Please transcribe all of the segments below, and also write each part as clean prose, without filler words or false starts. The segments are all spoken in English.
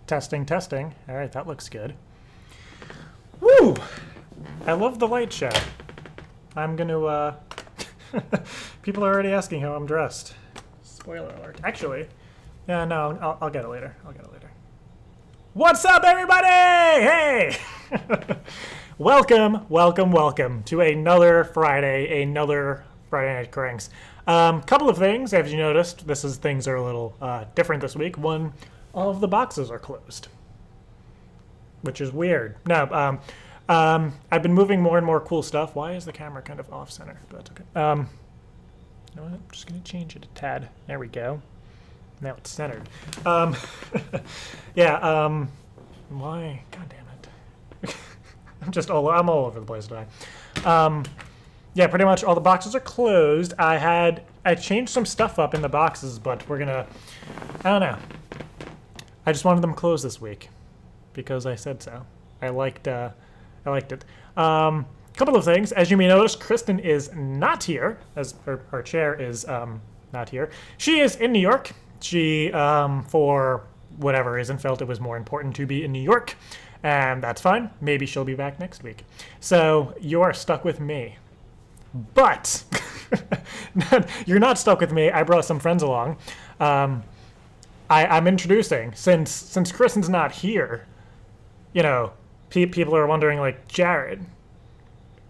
Testing, testing. All right, that looks good. Woo! I love the light show. I'm gonna, people are already asking how I'm dressed. Spoiler alert. Actually, yeah, no, I'll get it later. What's up, everybody? Hey! Welcome to another Friday Night Cranks. Couple of things, as you noticed, things are a little different this week. One, all of the boxes are closed, which is weird. No, I've been moving more and more cool stuff. Why is the camera kind of off center? But that's okay. You know what? I'm just gonna change it a tad. There we go. Now it's centered. Yeah. Why? God damn it. I'm all over the place today. Yeah, pretty much all the boxes are closed. I changed some stuff up in the boxes, but I don't know. I just wanted them closed this week because I said so. I liked it. Couple of things. As you may notice, Kristen is not here, as her chair is not here. She is in New York. She, for whatever reason, felt it was more important to be in New York, and that's fine. Maybe she'll be back next week. So you are stuck with me. But you're not stuck with me. I brought some friends along. I'm introducing, since Kristen's not here, you know, people are wondering, like, Jared,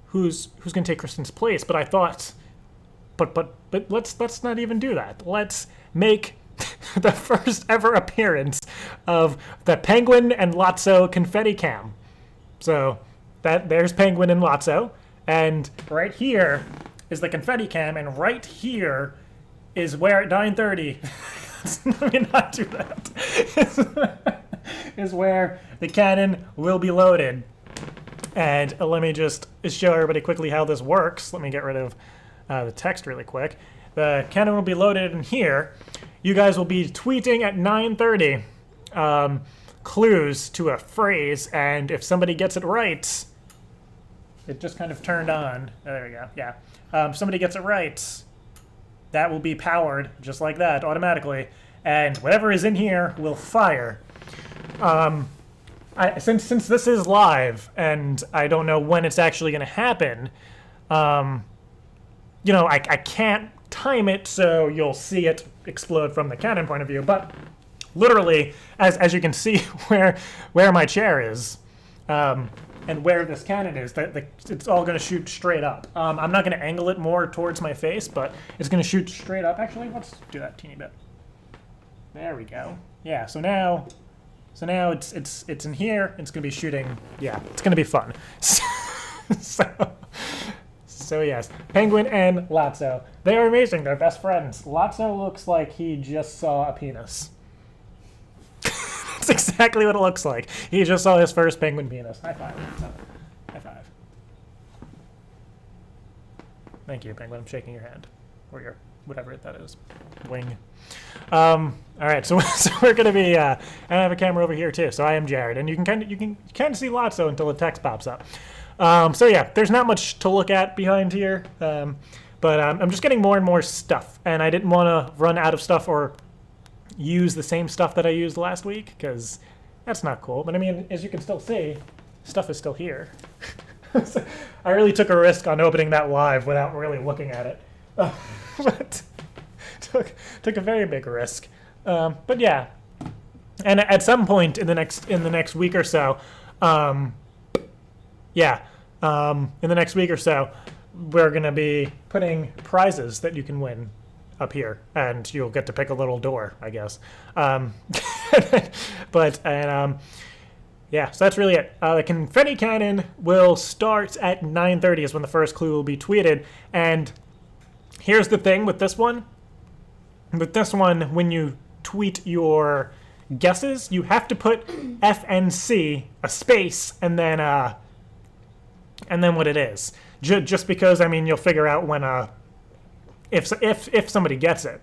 who's gonna take Kristen's place? But I thought, but let's not even do that. Let's make the first ever appearance of the Penguin and Lotso Confetti Cam. So there's Penguin and Lotso, and right here is the Confetti Cam, and right here is where at 9:30. Let me not do that. is where the cannon will be loaded. And let me just show everybody quickly how this works. Let me get rid of the text really quick. The cannon will be loaded in here. You guys will be tweeting at 9:30 clues to a phrase, and if somebody gets it right, it just kind of turned on. Oh, there we go. Yeah. If somebody gets it right, that will be powered just like that automatically, and whatever is in here will fire. Since this is live and I don't know when it's actually going to happen, you know, I can't time it so you'll see it explode from the cannon point of view, but literally, as you can see where my chair is, and where this cannon is, it's all going to shoot straight up. I'm not going to angle it more towards my face, but it's going to shoot straight up. Actually, let's do that teeny bit. There we go. Yeah. So now it's in here. It's going to be shooting. Yeah, it's going to be fun. So yes, Penguin and Lotso. They are amazing. They're best friends. Lotso looks like he just saw a penis. That's exactly what it looks like. He just saw his first penguin penis. High five. High five. Thank you, Penguin. I'm shaking your hand. Or your, whatever that is. Wing. All right, so we're going to be, I have a camera over here too. So I am Jared, and you can kind of see Lotso until the text pops up. So yeah, there's not much to look at behind here, but I'm just getting more and more stuff, and I didn't want to run out of stuff or use the same stuff that I used last week, because that's not cool. But I mean, as you can still see, stuff is still here. So I really took a risk on opening that live without really looking at it. But took a very big risk. But yeah, and at some point in the next week or so, in the next week or so, we're going to be putting prizes that you can win up here, and you'll get to pick a little door, I guess. Yeah, so that's really it. The Confetti Cannon will start at 9:30 is when the first clue will be tweeted, and here's the thing with this one. With this one, when you tweet your guesses, you have to put FNC, a space, and then what it is. Just because, I mean, you'll figure out when if somebody gets it.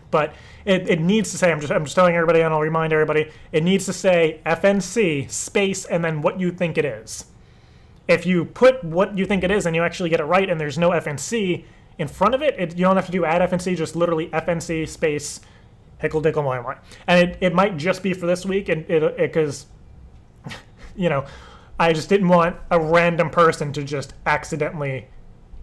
But it needs to say, I'm just telling everybody, and I'll remind everybody, it needs to say FNC space and then what you think it is. If you put what you think it is and you actually get it right and there's no FNC in front of it, you don't have to do add FNC, just literally FNC space Hickle dickle moi moi. And it might just be for this week, and because, you know, I just didn't want a random person to just accidentally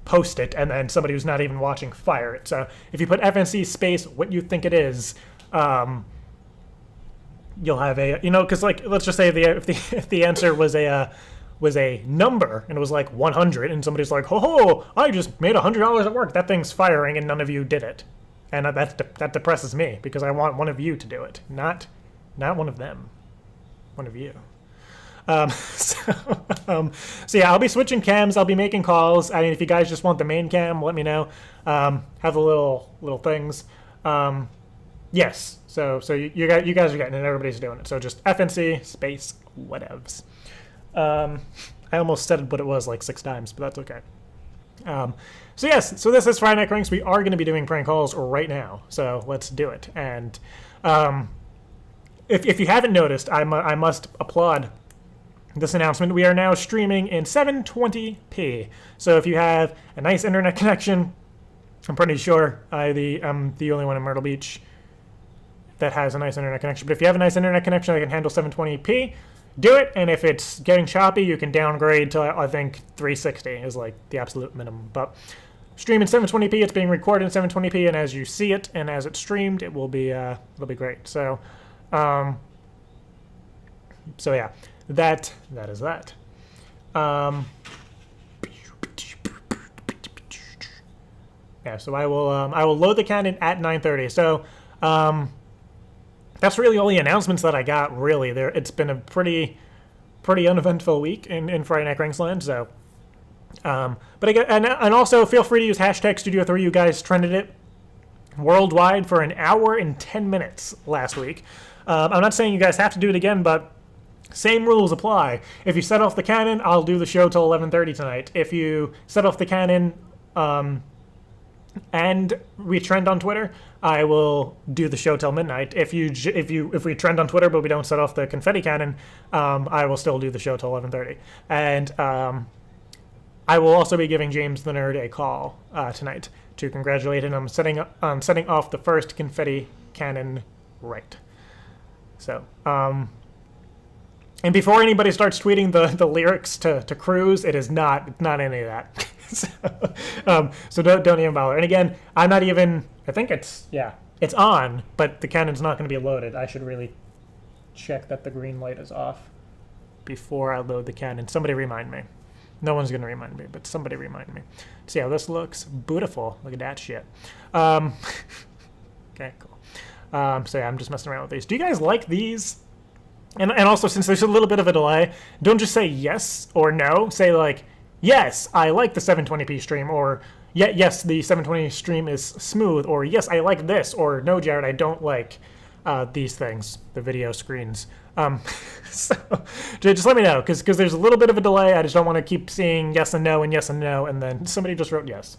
post it and then somebody who's not even watching fire it. So if you put FNC space what you think it is, you'll have a, you know, because like let's just say if the answer was a number and it was like 100 and somebody's like, ho, I just made $100 at work, that thing's firing, and none of you did it, and that depresses me because I want one of you to do it, not one of them, one of you. So yeah, I'll be switching cams. I'll be making calls. I mean, if you guys just want the main cam, let me know. Have the little things. Yes. So you guys are getting it. Everybody's doing it. So just FNC space whatevs. I almost said what it was like 6 times, but that's okay. So yes. So this is Friday Night Cranks. We are going to be doing prank calls right now. So let's do it. And if you haven't noticed, I must applaud this announcement. We are now streaming in 720p. So if you have a nice internet connection, I'm pretty sure I'm the only one in Myrtle Beach that has a nice internet connection. But if you have a nice internet connection that can handle 720p, do it. And if it's getting choppy, you can downgrade to, I think, 360 is like the absolute minimum. But stream in 720p. It's being recorded in 720p, and as you see it and as it's streamed, it'll be great. So yeah. That is that. Yeah, so I will load the cannon at 9:30. So that's really all the announcements that I got. Really, it's been a pretty uneventful week in Friday Night Cranks land. So, but again, and also feel free to use hashtag Studio 3. You guys trended it worldwide for 1 hour and 10 minutes last week. I'm not saying you guys have to do it again, but same rules apply. If you set off the cannon, I'll do the show till 11:30 tonight. If you set off the cannon and we trend on Twitter, I will do the show till midnight. If we trend on Twitter but we don't set off the confetti cannon, I will still do the show till 11:30. And I will also be giving James the Nerd a call tonight to congratulate him on setting off the first confetti cannon right. So. And before anybody starts tweeting the lyrics to Cruise, it is not any of that. So don't even bother. And again, I'm not even. I think it's on, but the cannon's not going to be loaded. I should really check that the green light is off before I load the cannon. Somebody remind me. No one's going to remind me, but somebody remind me. See how this looks? Beautiful. Look at that shit. Okay, cool. So yeah, I'm just messing around with these. Do you guys like these? And also, since there's a little bit of a delay, don't just say yes or no. Say like, yes, I like the 720p stream, or yes, the 720 stream is smooth, or yes, I like this, or no, Jared, I don't like these things, the video screens. So just let me know, because there's a little bit of a delay. I just don't want to keep seeing yes and no, and then somebody just wrote yes.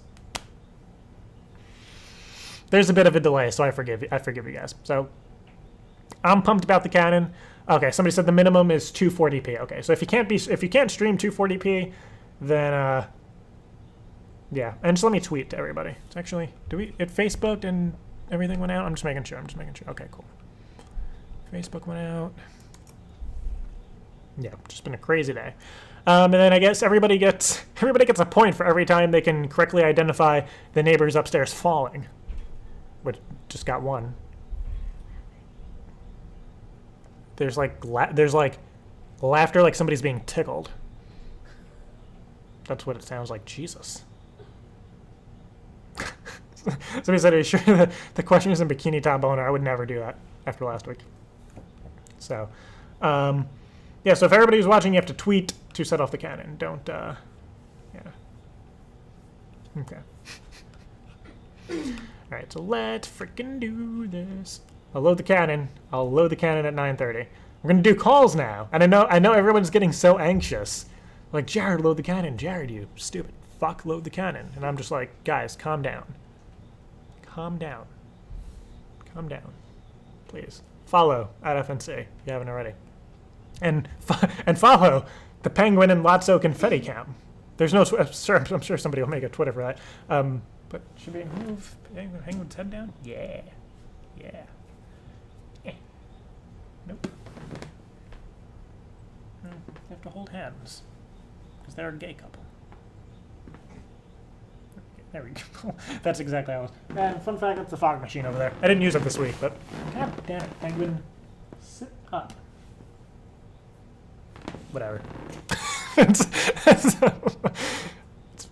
There's a bit of a delay, so I forgive you guys. So I'm pumped about the cannon. Okay, somebody said the minimum is 240p. Okay, so if you can't stream 240p, then yeah. And just let me tweet to everybody. It's actually it Facebooked and everything went out. I'm just making sure. Okay, cool. Facebook went out. Yeah, just been a crazy day. And then I guess everybody gets a point for every time they can correctly identify the neighbors upstairs falling. Which just got one. There's like laughter like somebody's being tickled. That's what it sounds like. Jesus. Somebody said, are you sure that the question isn't bikini top boner? I would never do that after last week. So, yeah, so if everybody who's watching, you have to tweet to set off the cannon. Don't, yeah. Okay. All right, so let's freaking do this. I'll load the cannon at 9:30. We're gonna do calls now, and I know everyone's getting so anxious. Like, Jared, load the cannon. Jared, you stupid fuck, load the cannon. And I'm just like, guys, calm down. Calm down. Please. Follow at FNC if you haven't already. And follow the Penguin and Lotso Confetti Cam. There's no, I'm sure somebody will make a Twitter for that. But should we move Penguin's head down? Yeah. Nope. They have to hold hands. Because they're a gay couple. There we go. That's exactly how it was. And fun fact, that's the fog machine over there. I didn't use it this week, but god damn it, penguin, sit up. Whatever.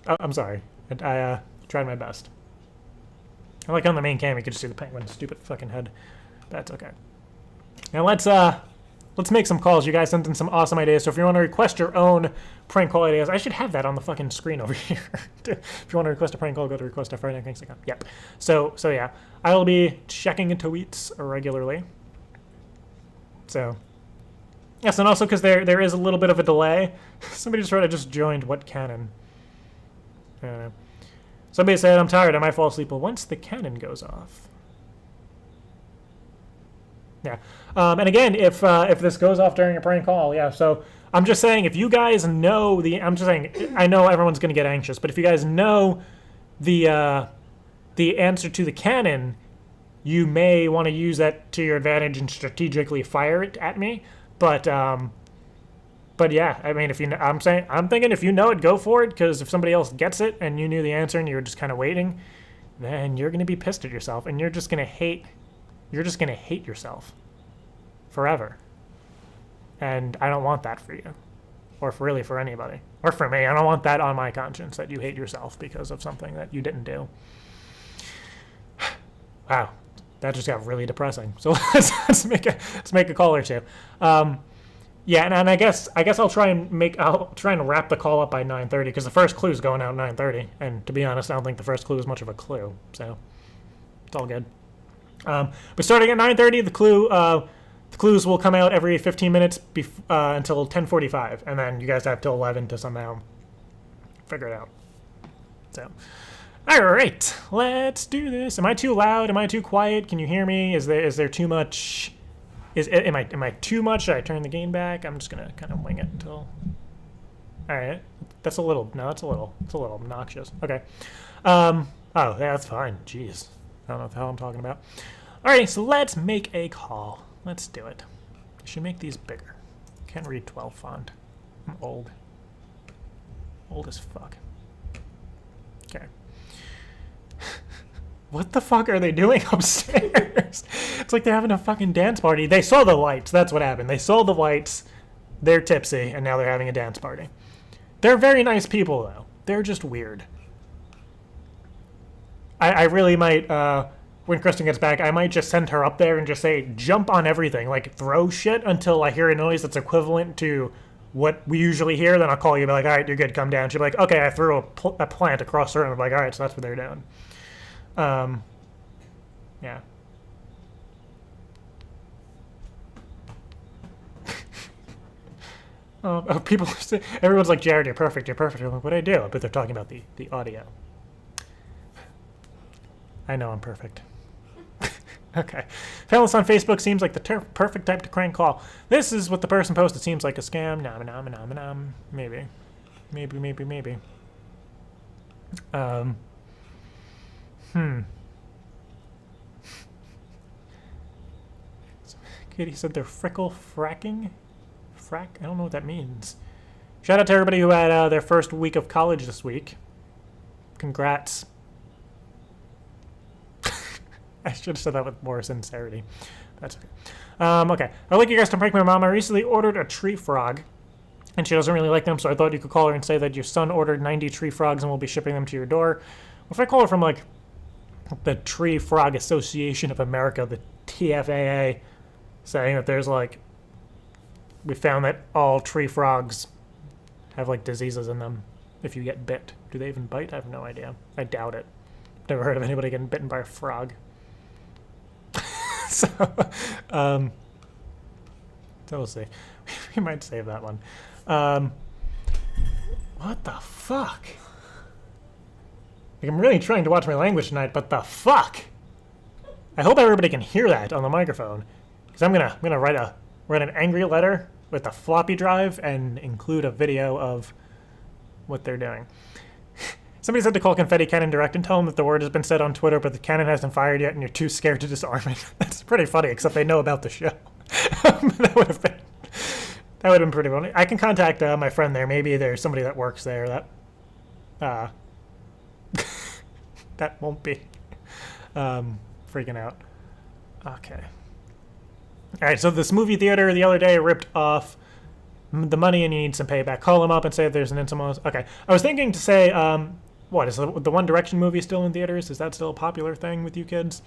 I'm sorry. I tried my best. I like on the main cam you could just see the penguin's stupid fucking head. That's okay. Now let's make some calls. You guys sent in some awesome ideas. So if you want to request your own prank call ideas, I should have that on the fucking screen over here. If you want to request a prank call, go to request@fridaynightcranks.com. Yep. So yeah, I will be checking into tweets regularly. So yes, and also because there is a little bit of a delay. Somebody just wrote, I just joined what cannon? I don't know. Somebody said, I'm tired, I might fall asleep. Well, once the cannon goes off. Yeah. And again, if this goes off during a prank call, yeah, so I'm just saying, if you guys know I'm just saying, I know everyone's going to get anxious, but if you guys know the answer to the cannon, you may want to use that to your advantage and strategically fire it at me. But yeah, I mean, I'm thinking if you know it, go for it, because if somebody else gets it and you knew the answer and you were just kind of waiting, then you're going to be pissed at yourself and you're just going to hate yourself forever. And I don't want that for you, or really for anybody, or for me. I don't want that on my conscience, that you hate yourself because of something that you didn't do. Wow, that just got really depressing. So let's make a call or two. Yeah, and I guess I'll try and wrap the call up by 9:30, because the first clue is going out at 9:30, and to be honest, I don't think the first clue is much of a clue, so it's all good. But starting at 9:30, the clues will come out every 15 minutes until 10:45, and then you guys have till 11 to somehow figure it out. So, all right, let's do this. Am I too loud? Am I too quiet? Can you hear me? Is there too much? Am I too much? Should I turn the gain back? I'm just gonna kind of wing it until. All right, that's a little obnoxious. Okay. Oh, yeah, that's fine. Jeez, I don't know what the hell I'm talking about. All right, so let's make a call. Let's do it. I should make these bigger. Can't read 12 font. I'm old. Old as fuck. Okay. What the fuck are they doing upstairs? It's like they're having a fucking dance party. They saw the lights. That's what happened. They saw the lights. They're tipsy, and now they're having a dance party. They're very nice people, though. They're just weird. I really might, when Kristen gets back, I might just send her up there and just say, jump on everything. Like, throw shit until I hear a noise that's equivalent to what we usually hear. Then I'll call you and be like, all right, you're good, come down. She'll be like, okay, I threw a plant across her. And I'm like, all right, so that's what they're doing. Yeah. People, everyone's like, Jared, you're perfect, you're perfect. I'm like, what'd I do? But they're talking about the audio. I know I'm perfect. Okay. Found this on Facebook. Seems like the perfect type to crank call. This is what the person posted. Seems like a scam. Nom. Maybe. Katie said they're frickle fracking. Frack? I don't know what that means. Shout out to everybody who had their first week of college this week. Congrats. I should have said that with more sincerity. That's okay. Okay. I'd like you guys to prank my mom. I recently ordered a tree frog, and she doesn't really like them, so I thought you could call her and say that your son ordered 90 tree frogs and we'll be shipping them to your door. If I call her from, like, the Tree Frog Association of America, the TFAA, saying that there's, like, we found that all tree frogs have, like, diseases in them if you get bit. Do they even bite? I have no idea. I doubt it. Never heard of anybody getting bitten by a frog. So we'll see. We might save that one. What the fuck? Like, I'm really trying to watch my language tonight, but the fuck? I hope everybody can hear that on the microphone, because I'm gonna write an angry letter with a floppy drive and include a video of what they're doing. Somebody said to call Confetti Cannon direct and tell them that the word has been said on Twitter, but the cannon hasn't fired yet and you're too scared to disarm it. That's pretty funny, except they know about the show. That would have been pretty funny. I can contact my friend there. Maybe there's somebody that works there that that won't be freaking out. Okay. All right. So this movie theater the other day ripped off the money and you need some payback. Call them up and say if there's an instant. Okay. I was thinking to say, what is the One Direction movie still in theaters? Is that still a popular thing with you kids?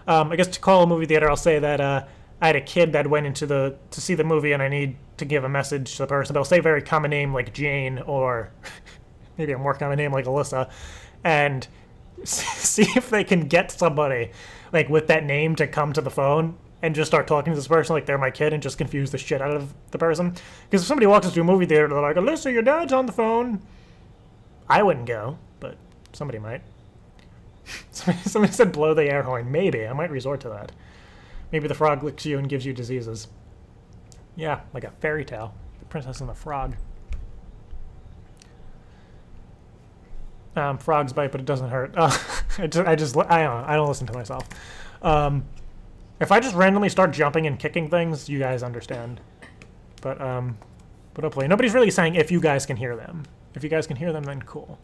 I guess to call a movie theater, I'll say that I had a kid that went into to see the movie and I need to give a message to the person. But I'll say a very common name like Jane or maybe a more common name like Alyssa, and see if they can get somebody like with that name to come to the phone and just start talking to this person like they're my kid and just confuse the shit out of the person. Because if somebody walks into a movie theater, they're like, Alyssa, your dad's on the phone. I wouldn't go, but somebody might. Somebody said blow the air horn. Maybe. I might resort to that. Maybe the frog licks you and gives you diseases. Yeah, like a fairy tale. The Princess and the Frog. Frogs bite, but it doesn't hurt. I don't listen to myself. If I just randomly start jumping and kicking things, you guys understand. But hopefully nobody's really saying if you guys can hear them. If you guys can hear them, then cool.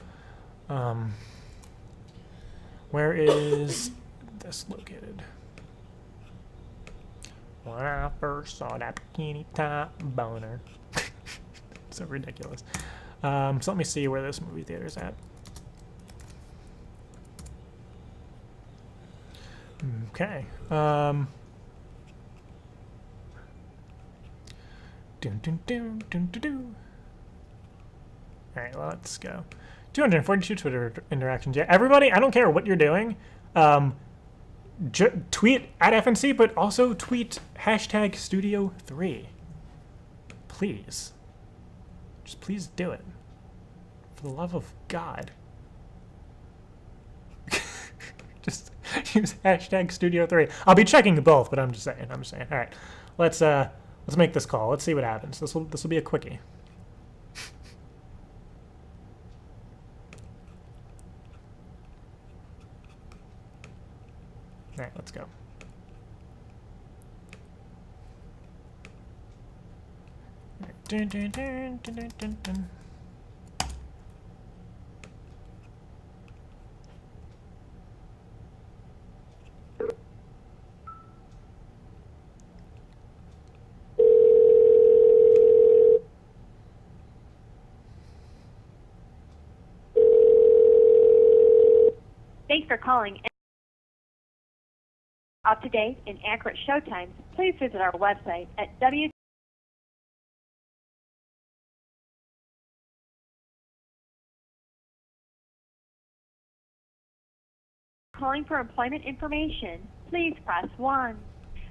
Where is this located? When I first saw that bikini top boner. So ridiculous. So let me see where this movie theater is at. Okay. Dun, dun, dun, dun, dun, dun. All right, let's go. 242 Twitter interactions. Yeah, everybody, I don't care what you're doing. Tweet at FNC, but also tweet hashtag Studio3. Please. Just please do it. For the love of God. Just use hashtag Studio3. I'll be checking both, but I'm just saying. All right, let's make this call. Let's see what happens. This will be a quickie. All right, let's go. Dun, dun, dun, dun, dun, dun, dun. Thanks for calling. Up-to-date and accurate showtimes, please visit our website at Calling for employment information, please press 1.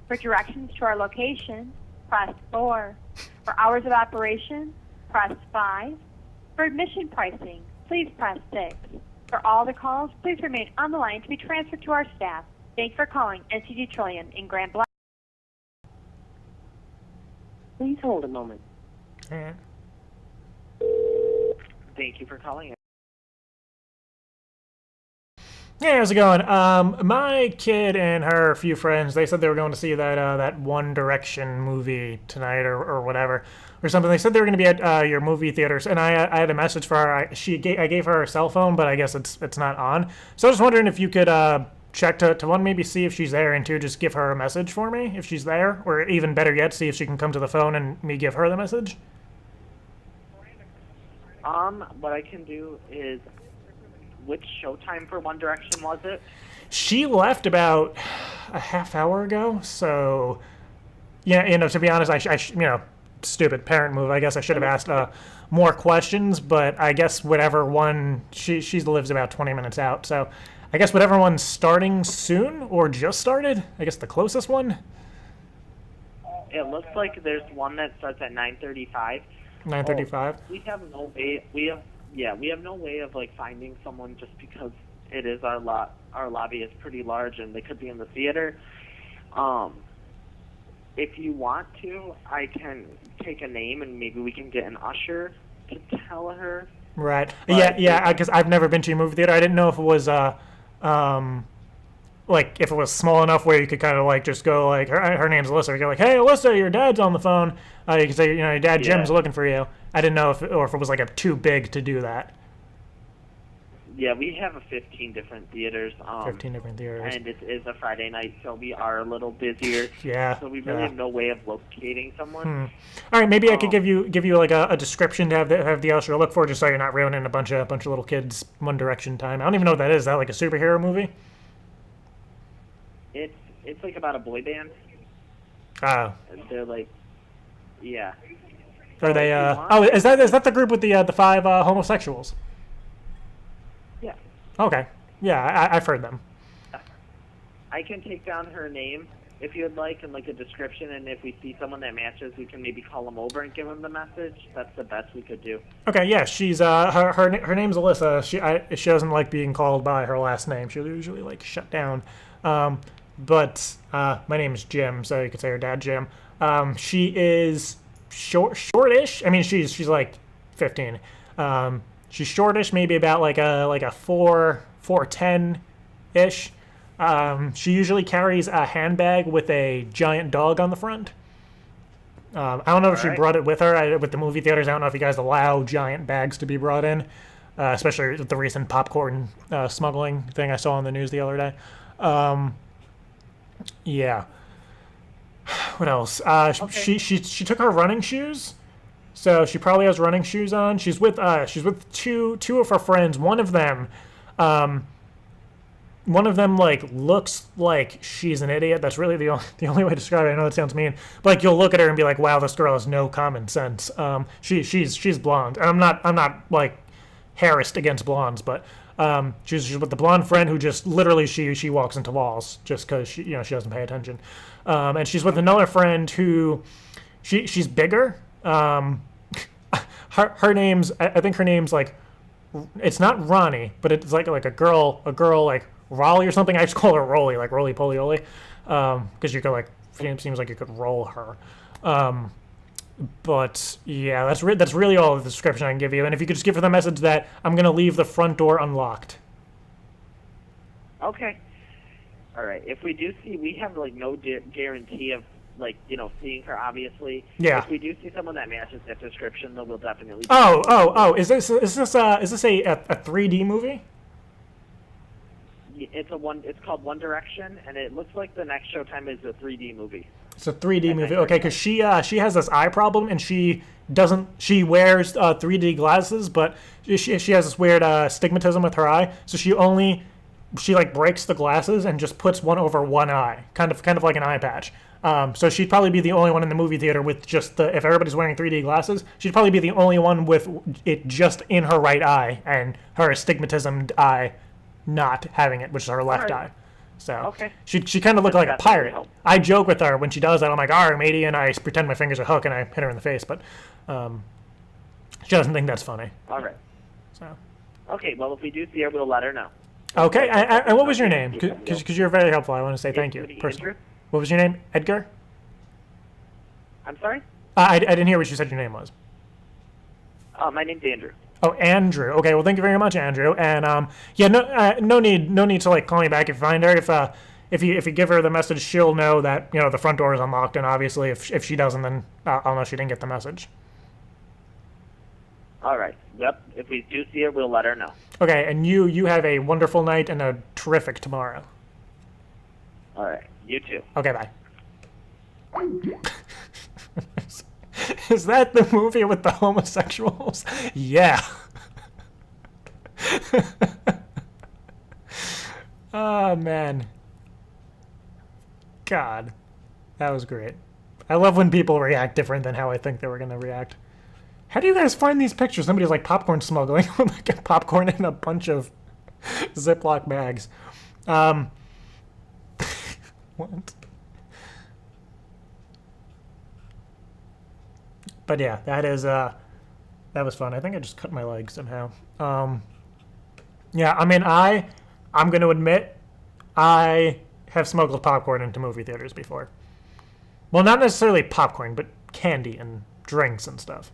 For directions to our location, press 4. For hours of operation, press 5. For admission pricing, please press 6. For all the calls, please remain on the line to be transferred to our staff. Thanks for calling NCG Trillium in Grand Blanc. Please hold a moment. All right. Thank you for calling. Hey, how's it going? My kid and her few friends, they said they were going to see that One Direction movie tonight or whatever or something. They said they were going to be at your movie theaters, and I had a message for her. I gave her her cell phone, but I guess it's not on. So I was wondering if you could check to one, maybe see if she's there, and two, just give her a message for me if she's there, or even better yet, see if she can come to the phone and me give her the message. What I can do is, which showtime for One Direction was it? She left about a half hour ago, so yeah, to be honest, I stupid parent move. I guess I should have asked more questions, but I guess whatever one, she lives about 20 minutes out, so I guess whatever one's starting soon or just started, I guess the closest one. It looks like there's one that starts at 9:35. 9:35. We have no way. We have no way of like finding someone just because it is our lobby is pretty large and they could be in the theater. If you want to, I can take a name and maybe we can get an usher to tell her. Right. But yeah, because I've never been to a movie theater. I didn't know if it was like if it was small enough where you could kind of like just go like her name's Alyssa. You go like, hey Alyssa, your dad's on the phone. You could say, you know, your dad Jim's looking for you. I didn't know if it was like a too big to do that. Yeah, we have 15 different theaters. 15 different theaters. And it is a Friday night, so we are a little busier. Yeah. So we really have no way of locating someone. All right, maybe I could give you like a description to have the usher look for, just so you're not ruining a bunch of little kids One Direction time. I don't even know what that is. Is that like a superhero movie? It's like about a boy band. Oh. They're like, yeah. Are they? Is that the group with the 5 homosexuals? Yeah. Okay. Yeah, I've heard them. I can take down her name if you'd like, and like a description, and if we see someone that matches, we can maybe call them over and give them the message. That's the best we could do. Okay, yeah, she's her name's Alyssa. She doesn't like being called by her last name. She'll usually like shut down. But my name is Jim, so you could say her dad Jim. She is shortish. I mean, she's like 15. She's shortish, maybe about like a 4'10" ish. She usually carries a handbag with a giant dog on the front. I don't know if she brought it with her. With the movie theaters, I don't know if you guys allow giant bags to be brought in, especially with the recent popcorn smuggling thing I saw on the news the other day. Yeah. What else? Okay. She took her running shoes, so she probably has running shoes on. She's with two of her friends. One of them like looks like she's an idiot. That's really the only way to describe it. I know it sounds mean, but like you'll look at her and be like, wow, this girl has no common sense. She's blonde. I'm not like harassed against blondes, but she's with the blonde friend who just literally she walks into walls just because she doesn't pay attention. And she's with another friend who she's bigger. Her name's I think her name's like, it's not Ronnie, but it's like a girl like Raleigh or something. I just call her Rolly, like Roly Poly Oly, because you could like, it seems like you could roll her. But yeah, that's really all the description I can give you. And if you could just give her the message that I'm gonna leave the front door unlocked. Okay. All right. If we do see, we have like no guarantee of like seeing her. Obviously. Yeah. If we do see someone that matches that description, then we'll definitely. Oh! Is this a 3D movie? It's called One Direction, and it looks like the next showtime is a 3D movie. It's a 3D movie. Okay, because she has this eye problem, and she wears 3D glasses, but she has this weird stigmatism with her eye, so she like breaks the glasses and just puts one over one eye, kind of like an eye patch. So she'd probably be the only one in the movie theater with just if everybody's wearing 3D glasses, she'd probably be the only one with it just in her right eye and her astigmatismed eye not having it, which is her left eye. So she kind of looked like a pirate. I joke with her when she does that. I'm like, all right, matey, and I pretend my finger's a hook and I hit her in the face, but she doesn't think that's funny. All right. So. Okay, well, if we do see her, we'll let her know. Okay, and what was your name? Because you're very helpful. I want to say thank you. Personally. What was your name? Edgar? I'm sorry? I didn't hear what you said your name was. My name's Andrew. Oh, Andrew. Okay, well, thank you very much, Andrew. And no need to like call me back if you find her. If you give her the message, she'll know that the front door is unlocked. And obviously, if she doesn't, then I'll know she didn't get the message. All right. Yep. If we do see her, we'll let her know. Okay, and you have a wonderful night and a terrific tomorrow. All right. You too. Okay, bye. Is that the movie with the homosexuals? Yeah. Oh, man. God. That was great. I love when people react different than how I think they were going to react. How do you guys find these pictures? Somebody's like popcorn smuggling. Like popcorn in a bunch of Ziploc bags. What? But yeah, that was fun. I think I just cut my leg somehow. Yeah, I mean, I'm going to admit, I have smuggled popcorn into movie theaters before. Well, not necessarily popcorn, but candy and drinks and stuff.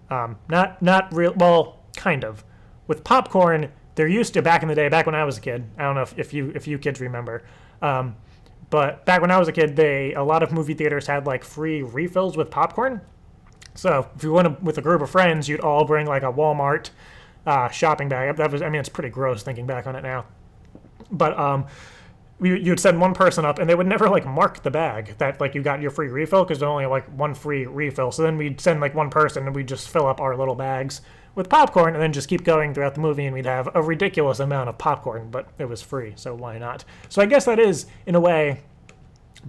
Not real. Well, kind of. With popcorn, there used to, back in the day, back when I was a kid, I don't know if you kids remember, but back when I was a kid, a lot of movie theaters had like free refills with popcorn. So if you went with a group of friends, you'd all bring like a Walmart shopping bag. That was, I mean, it's pretty gross thinking back on it now. But you'd send one person up, and they would never like mark the bag that like you got your free refill, because there's only like one free refill. So then we'd send like one person, and we'd just fill up our little bags with popcorn, and then just keep going throughout the movie, and we'd have a ridiculous amount of popcorn, but it was free, so why not? So I guess that is, in a way,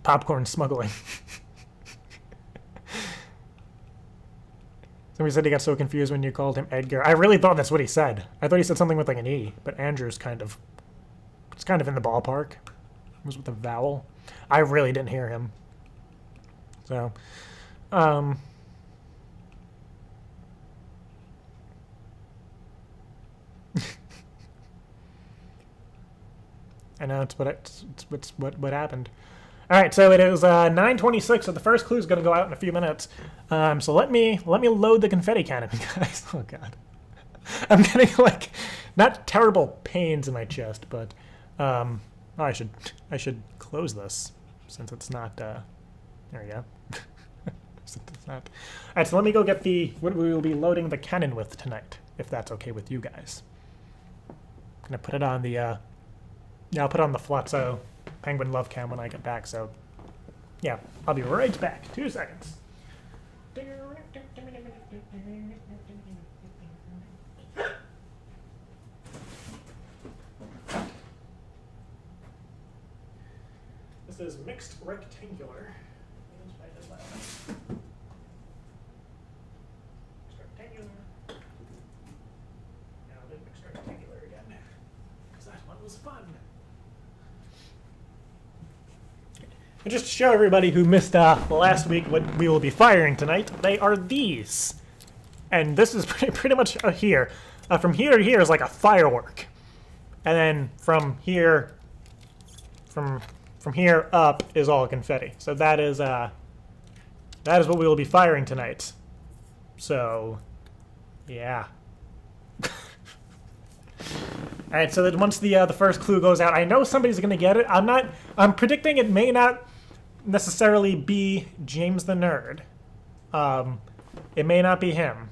popcorn smuggling. Somebody said he got so confused when you called him Edgar. I really thought that's what he said. I thought he said something with like an E, but Andrew's it's kind of in the ballpark. It was with a vowel. I really didn't hear him. So, I know it's what happened. All right, so it is 9:26, so the first clue is going to go out in a few minutes. So let me load the confetti cannon, guys. Oh God, I'm getting like not terrible pains in my chest, but I should close this since it's not. There we go. Since it's not. All right, so let me go get what we will be loading the cannon with tonight, if that's okay with you guys. I'm gonna put it on the. Yeah, I'll put it on the Flutzo Penguin Love Cam when I get back, so yeah, I'll be right back. 2 seconds. This is mixed rectangular. Mixed rectangular. Now I'll do mixed rectangular again, because that one was fun. And just to show everybody who missed last week what we will be firing tonight, they are these. And this is pretty much here. From here to here is like a firework. And then from here up is all confetti. So that is what we will be firing tonight. So, yeah. All right, so that once the first clue goes out, I know somebody's gonna get it. I'm predicting it may not necessarily be James the Nerd. It may not be him,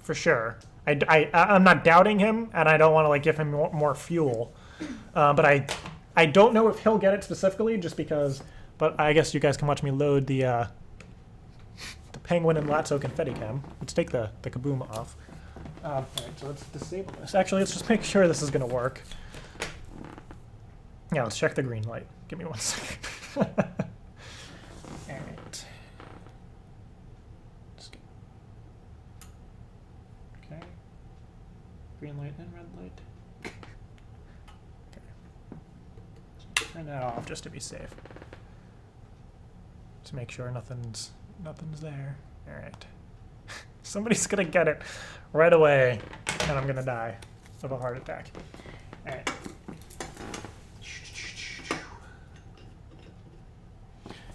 for sure. I'm not doubting him, and I don't want to like give him more fuel. But I don't know if he'll get it specifically, just because. But I guess you guys can watch me load the Penguin and Lotso confetti cam. Let's take the kaboom off. All right, so let's disable this. Actually, let's just make sure this is gonna work. Yeah, let's check the green light. Give me 1 second. All right. Okay. Green light and red light. Okay. Turn that off just to be safe. To make sure nothing's there. All right. Somebody's gonna get it right away, and I'm gonna die of a heart attack. All right.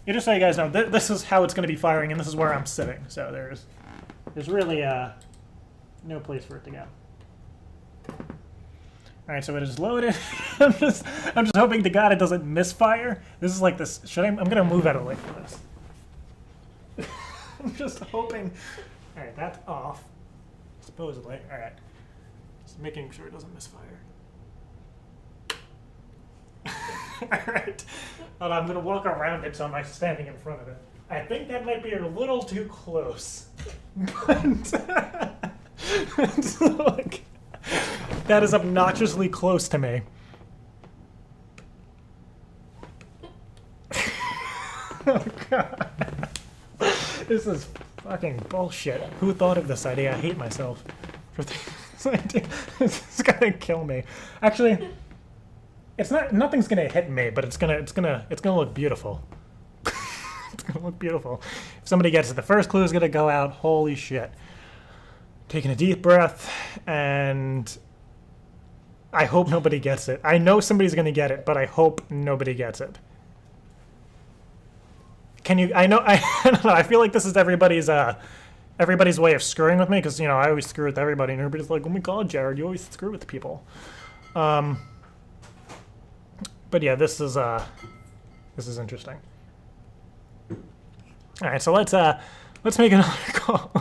Yeah, just so you guys know, this is how it's gonna be firing, and this is where I'm sitting. So there's really no place for it to go. All right, so it is loaded. I'm just hoping to God it doesn't misfire. This is like this. I'm gonna move out of the way for this. I'm just hoping. All right, that's off, supposedly. All right, just making sure it doesn't misfire. All right, well, I'm gonna walk around it so I'm like standing in front of it. I think that might be a little too close, but like, that is obnoxiously close to me. Oh God, this is fucking bullshit. Who thought of this idea? I hate myself for this idea. This is gonna kill me. Actually, nothing's gonna hit me, but it's gonna look beautiful. It's gonna look beautiful. If somebody gets it, the first clue is gonna go out. Holy shit. Taking a deep breath, and I hope nobody gets it. I know somebody's gonna get it, but I hope nobody gets it. Can you? I don't know. I feel like this is everybody's everybody's way of screwing with me, because, you know, I always screw with everybody, and everybody's like, oh my god, Jared, you always screw with people. But yeah, this is interesting. Alright, so let's make another call.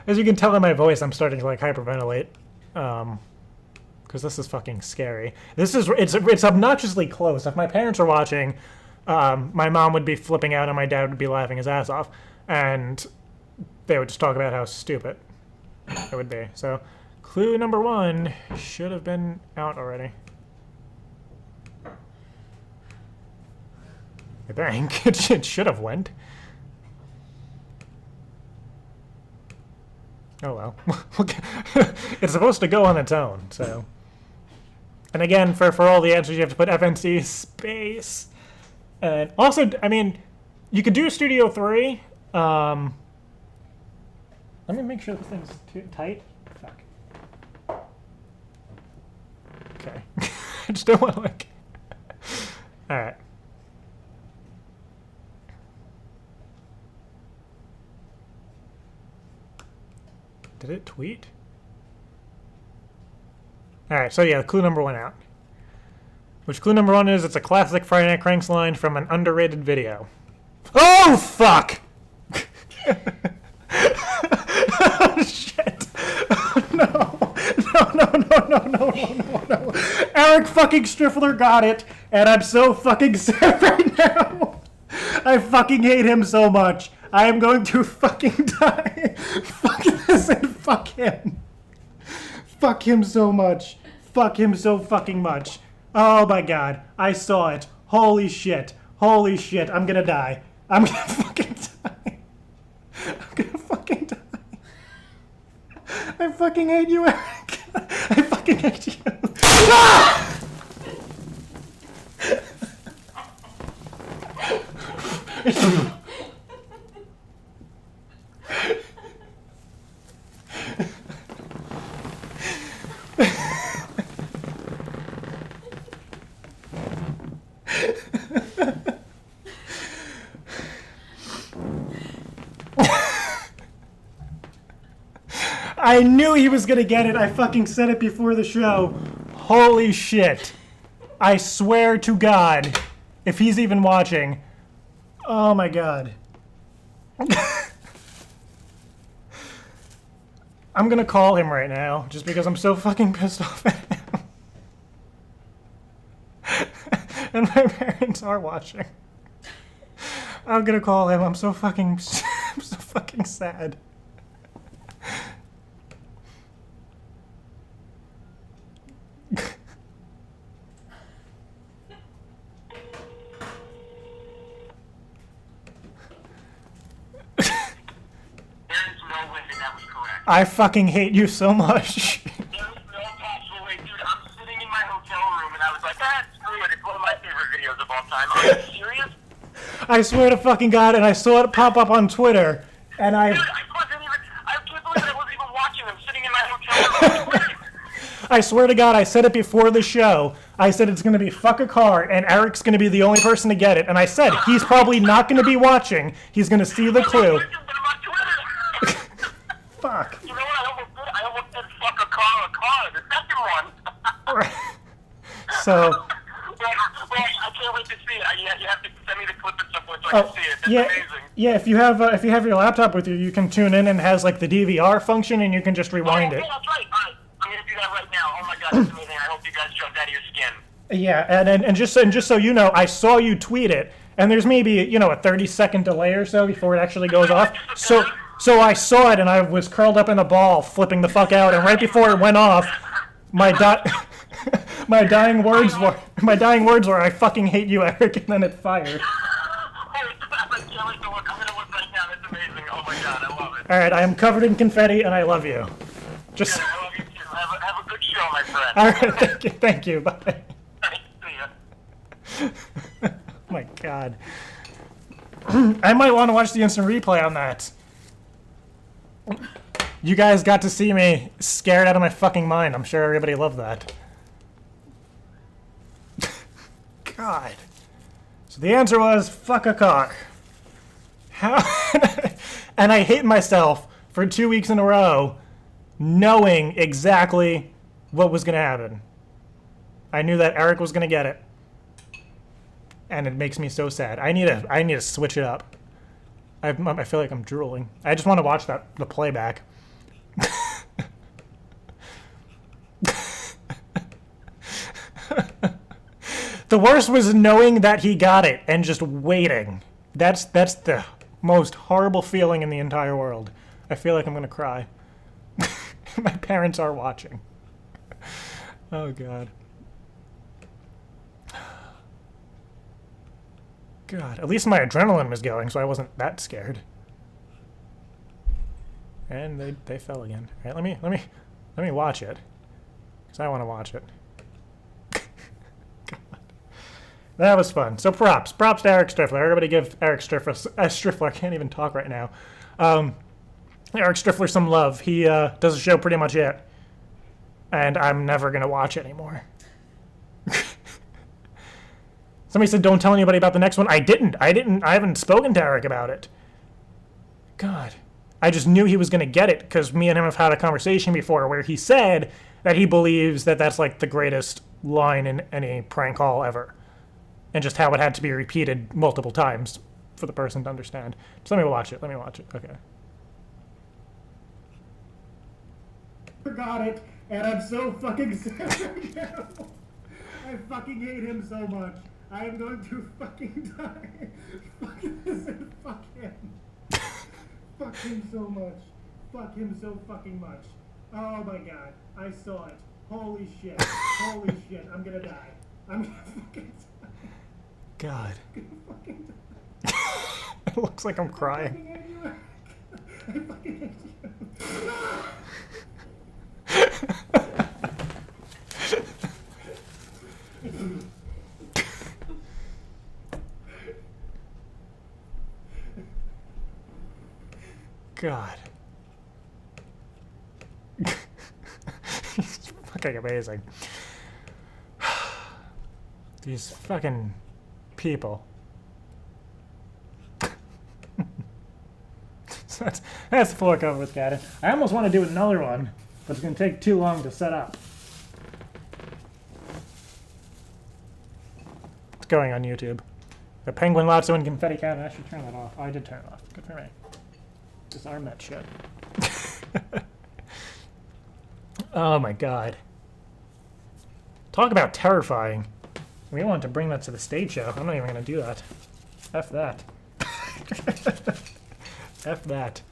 As you can tell in my voice, I'm starting to, like, hyperventilate. Because this is fucking scary. It's obnoxiously close. If my parents were watching, my mom would be flipping out and my dad would be laughing his ass off. And they would just talk about how stupid it would be. So, clue number 1 should have been out already. I think it should have went. Oh well. It's supposed to go on its own, so. And again, for all the answers, you have to put FNC space. And also, I mean, you could do Studio 3. Let me make sure this thing's too tight. Fuck. Okay. I just don't want to, like... Alright. Did it tweet? Alright, so yeah, clue number 1 out. Which clue number 1 is, it's a classic Friday Night Cranks line from an underrated video. Oh, fuck! Oh, shit. Oh, no. No. Eric fucking Striffler got it, and I'm so fucking sad right now. I fucking hate him so much. I am going to fucking die. Fuck this and fuck him. Fuck him so much. Fuck him so fucking much. Oh my god. I saw it. Holy shit. Holy shit. I'm gonna die. I'm gonna fucking die. I'm gonna fucking die. I fucking hate you, Eric. I fucking hate you. Ah! I knew he was gonna get it. I fucking said it before the show. Holy shit. I swear to God, if he's even watching. Oh my god. I'm gonna call him right now, just because I'm so fucking pissed off at him. And my parents are watching. I'm gonna call him. I'm so fucking sad. I fucking hate you so much. There's no possible way, dude. I'm sitting in my hotel room and I was like, screw it. It's one of my favorite videos of all time. Are you serious? I swear to fucking God, and I saw it pop up on Twitter, and Dude, I can't believe I wasn't even watching. I'm sitting in my hotel room. I swear to God, I said it before the show. I said it's gonna be fuck a car, and Eric's gonna be the only person to get it, and I said he's probably not gonna be watching. He's gonna see the clue. Fuck. You know what I almost did fuck a car, the second one. So. Well, I can't wait to see it. You have to send me the clip at some point so I can see it. It's amazing. Yeah, if you have your laptop with you, you can tune in and it has like the DVR function, and you can just rewind it. Yeah, that's right. All right, I'm gonna do that right now. Oh my God, that's amazing. I hope you guys jumped out of your skin. Yeah, and just so you know, I saw you tweet it, and there's maybe a 30-second delay or so before it actually goes off. So I saw it, and I was curled up in a ball, flipping the fuck out, and right before it went off, my dying words were, I fucking hate you, Eric, and then it fired. I'm gonna look right now. That's amazing. Oh my God, I love it. Alright, I am covered in confetti, and I love you. Just. Yeah, I love you too. Have a good show, my friend. Alright, thank you, bye. See ya. Oh my God. I might want to watch the instant replay on that. You guys got to see me scared out of my fucking mind. I'm sure everybody loved that. God. So the answer was, fuck a car. How? And I hate myself for 2 weeks in a row, knowing exactly what was going to happen. I knew that Eric was going to get it. And it makes me so sad. I need to switch it up. I feel like I'm drooling. I just want to watch the playback. The worst was knowing that he got it and just waiting. That's the most horrible feeling in the entire world. I feel like I'm gonna cry. My parents are watching. Oh God. God, at least my adrenaline was going, so I wasn't that scared. And they fell again. All right, let me watch it, because I want to watch it. God. That was fun. So props to Eric Striffler. Everybody give Eric Striffler. I can't even talk right now. Eric Striffler some love. He does a show pretty much it, and I'm never gonna watch it anymore. Somebody said don't tell anybody about the next one. I haven't spoken to Eric about it. God. I just knew he was going to get it because me and him have had a conversation before where he said that he believes that that's like the greatest line in any prank call ever. And just how it had to be repeated multiple times for the person to understand. So let me watch it. Okay. Forgot it, and I'm so fucking sad right now. I fucking hate him so much. I am going to fucking die. Fuck this and fuck him. Fuck him so much. Fuck him so fucking much. Oh my god. I saw it. Holy shit. Holy shit. I'm gonna die. I'm gonna fucking die. God. I'm gonna fucking die. It looks like I'm crying. I fucking hate you. God. He's fucking amazing. These fucking people. So that's the floor cover with Cannon. I almost want to do another one, but it's going to take too long to set up. It's going on YouTube. The Penguin Lotso and Confetti Cannon. I should turn that off. Oh, I did turn it off. Good for me. Disarm that shit. Oh my god. Talk about terrifying. We wanted to bring that to the stage show. I'm not even going to do that. F that. F that.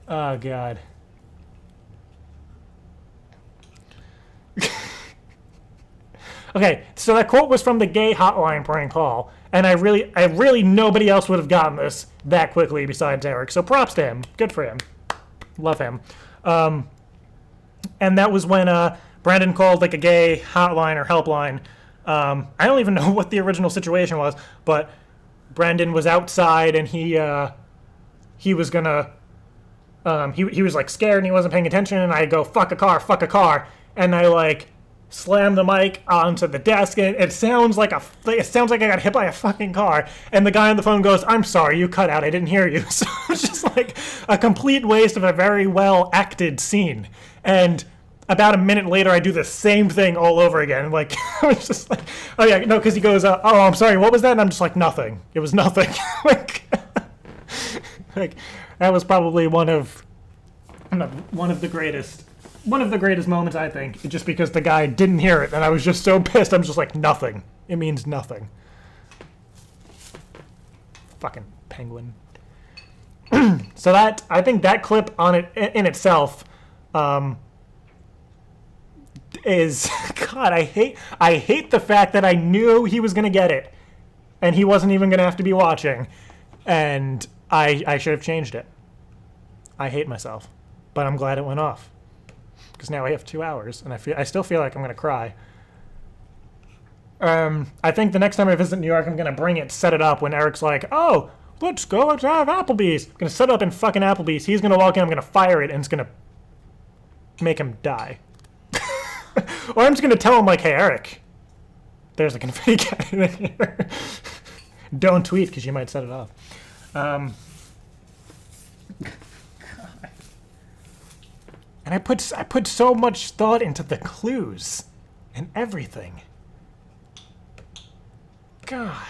Oh god. Okay, so that quote was from the gay hotline prank call, and I really nobody else would have gotten this that quickly besides Eric. So props to him. Good for him. Love him. And that was when Brandon called like a gay hotline or helpline. I don't even know what the original situation was, but Brandon was outside and he was gonna he was like scared and he wasn't paying attention, and I go fuck a car, and I like slam the mic onto the desk, and it sounds like I got hit by a fucking car, and the guy on the phone goes, "I'm sorry, you cut out, I didn't hear you." So it's just like a complete waste of a very well acted scene. And about a minute later I do the same thing all over again. Like I was just like, oh yeah, no, because he goes, "Oh, I'm sorry, what was that?" And I'm just like, nothing. It was nothing. like that was probably one of the greatest moments, I think, just because the guy didn't hear it, and I was just so pissed. I'm just like, nothing. It means nothing. Fucking penguin. So that, I think that clip on it in itself is, God, I hate the fact that I knew he was gonna get it, and he wasn't even gonna have to be watching, and I should have changed it. I hate myself, but I'm glad it went off. Because now I have 2 hours, and I still feel like I'm gonna cry. I think the next time I visit New York, I'm gonna bring it, set it up when Eric's like, "Oh, let's go to have Applebee's." I'm gonna set it up in fucking Applebee's. He's gonna walk in, I'm gonna fire it, and it's gonna make him die. Or I'm just gonna tell him like, "Hey, Eric, there's a confetti cannon in here." Don't tweet because you might set it off. God. And I put so much thought into the clues and everything. God.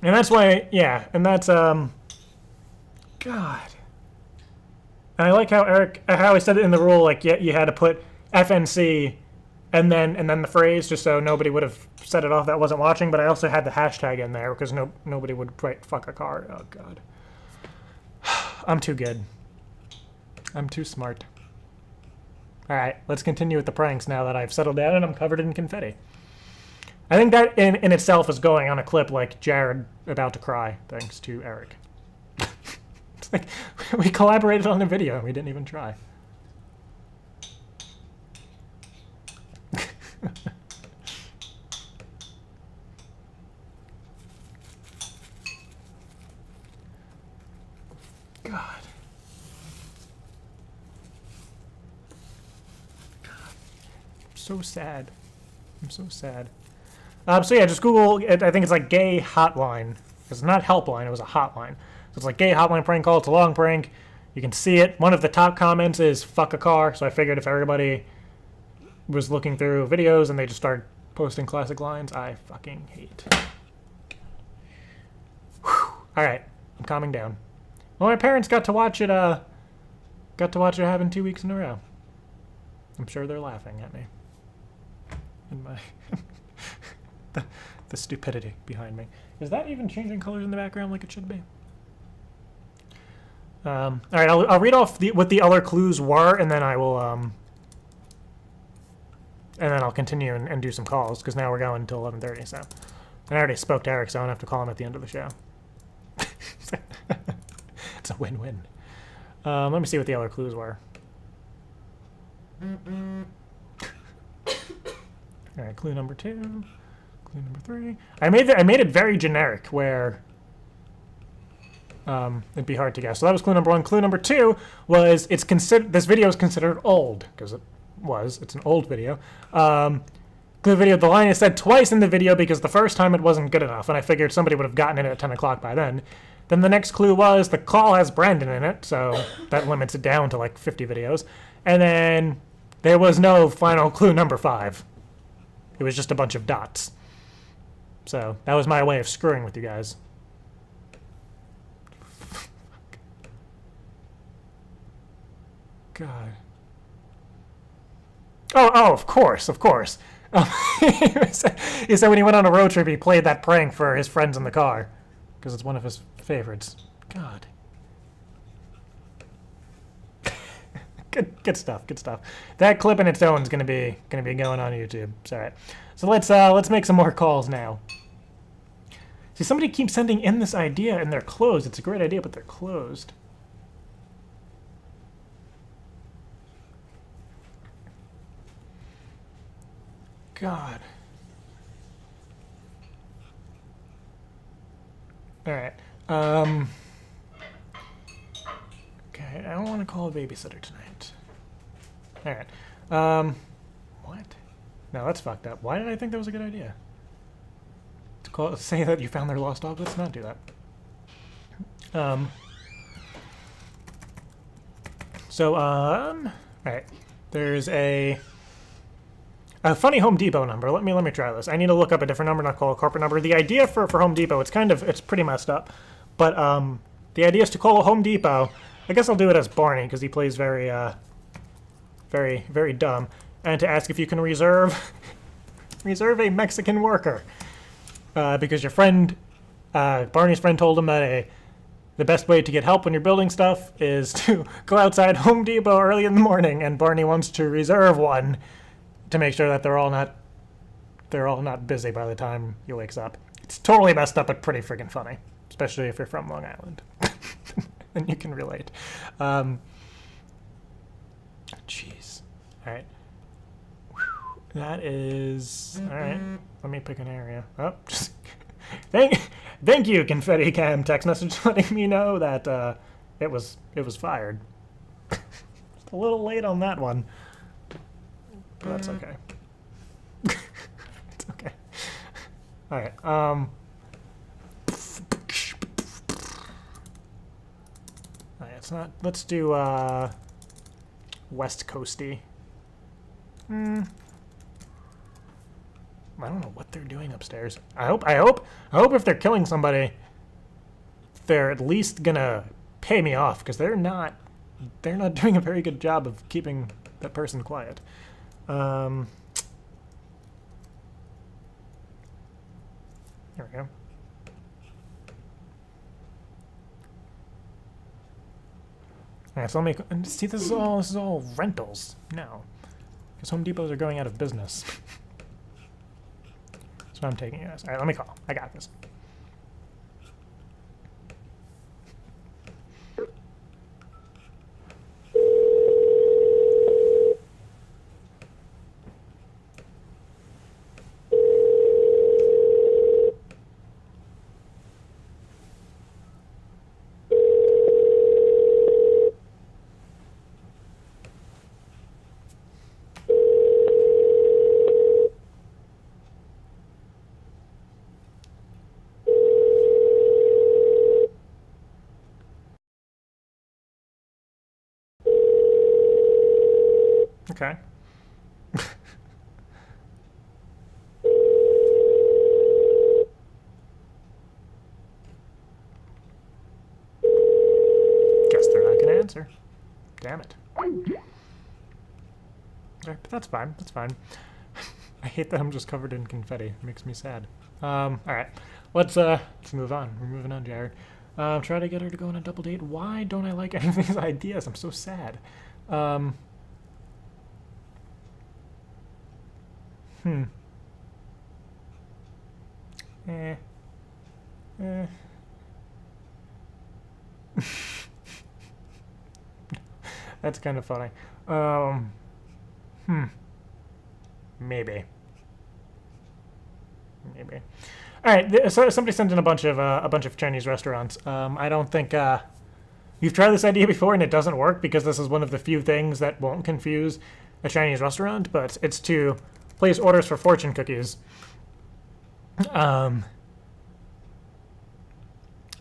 And that's why, yeah, and that's, God. And I like how how he said it in the rule, like, yeah, you had to put FNC and then the phrase, just so nobody would have set it off that wasn't watching, but I also had the hashtag in there because nobody would write fuck a car. Oh, God. I'm too good. I'm too smart. Alright, let's continue with the pranks now that I've settled down and I'm covered in confetti. I think that in itself is going on a clip like Jared about to cry, thanks to Eric. It's like, we collaborated on a video and we didn't even try. God. I'm so sad. I'm so sad. So yeah, just Google, I think it's like gay hotline. It's not helpline, it was a hotline. So it's like gay hotline prank call, it's a long prank. You can see it. One of the top comments is fuck a car, so I figured if everybody was looking through videos and they just started posting classic lines, I fucking hate. Alright, I'm calming down. Well, my parents got to watch it happen 2 weeks in a row. I'm sure they're laughing at me. And my the stupidity behind me. Is that even changing colors in the background like it should be? All right, I'll read off what the other clues were, and then I will and then I'll continue and do some calls because now we're going until 11:30. So, and I already spoke to Eric, so I don't have to call him at the end of the show. It's a win-win. Let me see what the other clues were. All right, clue number 2, clue number 3. I made it very generic, where it'd be hard to guess. So that was clue number 1. Clue number 2 was this video is considered old because it's an old video. Clue video, the line is said twice in the video because the first time it wasn't good enough, and I figured somebody would have gotten it at 10 o'clock by then. Then the next clue was the call has Brandon in it, so that limits it down to like 50 videos. And then there was no final clue number 5. It was just a bunch of dots. So that was my way of screwing with you guys. God. Oh, of course. He said when he went on a road trip, he played that prank for his friends in the car. Because it's one of his favorites. God. Good stuff. That clip in its own is gonna be going on YouTube. It's all right. So let's make some more calls now. See, somebody keeps sending in this idea and they're closed. It's a great idea, but they're closed. God. All right. Okay, I don't want to call a babysitter tonight. All right. What? No, that's fucked up. Why did I think that was a good idea? To say that you found their lost dog? Let's not do that. All right. There's a funny Home Depot number. Let me try this. I need to look up a different number, not call a corporate number. The idea for Home Depot, it's pretty messed up. But the idea is to call a Home Depot. I guess I'll do it as Barney because he plays very dumb. And to ask if you can reserve a Mexican worker. Because your friend, Barney's friend, told him that the best way to get help when you're building stuff is to go outside Home Depot early in the morning, and Barney wants to reserve one to make sure that they're all not busy by the time he wakes up. It's totally messed up, but pretty freaking funny, especially if you're from Long Island, and you can relate. Jeez. All right. That is all right. Let me pick an area. Oh, just thank you, Confetti Cam text message letting me know that it was fired. Just a little late on that one, but that's okay. It's okay. All right. All right. Let's do West Coasty. I don't know what they're doing upstairs. I hope if they're killing somebody, they're at least gonna pay me off, because they're not doing a very good job of keeping that person quiet. Here we go. Alright, so let me see. This is all rentals now, because Home Depots are going out of business. That's what I'm taking it as. Alright, let me call. I got this. Okay. Guess they're not gonna answer. Damn it. Okay, but that's fine. That's fine. I hate that I'm just covered in confetti. It makes me sad. All right. Let's move on. We're moving on, Jared. Try to get her to go on a double date. Why don't I like any of these ideas? I'm so sad. That's kind of funny. Maybe. All right. So somebody sent in a bunch of Chinese restaurants. I don't think you've tried this idea before and it doesn't work, because this is one of the few things that won't confuse a Chinese restaurant. But it's to place orders for fortune cookies.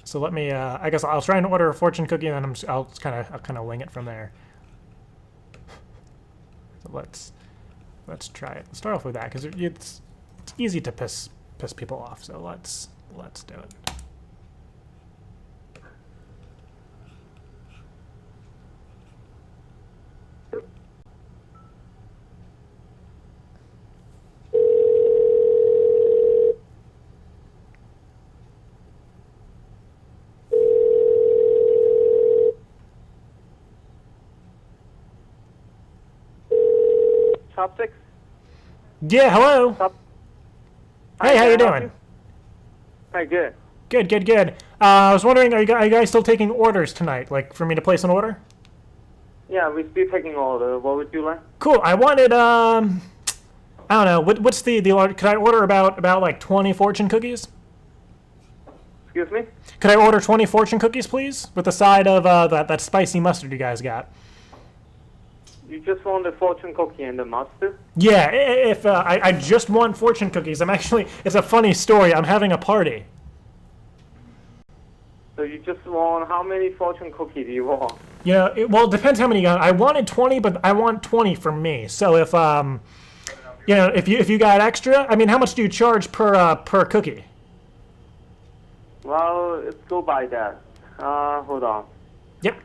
So let me. I guess I'll try and order a fortune cookie, and then I'll kind of wing it from there. So let's try it. Let's start off with that, because it's easy to piss people off. So let's do it. Chopsticks? Yeah, hello. Hey, how you doing? Hi, good. Good. I was wondering, are you guys still taking orders tonight? Like, for me to place an order? Yeah, we're still taking order. What would you like? Cool. I wanted, I don't know. What's the order? Could I order about like 20 fortune cookies? Excuse me? Could I order 20 fortune cookies, please? With the side of that spicy mustard you guys got. You just want the fortune cookie and the mustard? Yeah, if I just want fortune cookies. It's a funny story. I'm having a party. So you just want, how many fortune cookies do you want? You know, it depends how many you got. I wanted 20, but I want 20 for me. So if you know, if you got extra, I mean, how much do you charge per cookie? Well, let's go by that. Hold on. Yep.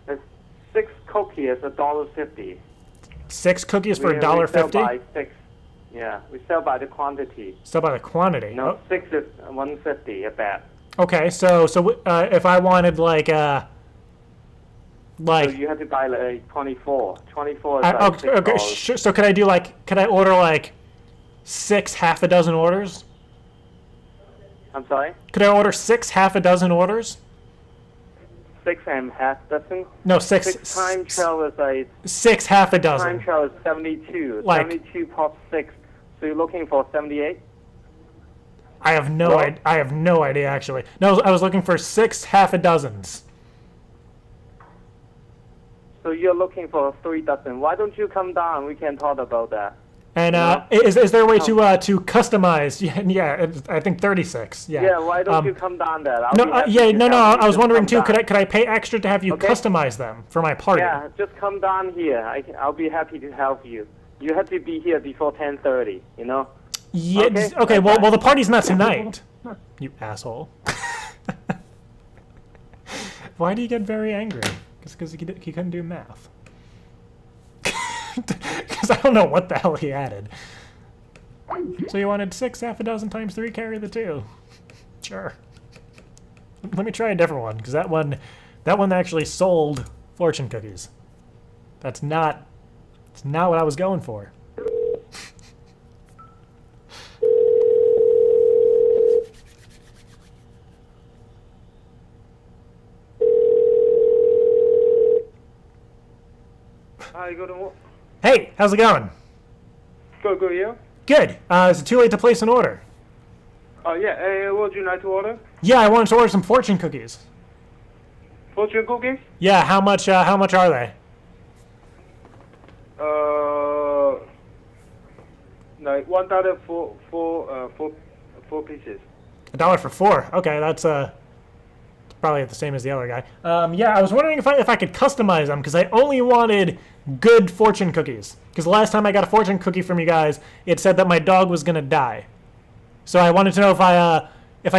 It's 6 cookies is $1.50. 6 cookies for We $1.50? sell by 6. Yeah, we sell by the quantity. Sell by the quantity. No, 6 is $1.50 a bat. Okay, so if I wanted like So you have to buy like 24. 24 is like okay, $6. sure. So could I order like 6 half a dozen orders? I'm sorry? Could I order 6 half a dozen orders? 6 and half dozen? No, 6 times 12 is like 6 half a dozen. Time trial is 72. Like- 72 plus 6. So you're looking for 78? I have no idea actually. No, I was looking for 6 half a dozens. So you're looking for 3 dozen. Why don't you come down? We can talk about that. And No. is there a way to customize? Yeah, I think 36. Yeah. Yeah, why don't you come down there? I'll No, be happy yeah, to no. help you. I was Just wondering come too. down. Could I pay extra to have you Okay. customize them for my party? Yeah, just come down here. I'll be happy to help you. You have to be here before 10:30. You know. Yeah. Okay. Okay. Well, the party's not tonight. You asshole. Why do you get very angry? Because he couldn't do math. Because I don't know what the hell he added. So you wanted 6 half a dozen times 3, carry the 2. Sure. Let me try a different one, because that one actually sold fortune cookies. That's not what I was going for. Hi, good. Hey, how's it going? Good, yeah. Good. Is it too late to place an order? Oh yeah. What would you like to order? Yeah, I wanted to order some fortune cookies. Fortune cookies? Yeah, how much are they? Like $1 for 4 pieces. $1 for 4. Okay, that's probably the same as the other guy. Yeah, I was wondering if I could customize them, because I only wanted good fortune cookies. Because the last time I got a fortune cookie from you guys, it said that my dog was gonna die. So I wanted to know if I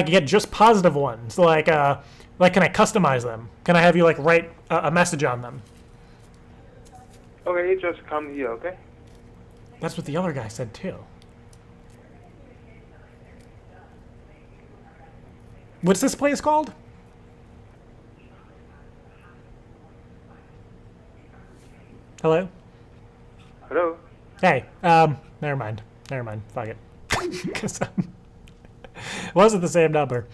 could get just positive ones. Like can I customize them? Can I have you like write a message on them? Okay, you just come here, okay? That's what the other guy said too. What's this place called? Hello? Hello? Hey, never mind. Fuck it. 'Cause, was it the same number?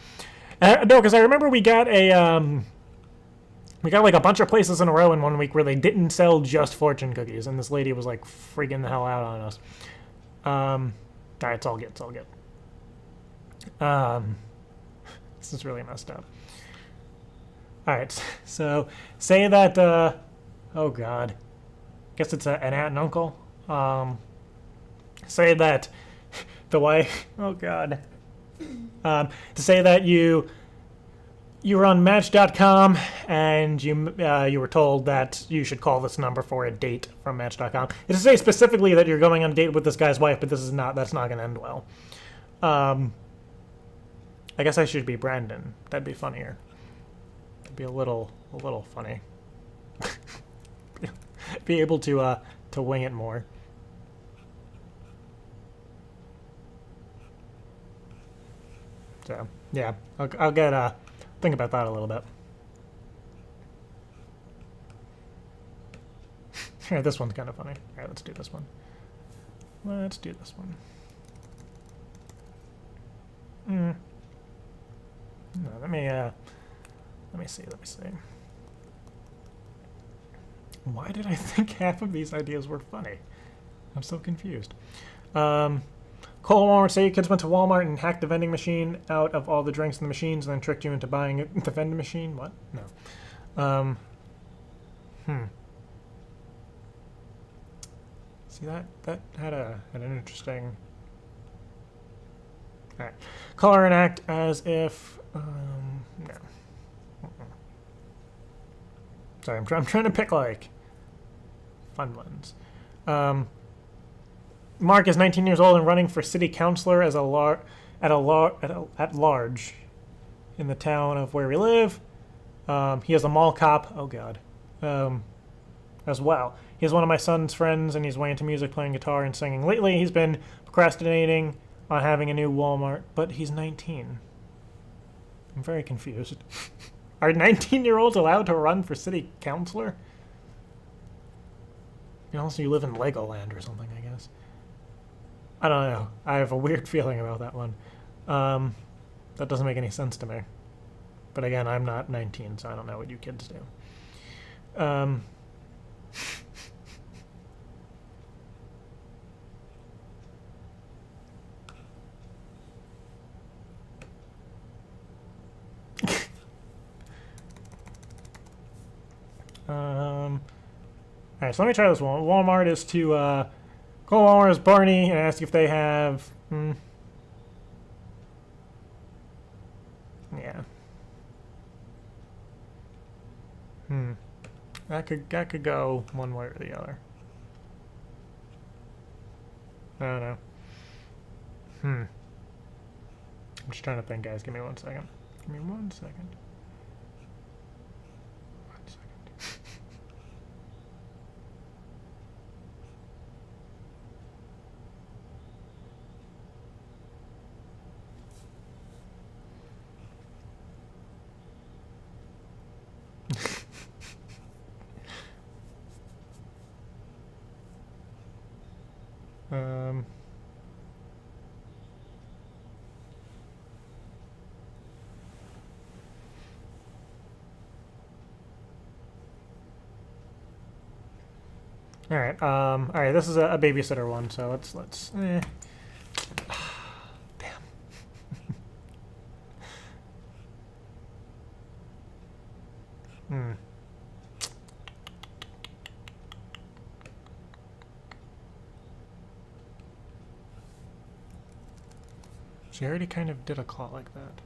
No, because I remember we got like a bunch of places in a row in 1 week where they didn't sell just fortune cookies, and this lady was like freaking the hell out on us. Alright, it's all good. This is really messed up. Alright, so say that, oh god. Guess it's an aunt and uncle. Say that the wife, oh god. To say that you were on Match.com and you were told that you should call this number for a date from Match.com. It's to say specifically that you're going on a date with this guy's wife, but that's not going to end well. I guess I should be Brandon. That'd be funnier. It'd be a little funny. Be able to wing it more. So yeah, I'll get think about that a little bit. Here, this one's kind of funny. All right, let's do this one. No, let me see. Why did I think half of these ideas were funny? I'm so confused. Call Walmart, say your kids went to Walmart and hacked the vending machine out of all the drinks in the machines and then tricked you into buying the vending machine? What? No. See, that had an interesting... Alright. Call her and act as if... no. Sorry, I'm trying to pick, like, fun ones. Mark is 19 years old and running for city councilor as at large in the town of where we live. He is a mall cop. Oh god. As well. He's one of my son's friends, and he's way into music, playing guitar and singing. Lately, he's been procrastinating on having a new Walmart, but he's 19. I'm very confused. Are 19-year-olds allowed to run for city councilor? Unless you live in Legoland or something, I guess. I don't know. I have a weird feeling about that one. That doesn't make any sense to me. But again, I'm not 19, so I don't know what you kids do. Alright, so let me try this one. Walmart is to Call Walrus Barney and ask if they have. Yeah. That could go one way or the other. I don't know. I'm just trying to think, guys. Give me 1 second. Give me 1 second. 1 second. All right, this is a babysitter one, so let's damn. She already kind of did a call like that.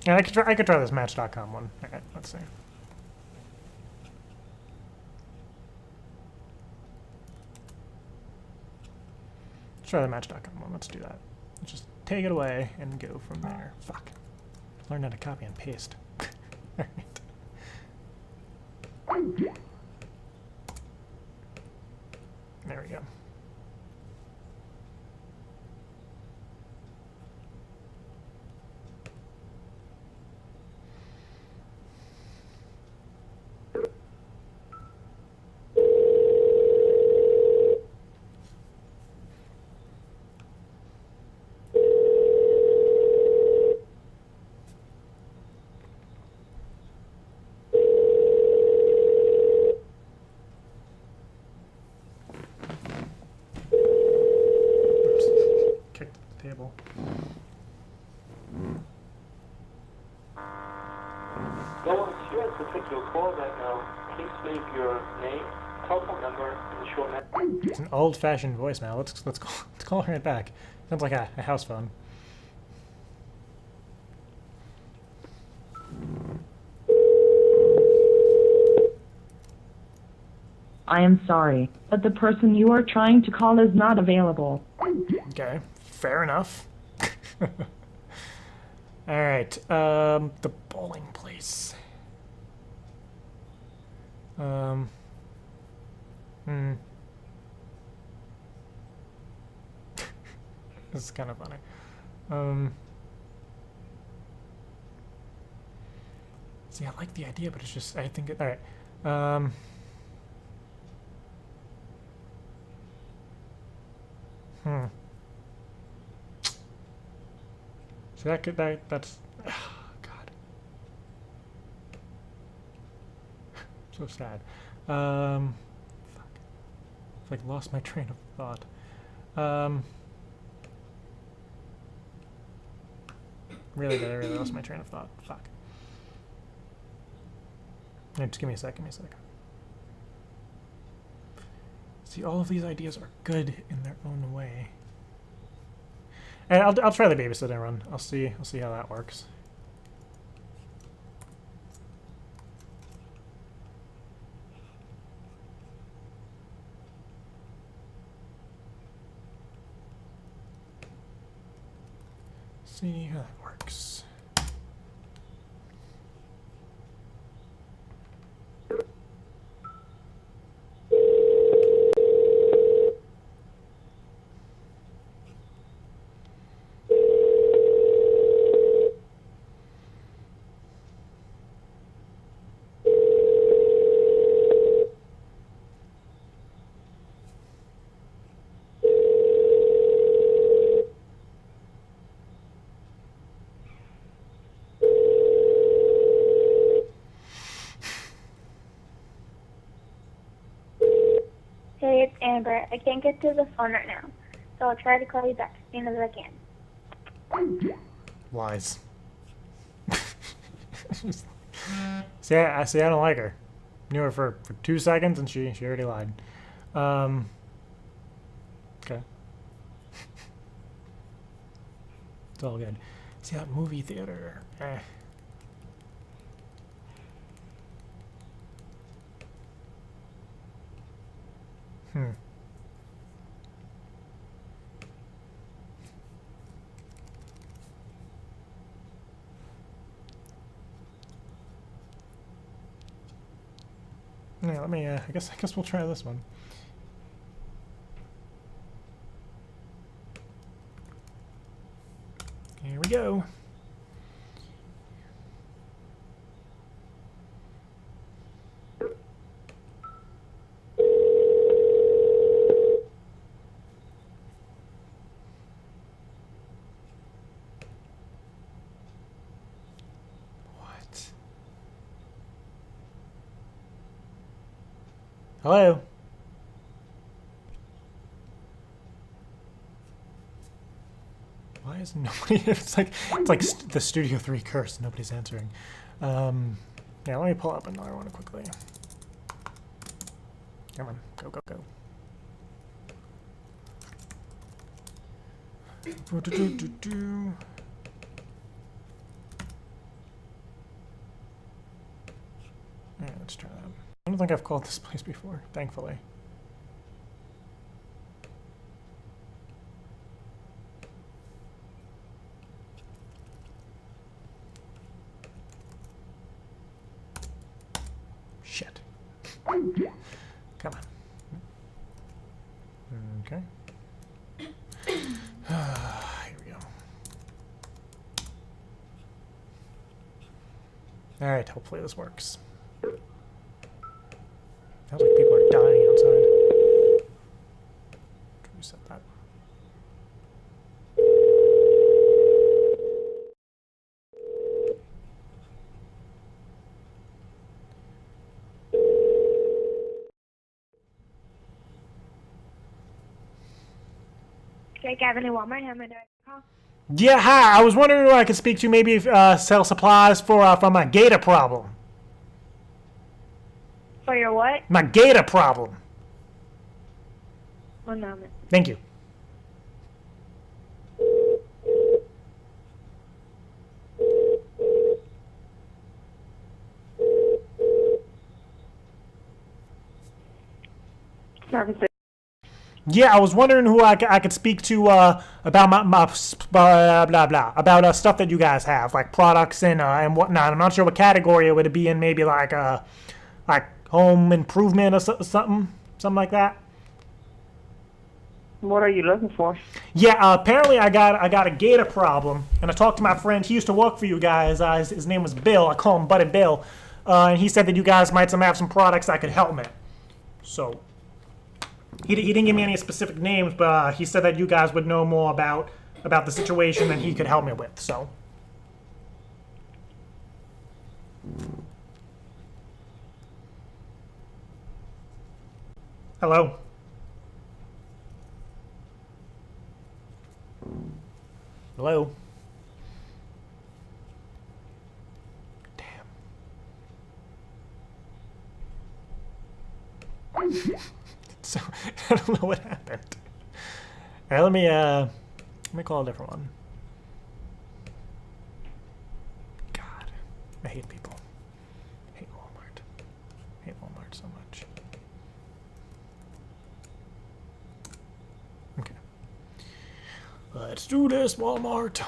Yeah, I could try this Match.com one. All right, let's see. Let's try the Match.com one. Let's do that. Let's just take it away and go from there. Fuck. Learn how to copy and paste. All right. There we go. Table. No one's here to take your call right now. Please leave your name, telephone number, and a short message. It's an old-fashioned voicemail. Let's call her right back. Sounds like a house phone. I am sorry, but the person you are trying to call is not available. Okay, fair enough. All right, the bowling place. This is kind of funny. See, I like the idea, but it's just, I think it, all right. So that's, oh, God. So sad. Fuck. It's like lost my train of thought. Really did, I really lost my train of thought. Fuck. Hey, just give me a sec, See, all of these ideas are good in their own way. And I'll try the babysitting run. I'll see how that works. See how that works. Hey, it's Amber. I can't get to the phone right now, so I'll try to call you back as soon as I can. Lies. See, I don't like her. Knew her for 2 seconds and she already lied. Okay. It's all good. See that movie theater. Yeah, let me. I guess we'll try this one. Here we go. What? Hello? Why is nobody? It's like the Studio 3 curse. Nobody's answering. Yeah, let me pull up another one quickly. Come on, go. Yeah, let's try that. I don't think I've called this place before, thankfully. Shit. Come on. Okay. Here we go. Alright, hopefully this works. Sounds like people are dying outside. Reset that. Jake Avenue Walmart, how am I doing? Call? Yeah, hi. I was wondering who I could speak to. Maybe sell supplies for my gator problem. For your what? My gator problem. 1 moment. Thank you. Services. Yeah, I was wondering who I could speak to about my blah blah about stuff that you guys have, like products and whatnot. I'm not sure what category it would be in. Maybe like home improvement or something like that. What are you looking for? Yeah, apparently I got a gator problem, and I talked to my friend. He used to work for you guys. His name was Bill. I call him Buddy Bill, and he said that you guys might have some products that could help me. So he didn't give me any specific names, but he said that you guys would know more about the situation than he could help me with. So. Hello. Hello. Damn. So I don't know what happened. All right, let me call a different one. God, I hate people. Hate Walmart. Hate Walmart so much. Okay. Let's do this, Walmart.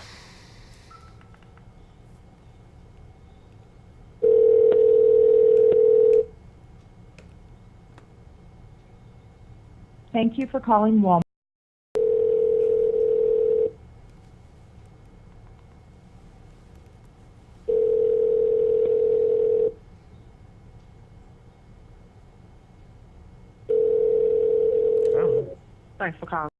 Thank you for calling Walmart. Thanks for calling.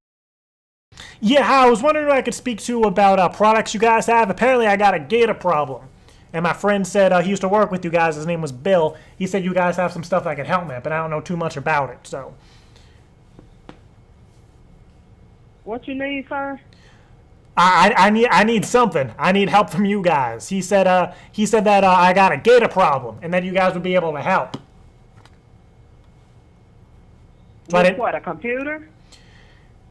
Yeah, I was wondering who I could speak to about products you guys have. Apparently, I got a gator problem. And my friend said he used to work with you guys. His name was Bill. He said you guys have some stuff that could help me, but I don't know too much about it, so. What you need, sir? I need something. I need help from you guys. He said that I got a gator problem and that you guys would be able to help. So What, a computer?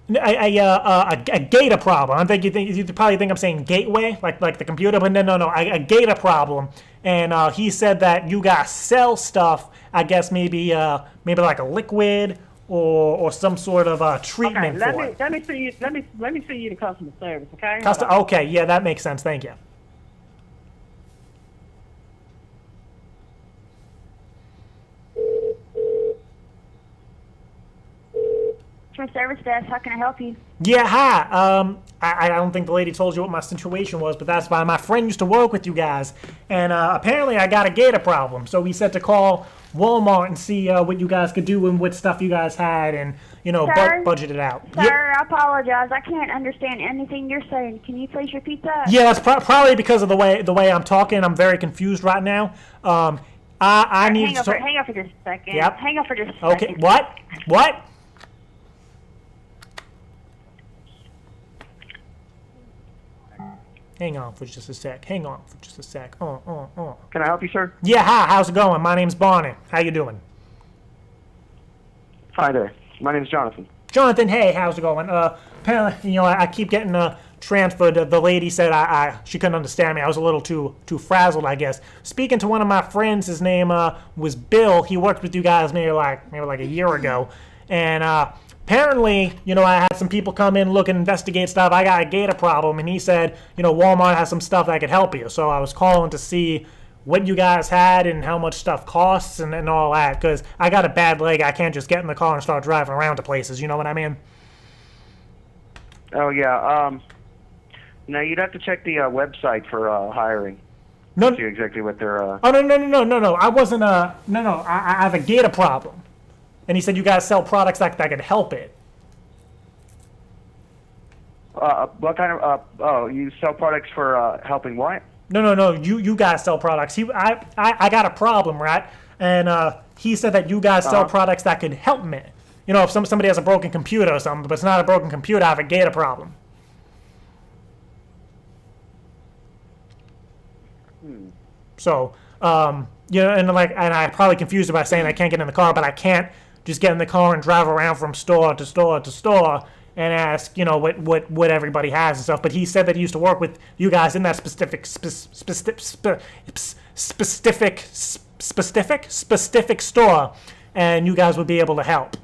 A gator problem. You probably think I'm saying gateway, like the computer, but no, a gator problem. And he said that you guys sell stuff. I guess maybe like a liquid or some sort of treatment for it. Let me see you to customer service, okay? Okay, yeah, that makes sense. Thank you. Customer service desk, how can I help you? Yeah, hi. I don't think the lady told you what my situation was, but that's fine. My friend used to work with you guys, and apparently I got a gator problem. So we said to call Walmart and see what you guys could do and what stuff you guys had, and budget it out. Sir, I apologize. I can't understand anything you're saying. Can you please repeat that? Yeah, that's probably because of the way I'm talking. I'm very confused right now. I need to hang up for just a second. Yep. Hang up for just a second. Okay. What? Hang on for just a sec. Can I help you, sir? Yeah, hi. How's it going? My name's Barney. How you doing? Hi there. My name's Jonathan. Jonathan, hey, how's it going? Apparently, I keep getting transferred. The lady said she couldn't understand me. I was a little too frazzled, I guess. Speaking to one of my friends, his name was Bill. He worked with you guys maybe like a year ago, and apparently, I had some people come in, look and investigate stuff. I got a gator problem, and he said, Walmart has some stuff that could help you. So I was calling to see what you guys had and how much stuff costs and all that, because I got a bad leg. I can't just get in the car and start driving around to places. You know what I mean? Oh, yeah. Now, you'd have to check the website for hiring. No. See exactly what they're... Oh, no. I wasn't... No. I have a gator problem. And he said you guys sell products that could help it. What kind of... you sell products for helping what? No. You guys sell products. I got a problem, right? And he said that you guys sell products that could help me. If somebody has a broken computer or something, but it's not a broken computer, I have a gator problem. So, and I probably confused it by saying I can't get in the car, but I can't just get in the car and drive around from store to store to store and ask, what everybody has and stuff. But he said that he used to work with you guys in that specific store, and you guys would be able to help.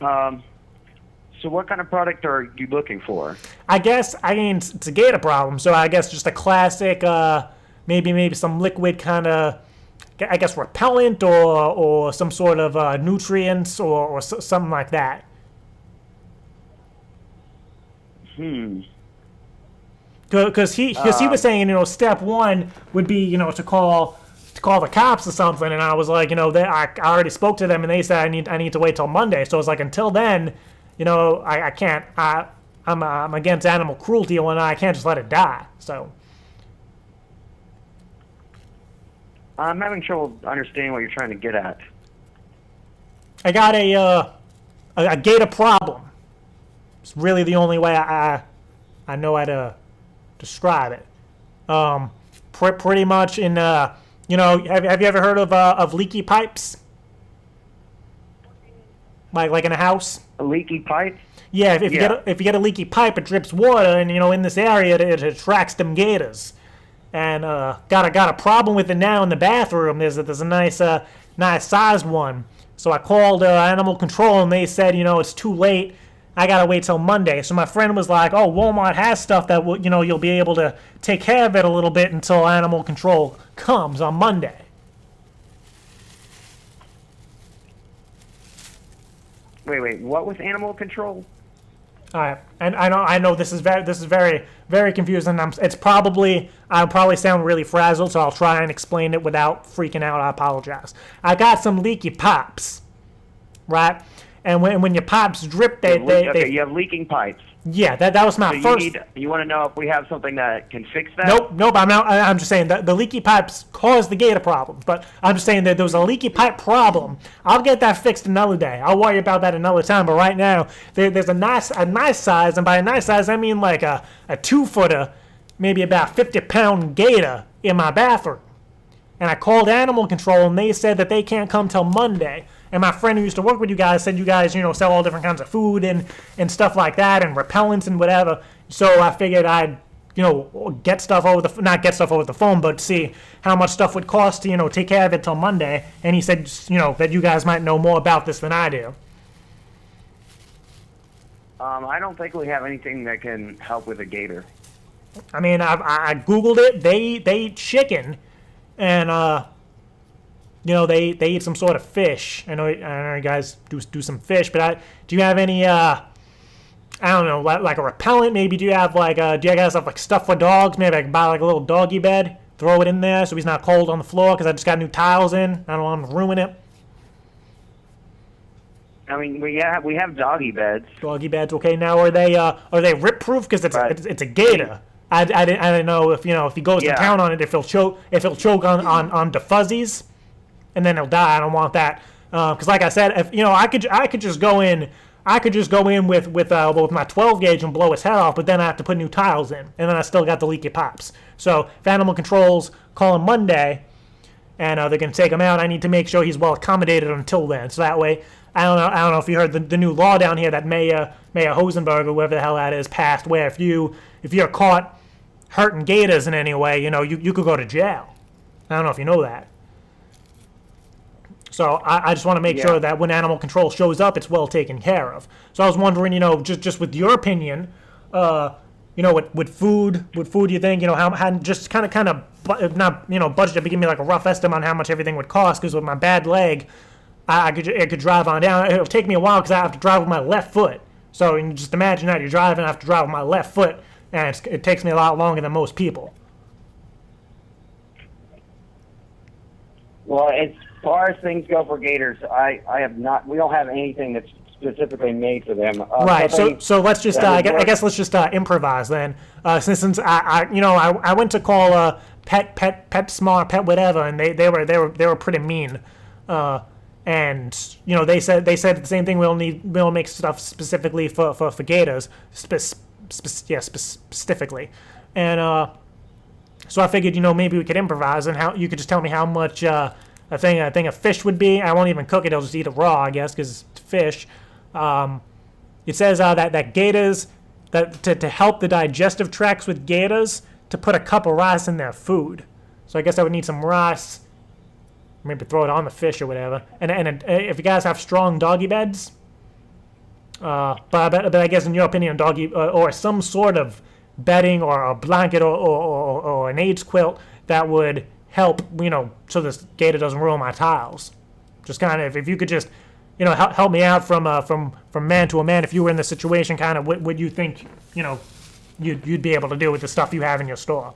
So what kind of product are you looking for? It's a gator problem, so I guess just a classic, maybe some liquid kind of, repellent or some sort of nutrients or something like that. Because he was saying, step one would be, to call the cops or something, and I was like, I already spoke to them and they said I need to wait till Monday. So it's like until then, I can't. I'm against animal cruelty and whatnot. I can't just let it die. So I'm having trouble understanding what you're trying to get at. I got a gator problem. It's really the only way I know how to describe it. Pretty much in have you ever heard of leaky pipes? Like in a house? A leaky pipe? Yeah, if you get a leaky pipe, it drips water, and in this area it attracts them gators. And got a problem with it now in the bathroom. There's a nice sized one. So I called animal control, and they said it's too late. I gotta wait till Monday. So my friend was like, "Oh, Walmart has stuff that you'll be able to take care of it a little bit until animal control comes on Monday." Wait. What was animal control? All right, and I know this is very, very confusing. I'll probably sound really frazzled, so I'll try and explain it without freaking out. I apologize. I got some leaky pipes, right? And when your pipes drip, you have leaking pipes. Yeah, that was my So first. you want to know if we have something that can fix that? Nope. I'm just saying that the leaky pipes caused the gator problems. But I'm just saying that there was a leaky pipe problem. I'll get that fixed another day. I'll worry about that another time. But right now, there's a nice size, and by a nice size I mean like a 2-footer, maybe about 50-pound gator in my bathroom. And I called animal control, and they said that they can't come till Monday. And my friend who used to work with you guys said you guys, sell all different kinds of food and stuff like that, and repellents and whatever. So I figured I'd, get stuff not get stuff over the phone, but see how much stuff would cost to, take care of it till Monday. And he said, that you guys might know more about this than I do. I don't think we have anything that can help with a gator. I mean, I Googled it. They eat chicken, and they eat some sort of fish. I know you guys do some fish, but do you have any I don't know, like a repellent? Maybe do you have do you guys have like stuff for dogs? Maybe I can buy like a little doggy bed, throw it in there so he's not cold on the floor because I just got new tiles in. I don't want him to ruin it. I mean, we have doggy beds. Doggy beds, okay. Now are they rip proof? Because it's a gator. I didn't know if if he goes to town on it, if he'll choke on the fuzzies, and then he'll die. I don't want that. Because like I said, if I could just go in with my 12 gauge and blow his head off, but then I have to put new tiles in, and then I still got the leaky pipes. So if animal control's calling Monday, and they're gonna take him out, I need to make sure he's well accommodated until then. So that way, I don't know if you heard the new law down here that Mayor Hosenberg or whoever the hell that is passed, where if you're caught hurting gators in any way, you could go to jail. I don't know if you know that. So I just want to make sure that when animal control shows up, it's well taken care of. So I was wondering, just with your opinion, with food, you think, how just kind of not budget, but give me like a rough estimate on how much everything would cost. Because with my bad leg, I could drive on down. It'll take me a while because I have to drive with my left foot. So you can just imagine that you're driving, I have to drive with my left foot, and it takes me a lot longer than most people. Well, as far as things go for gators, we don't have anything that's specifically made for them. Right. So let's just I guess let's just improvise then. Since I went to call Pet Smart, Pet whatever, and they were pretty mean. And they said the same thing. We'll make stuff specifically for gators, specifically. And so I figured maybe we could improvise, and how you could just tell me how much a thing of fish would be. I won't even cook it; I'll just eat it raw, I guess, because it's fish. It says that gators, that to help the digestive tracts with gators, to put a cup of rice in their food. So I guess I would need some rice. Maybe throw it on the fish or whatever. And if you guys have strong doggy beds, but I guess in your opinion, doggy or some sort of bedding or a blanket or an AIDS quilt that would help, so this gator doesn't ruin my tiles. Just kind of, if you could just, help me out from man to a man. If you were in this situation, kind of what would you think, you'd be able to do with the stuff you have in your store?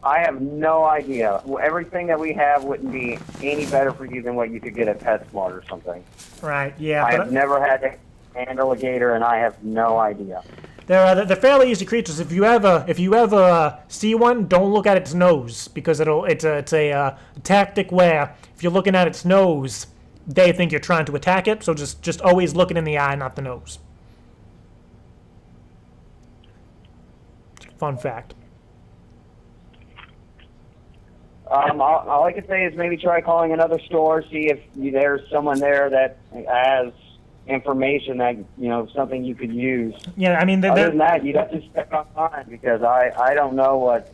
I have no idea. Everything that we have wouldn't be any better for you than what you could get at PetSmart or something. Right. Yeah. I have never had to handle a gator, and I have no idea. They're fairly easy creatures. If you ever see one, don't look at its nose, because it's a tactic where if you're looking at its nose, they think you're trying to attack it. So just always look it in the eye, not the nose. Fun fact. All I can say is maybe try calling another store, see if there's someone there that has information that, something you could use. Yeah, I mean... Other than that, you'd have to check online, because I don't know what...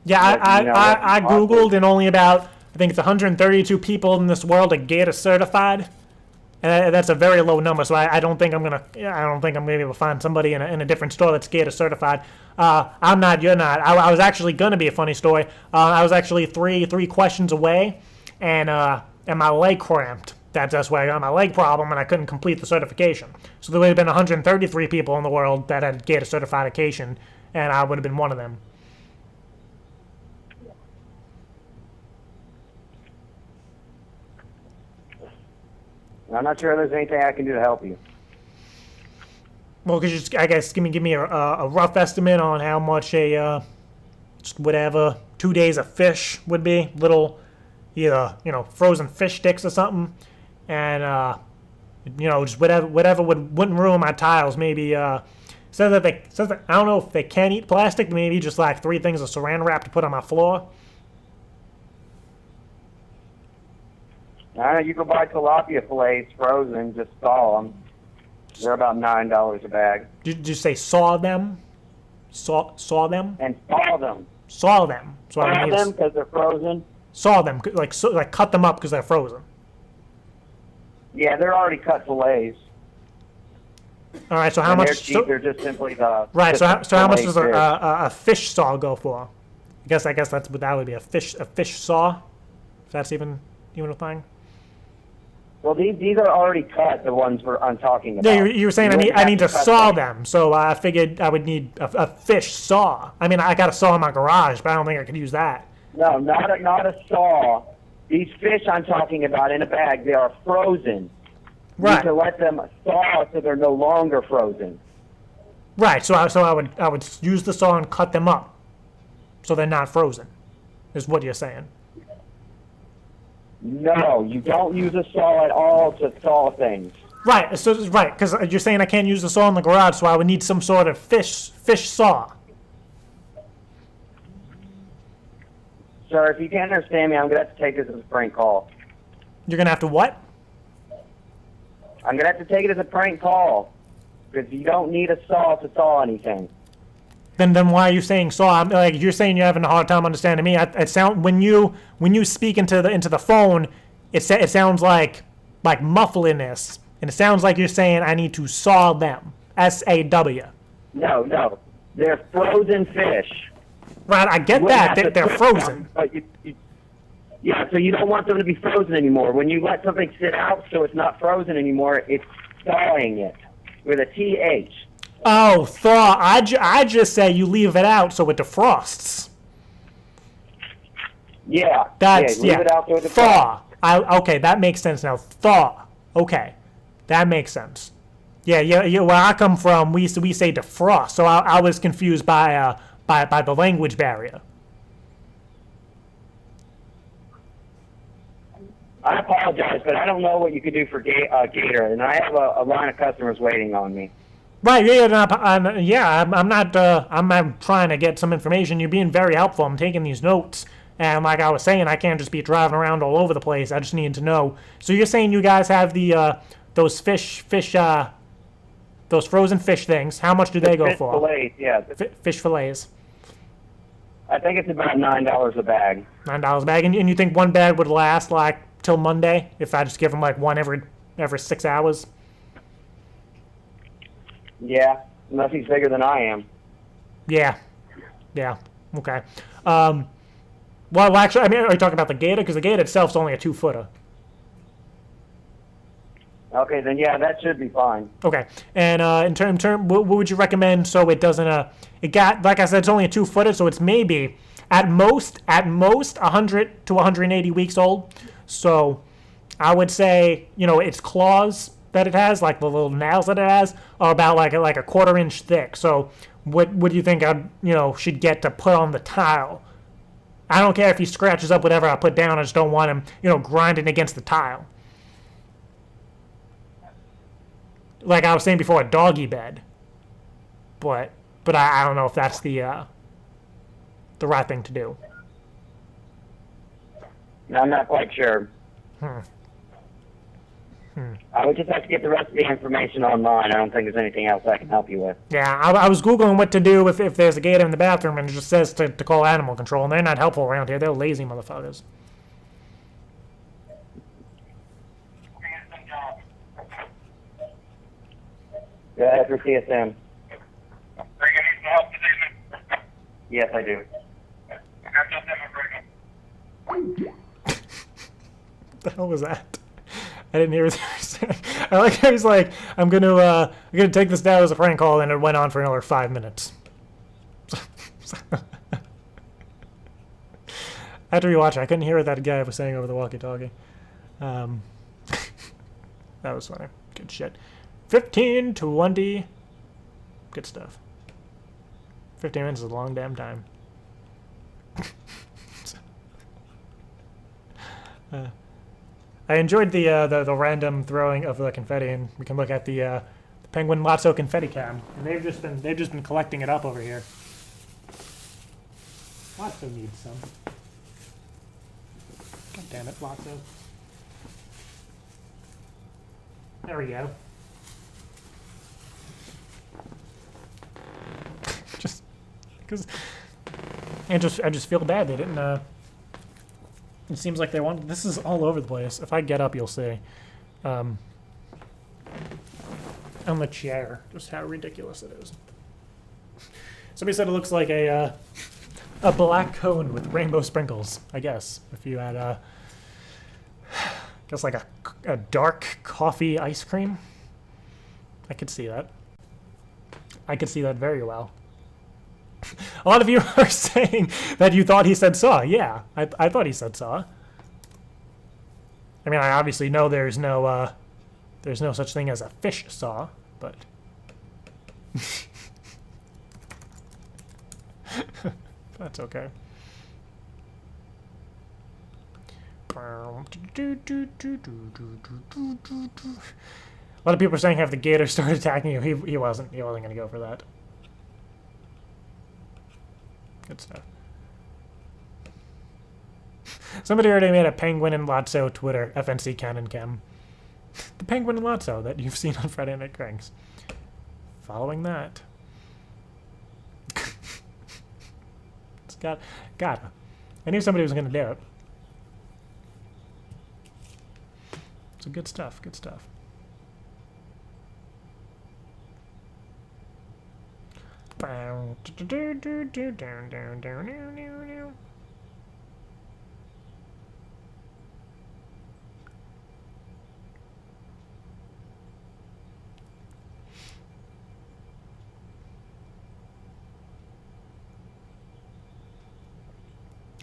Yeah, I Googled, and only about, I think it's 132 people in this world are gator certified. And that's a very low number, so I don't think I'm gonna be able to find somebody in a different store that's gator certified. I'm not, you're not. I was actually gonna be a funny story. I was actually three questions away, and my leg cramped. That's why I got my leg problem, and I couldn't complete the certification. So there would have been 133 people in the world that had gator certification, and I would have been one of them. I'm not sure there's anything I can do to help you. Well, could you just, I guess, give me a rough estimate on how much a just whatever 2 days of fish would be? Little, either frozen fish sticks or something, and just whatever wouldn't ruin my tiles. Maybe says that I don't know if they can eat plastic. Maybe just like 3 things of Saran wrap to put on my floor. You can buy tilapia fillets frozen. Just thaw them. They're about $9 a bag. Did you say saw them? Saw them? And thaw them. Saw them. So thaw them because they're frozen. Saw them, like cut them up because they're frozen. Yeah, they're already cut fillets. All right, so how much? They're cheap. They're just simply the right. So how much does fish. a fish saw go for? I guess that would be a fish saw. If that's even a thing. Well, these are already cut. The ones I'm talking about. Yeah, you were saying I need to saw them, so I figured I would need a fish saw. I mean, I got a saw in my garage, but I don't think I could use that. No, not a saw. These fish I'm talking about in a bag, they are frozen. Right. You need to let them thaw so they're no longer frozen. Right. So I would use the saw and cut them up, so they're not frozen. Is what you're saying? No, you don't use a saw at all to thaw things. Right. So right, because you're saying I can't use the saw in the garage, so I would need some sort of fish saw. Sir, if you can't understand me, I'm going to have to take this as a prank call. You're going to have to what? I'm going to have to take it as a prank call. Because you don't need a saw to thaw anything. Then why are you saying saw? You're saying you're having a hard time understanding me. It sound when you speak into the phone, it sounds like muffliness, and it sounds like you're saying I need to saw them. SAW. No, they're frozen fish. Right, I get that. They're frozen. But so you don't want them to be frozen anymore. When you let something sit out so it's not frozen anymore, it's thawing it with a TH. Oh, thaw. I just say you leave it out so it defrosts. Yeah. Leave it out so it defrosts. Thaw. Okay, that makes sense now. Thaw. Okay, that makes sense. Yeah. Where I come from, we say defrost. So I was confused by the language barrier. I apologize, but I don't know what you could do for Gator, and I have a line of customers waiting on me. Right, I'm not trying to get some information. You're being very helpful. I'm taking these notes, and like I was saying, I can't just be driving around all over the place. I just need to know. So you're saying you guys have those those frozen fish things. How much do they go for? Fillets, yeah. Fish fillets. I think it's about $9 a bag. $9 a bag, and you think one bag would last like till Monday if I just give them like one every 6 hours? Yeah, unless he's bigger than I am. Yeah. Okay. Well, actually, I mean, are you talking about the Gator? Because the Gator itself is only a 2-footer. Okay, then yeah, that should be fine. Okay, and in term, what would you recommend so it doesn't? It got, like I said, it's only a 2-footer, so it's maybe at most 100 to 180 weeks old. So I would say, its claws that it has, like the little nails that it has, are about like a 1/4 inch thick. So what do you think I should get to put on the tile? I don't care if he scratches up whatever I put down. I just don't want him grinding against the tile. Like I was saying before, a doggy bed. But I don't know if that's the right thing to do. No, I'm not quite sure. I would just have to get the rest of the information online. I don't think there's anything else I can help you with. Yeah, I was Googling what to do if there's a gator in the bathroom, and it just says to call animal control, and they're not helpful around here. They're lazy motherfuckers. Go ahead for CSM. Are you going to need some help this evening? Yes, I do. I got something for you. What the hell was that? I didn't hear what he was saying. I like how he's like, I'm gonna take this down as a prank call, and it went on for another 5 minutes. I had to rewatch it. I couldn't hear what that guy was saying over the walkie-talkie. That was funny. Good shit. 15:20. Good stuff. 15 minutes is a long damn time. I enjoyed the random throwing of the confetti, and we can look at the Penguin Lotso confetti cam, and they've just been collecting it up over here. Lotso needs some. God damn it, Lotso. There we go. Just because I just feel bad they didn't. It seems like they want. This is all over the place. If I get up, you'll see. On the chair, just how ridiculous it is. Somebody said it looks like a black cone with rainbow sprinkles. I guess if you had guess like a dark coffee ice cream. I could see that. I could see that very well. A lot of you are saying that you thought he said saw. Yeah, I thought he said saw. I mean, I obviously know there's no such thing as a fish saw, but that's okay. A lot of people are saying have the gator start attacking you. He wasn't gonna go for that. Good stuff. Somebody already made a Penguin and Lotso Twitter FNC Cannon Cam. The Penguin and Lotso that you've seen on Friday Night Cranks. Following that. It's gotta. I knew somebody was gonna do it. So good stuff, good stuff.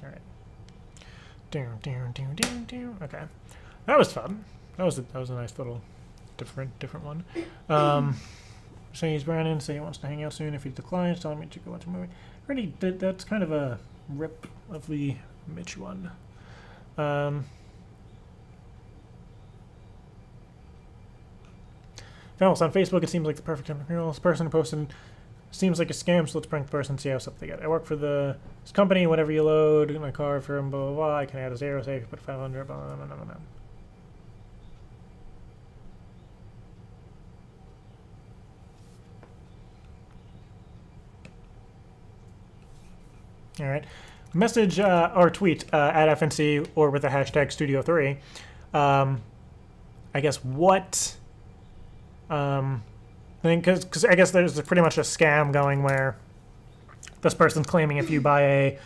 All right. Okay, that was fun. That was a nice little different one. So he's Brandon. Say he wants to hang out soon. If he declines, tell me to go watch a movie. Already did. That's kind of a rip of the Mitch one. Fellas, on Facebook, it seems like the perfect time to criminal. This person posted seems like a scam, so let's prank the person, see how stuff they get. I work for this company. Whatever you load in my car for him, blah blah blah. I can add a zero, say put 500. Blah blah blah blah blah. All right, message or tweet at FNC or with the hashtag Studio3. I guess what thing, because I guess there's pretty much a scam going where this person's claiming if you buy a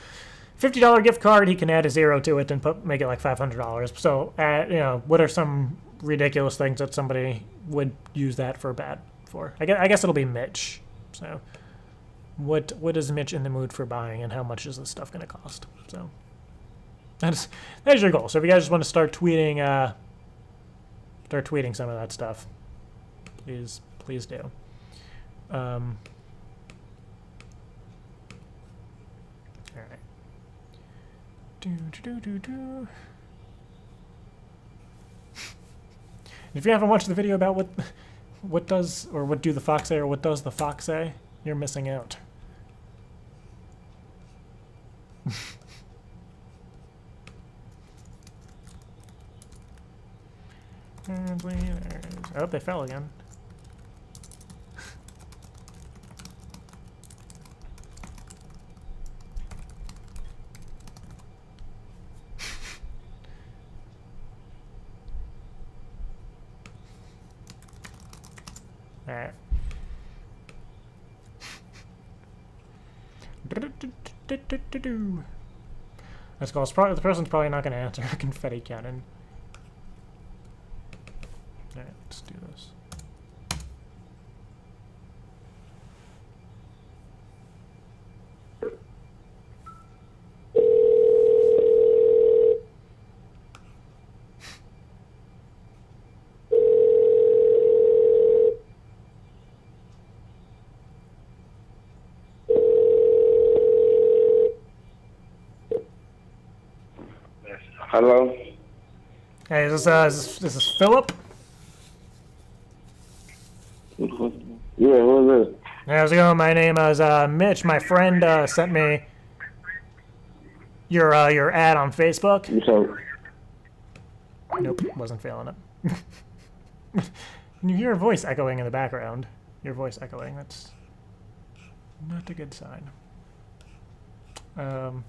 $50 gift card, he can add a zero to it and make it like $500. So you know, what are some ridiculous things that somebody would use that for bad for? I guess it'll be Mitch. So. What is Mitch in the mood for buying, and how much is this stuff going to cost? So that's your goal. So if you guys just want to start tweeting some of that stuff, please do. All right. If you haven't watched the video about what does or what do the fox say or what does the fox say, you're missing out. Oh, they fell again. All right. That's cool. The person's probably not going to answer a confetti cannon. Alright, let's do this. Hello? Hey, is this Philip? Yeah, who's this? Hey, how's it going? My name is Mitch. My friend sent me your ad on Facebook. So, Nope, wasn't feeling it. You hear a voice echoing in the background. Your voice echoing. That's not a good sign. Mm-mm.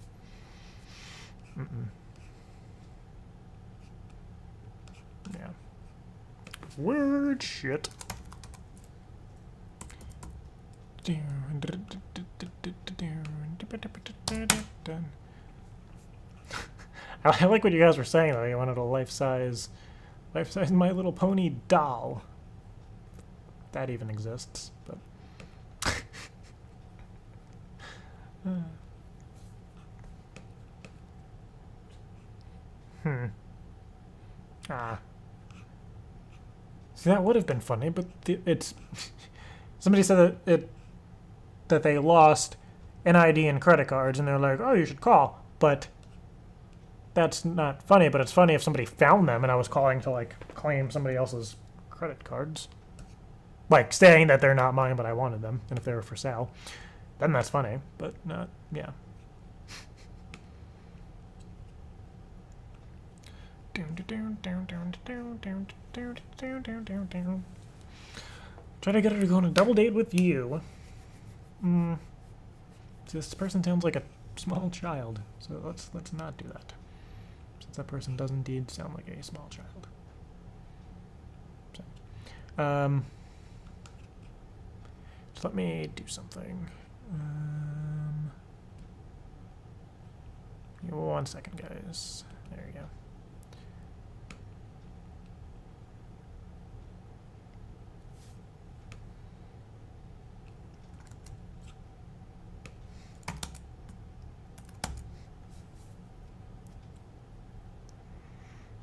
Yeah. Word shit. I like what you guys were saying though. You wanted a life-size My Little Pony doll. That even exists, but. See, that would have been funny, but it's. Somebody said that they lost an ID and credit cards, and they're like, "Oh, you should call," but that's not funny. But it's funny if somebody found them, and I was calling to like claim somebody else's credit cards, like saying that they're not mine, but I wanted them, and if they were for sale, then that's funny. But not, yeah. Try to get her to go on a double date with you. This person sounds like a small child, so let's not do that. Since that person does indeed sound like a small child. So, just let me do something. Give me 1 second, guys. There you go.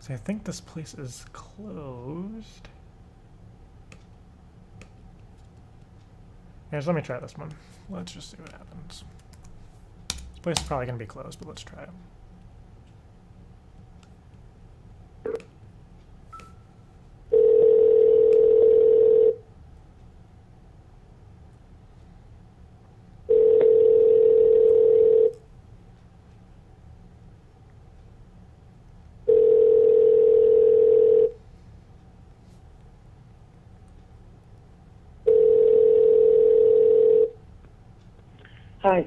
So I think this place is closed. Yeah, just let me try this one. Let's just see what happens. This place is probably going to be closed, but let's try it. Hi,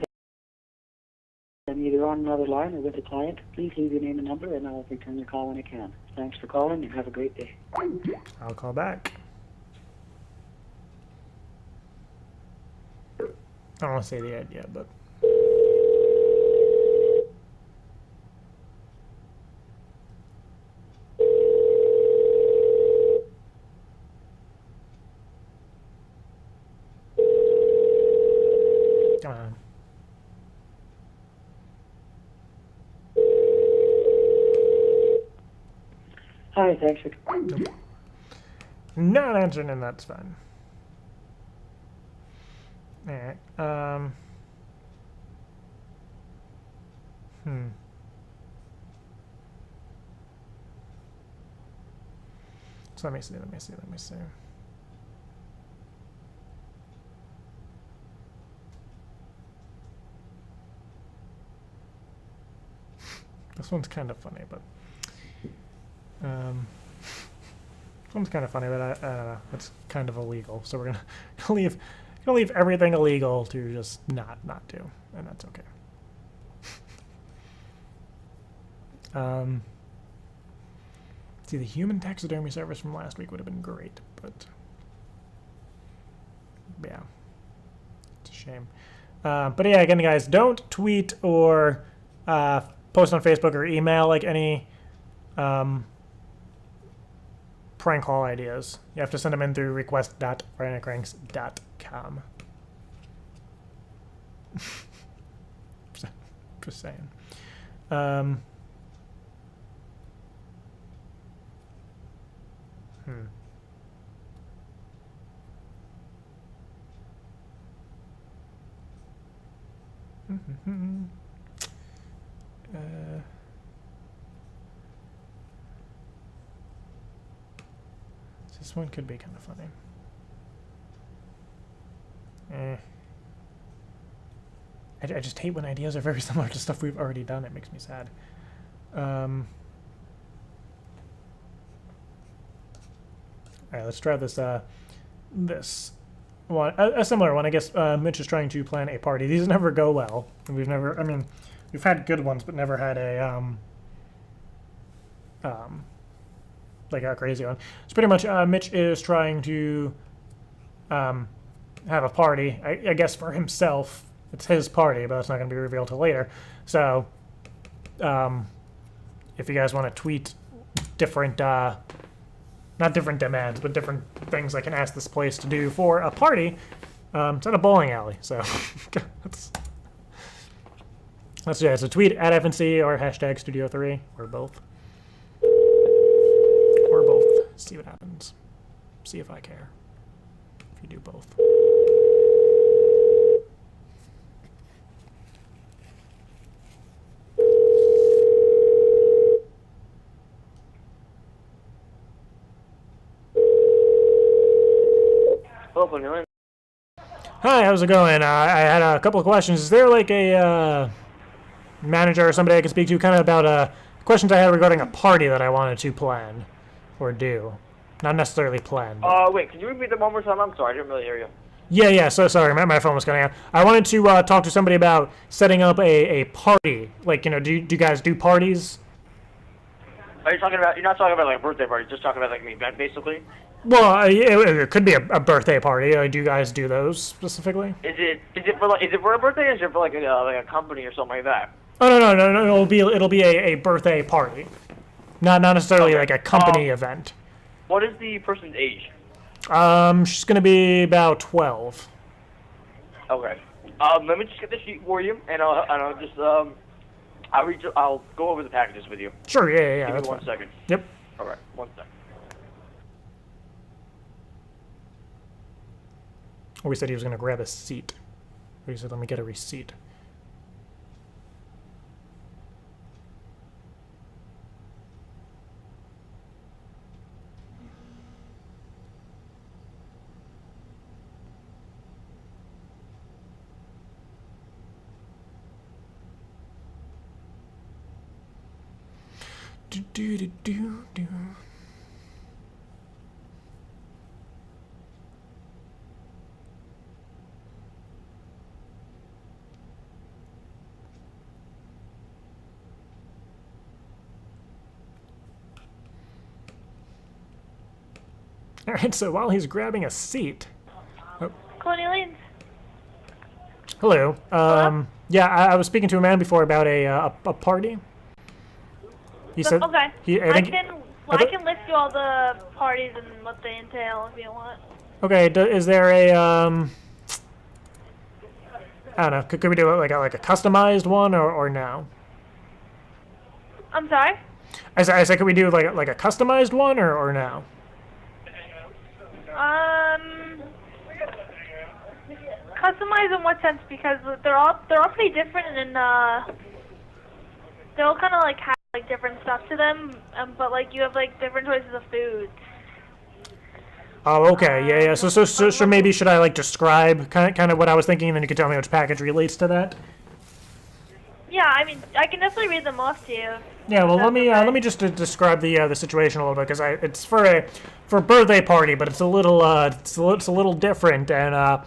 I'm either on another line or with a client. Please leave your name and number, and I'll return your call when I can. Thanks for calling, and have a great day. I'll call back. I don't want to say the ad yet, but. Come on. Hi, thanks for... Nope. Not answering, and that's fine. Alright, So let me see. This one's kind of funny, but this one's kind of funny, but I don't know. It's kind of illegal, so we're gonna leave everything illegal to just not do, and that's okay. See, the human taxidermy service from last week would have been great, but yeah, it's a shame. But yeah, again, guys, don't tweet or post on Facebook or email like any prank call ideas. You have to send them in through request.fridaynightcranks.com. Just saying. This one could be kind of funny. I just hate when ideas are very similar to stuff we've already done. It makes me sad. All right, let's try this. This one, a similar one. I guess Mitch is trying to plan a party. These never go well. We've never. I mean, we've had good ones, but never had a like a crazy one. So pretty much, Mitch is trying to have a party. I guess for himself. It's his party, but it's not going to be revealed till later. So, if you guys want to tweet different, not different demands, but different things I can ask this place to do for a party, it's at a bowling alley. So, let's do it. So tweet at FNC or hashtag Studio3 or both. Or both. See what happens. See if I care. If you do both. Hi, how's it going? I had a couple of questions. Is there like a manager or somebody I can speak to kind of about questions I had regarding a party that I wanted to plan or do? Not necessarily plan. Wait, can you repeat that one more time? I'm sorry, I didn't really hear you. Yeah, so sorry, my phone was cutting out. I wanted to talk to somebody about setting up a party. Like, do you guys do parties? Are you talking about, you're not talking about like a birthday party, just talking about like an event basically? Well, it could be a birthday party. Do you guys do those specifically? Is it for a birthday or is it for like a company or something like that? Oh no. It'll be a birthday party, not necessarily like a company event. What is the person's age? She's gonna be about 12. Okay. Let me just get the sheet for you, and I'll just I'll go over the packages with you. Sure. Yeah. Give me 1 second. Yep. All right. 1 second. Or he said he was going to grab a seat. Or he said, let me get a receipt. Do. All right, so while he's grabbing a seat... Oh. Cornelius. Hello. Yeah, I was speaking to a man before about a party. He said... Okay. I can list you all the parties and what they entail if you want. Okay, is there a... I don't know, could we do like a customized one or no? I'm sorry? I said, could we do like a customized one or no? Customized in what sense? Because they're all pretty different, and they all kind of like have like different stuff to them. But like you have like different choices of foods. Oh, okay, yeah. So maybe should I like describe kind of what I was thinking, and then you can tell me which package relates to that? Yeah, I mean, I can definitely read them off to you. Yeah, well, let me just describe the situation a little bit, because it's for a birthday party, but it's a little different, and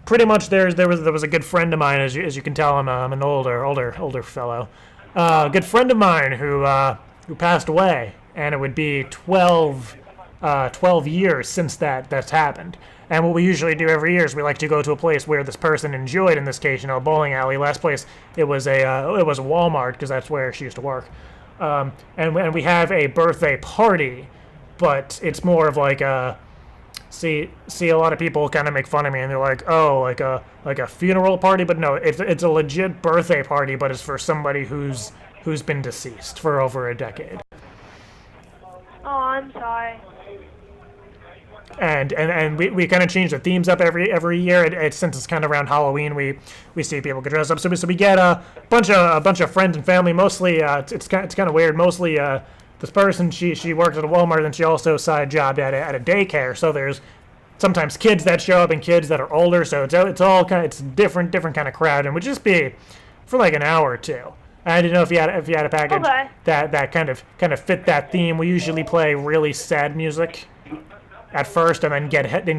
pretty much there was a good friend of mine, as you can tell, I'm an older fellow, good friend of mine who passed away, and it would be 12 years since that's happened. And what we usually do every year is we like to go to a place where this person enjoyed. In this case, a bowling alley. Last place it was a Walmart, because that's where she used to work. And we have a birthday party, but it's more of like a see a lot of people kind of make fun of me, and they're like, oh, like a funeral party, but no, it's a legit birthday party, but it's for somebody who's been deceased for over a decade. Oh, I'm sorry. And we kind of change the themes up every year. Since it's kind of around Halloween, we see people get dressed up. So we get a bunch of friends and family. Mostly, it's kind of weird. Mostly the this person, she works at a Walmart, and she also side jobbed at a daycare. So there's sometimes kids that show up and kids that are older. So it's all it's different kind of crowd, and would just be for like an hour or two. I didn't know if you had a package that kind of fit that theme. We usually play really sad music at first, and then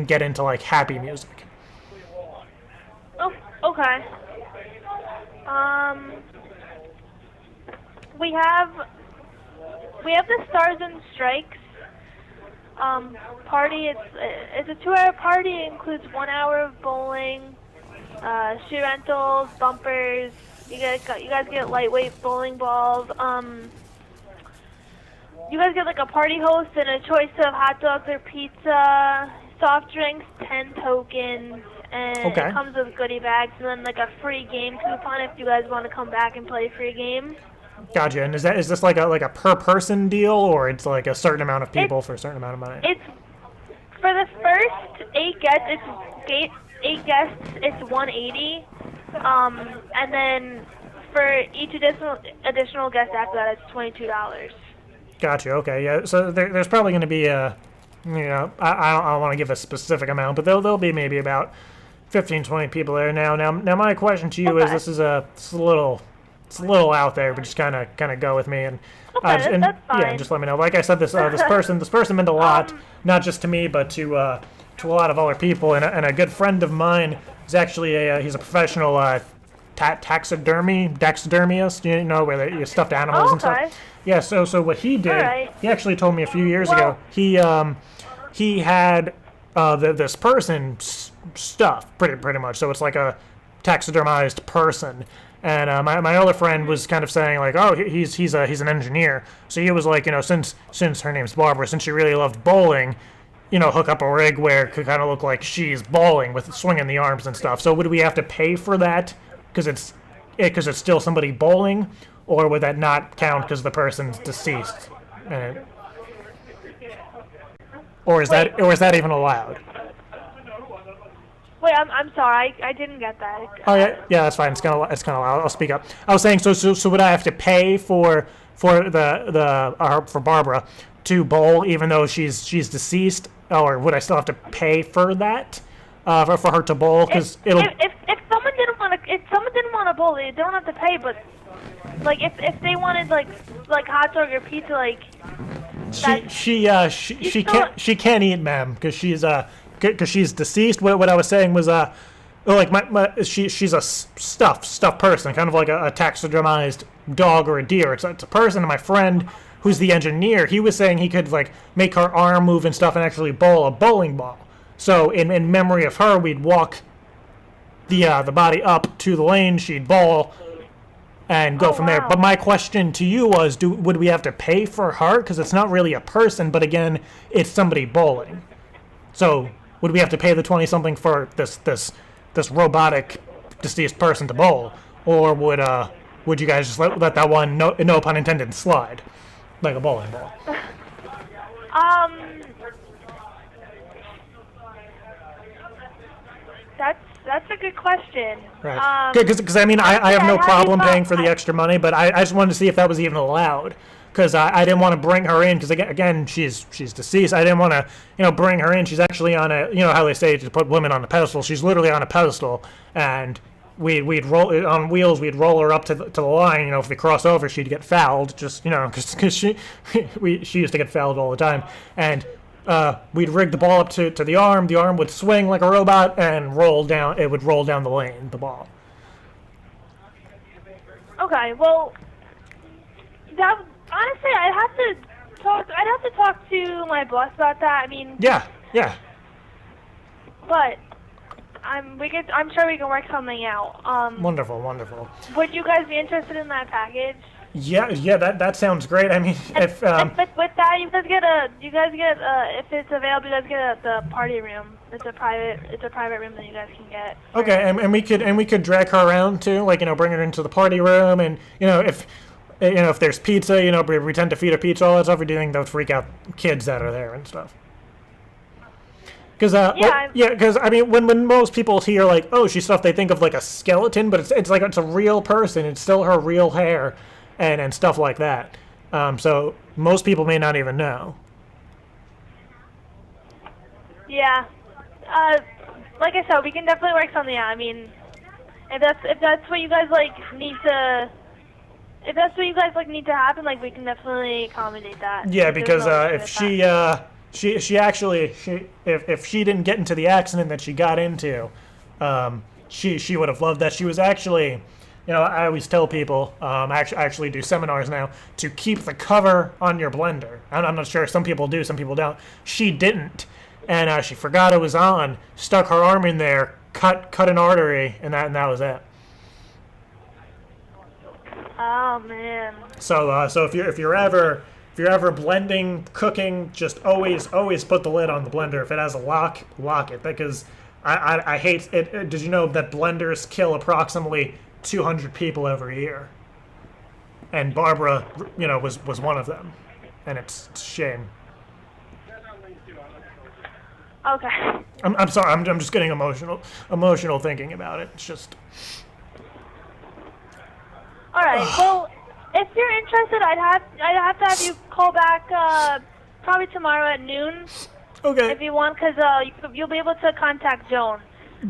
get into like happy music. Oh, okay. We have the Stars and Strikes party. It's a 2-hour party. It includes 1 hour of bowling, shoe rentals, bumpers. You guys get lightweight bowling balls. You guys get like a party host and a choice of hot dogs or pizza, soft drinks, 10 tokens, and it comes with goodie bags, and then like a free game coupon if you guys want to come back and play a free game. Gotcha. And is this like a per person deal, or it's like a certain amount of people for a certain amount of money? It's for the first 8 guests. It's 8 guests. It's $180. And then for each additional guest after that, it's $22. Gotcha. Okay. Yeah. So there's probably going to be I don't want to give a specific amount, but there'll be maybe about 15, 20 people there. Now my question to you is, it's a little out there, but just kind of go with me, and that's fine. Yeah, just let me know. Like I said, this person meant a lot, not just to me, but to a lot of other people, and a good friend of mine is actually he's a professional taxidermist, where you stuffed animals and stuff. Yeah, so what he did, he actually told me a few years ago, he had this person stuffed pretty much, so it's like a taxidermized person. And my other friend was kind of saying like, oh, he's an engineer, so he was like, since her name's Barbara, since she really loved bowling, hook up a rig where it could kind of look like she's bowling with swinging the arms and stuff. So would we have to pay for that because it's still somebody bowling, or would that not count because the person's deceased? Or is that even allowed? Wait, I'm sorry, I didn't get that. Oh yeah, that's fine. It's kind of loud. I'll speak up. I was saying, so would I have to pay for Barbara to bowl even though she's deceased, or would I still have to pay for that for her to bowl? Because if someone didn't want to bowl, they don't have to pay. But like if they wanted like hot dog or pizza, like she can't eat, ma'am, because she's deceased. What I was saying was she's a stuffed person, kind of like a taxidermized dog or a deer. It's a person. And my friend, who's the engineer, he was saying he could like make her arm move and stuff and actually bowl a bowling ball. So in memory of her, we'd walk the body up to the lane, she'd bowl, and go from there. But my question to you was, would we have to pay for her? Because it's not really a person, but again, it's somebody bowling. So would we have to pay the 20-something for this robotic deceased person to bowl, or would you guys just let that one, no pun intended, slide like a bowling ball? That's a good question. Right. Because I mean, I have no problem paying for the extra money, but I just wanted to see if that was even allowed. Because I didn't want to bring her in, because again she's deceased. I didn't want to bring her in. She's actually on a how they say to put women on a pedestal. She's literally on a pedestal, and we'd roll on wheels. We'd roll her up to the line. If we cross over, she'd get fouled. Just because she used to get fouled all the time, and we'd rig the ball up to the arm. The arm would swing like a robot and roll down. It would roll down the lane. The ball. Okay, well, honestly, I'd have to talk to my boss about that. I mean. Yeah. But I'm sure we can work something out. Wonderful. Would you guys be interested in that package? Yeah, that sounds great. I mean, with that, you guys get if it's available, you guys get the party room. It's a private room that you guys can get. Okay, and we could drag her around too, like bring her into the party room, and if there's pizza, we tend to feed her pizza, all that stuff. We're doing to freak out kids that are there and stuff. Because I mean, when most people hear like, oh, she's stuffed, they think of like a skeleton, but it's like it's a real person. It's still her real hair, and stuff like that. So most people may not even know. Yeah. Like I said, we can definitely work something out. I mean, if that's what you guys need to. If that's what you guys need to happen, we can definitely accommodate that. Yeah, because if she actually if she didn't get into the accident that she got into, she would have loved that. She was actually, I always tell people, I actually do seminars now, to keep the cover on your blender. I'm not sure, some people do, some people don't. She didn't, and she forgot it was on, stuck her arm in there, cut an artery, and that was it. Oh man. So if you're ever blending, cooking, just always put the lid on the blender. If it has a lock it, because I hate it. Did you know that blenders kill approximately 200 people every year? And Barbara, was one of them, and it's a shame. Okay. I'm sorry. I'm just getting emotional thinking about it. It's just. All right. Well, if you're interested, I'd have to have you call back probably tomorrow at noon. Okay. If you want, because you'll be able to contact Joan.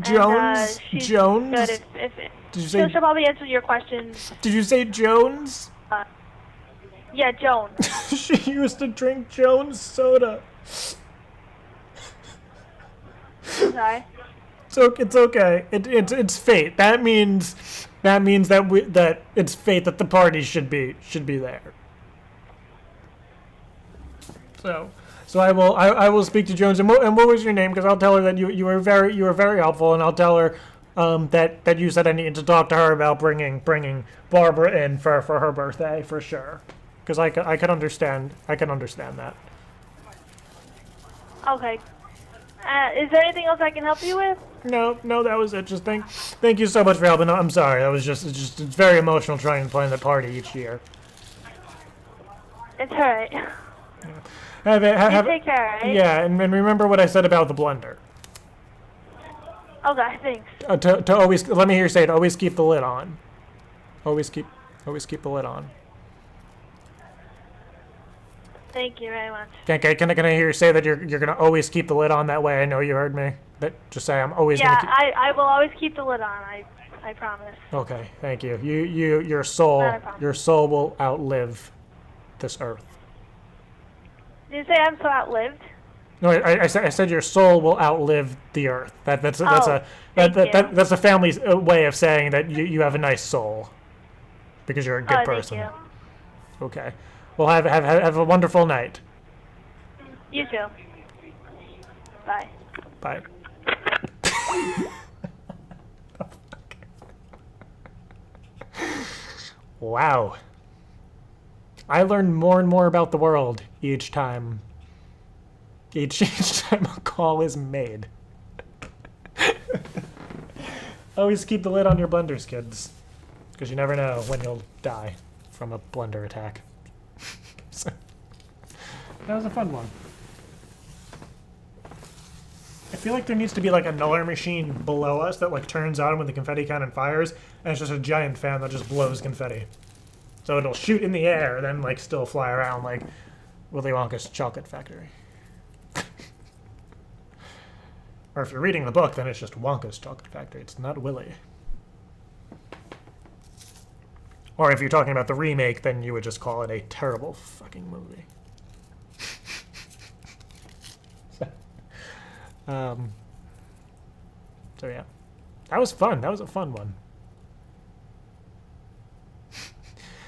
Jones? And, she's Jones? Good if Did you say? she'll probably answer your questions. Did you say Jones? Yeah, Joan. She used to drink Jones soda. Sorry. It's okay. It's fate. That means that it's fate that the party should be there. So I will speak to Jones. And what was your name? Because I'll tell her that you were very helpful, and I'll tell her that you said I need to talk to her about bringing Barbara in for her birthday for sure. Because I can understand that. Okay. Is there anything else I can help you with? No, that was it. Just thank you so much for helping. I'm sorry. That was it's very emotional trying to plan the party each year. It's alright. You take care, right? Yeah, and remember what I said about the blender. Okay, thanks. To always, let me hear you say it. Always keep the lid on. Always keep the lid on. Thank you very much. Okay, can I hear you say that you're gonna always keep the lid on? That way I know you heard me. But just say I'm always gonna keep. Yeah, I will always keep the lid on. I promise. Okay, thank you. Your soul will outlive this earth. Did you say I'm so outlived? No, I said your soul will outlive the earth. That's a family's way of saying that you have a nice soul, because you're a good person. Thank you. Okay. Well, have a wonderful night. You too. Bye. Bye. Wow. I learn more and more about the world each time. Each time a call is made. Always keep the lid on your blenders, kids, because you never know when you'll die from a blender attack. So, that was a fun one. I feel like there needs to be another machine below us that turns on when the confetti cannon fires, and it's just a giant fan that just blows confetti. So it'll shoot in the air, then still fly around like Willy Wonka's chocolate factory. Or if you're reading the book, then it's just Wonka's chocolate factory. It's not Willy. Or if you're talking about the remake, then you would just call it a terrible fucking movie. So yeah, that was fun. That was a fun one.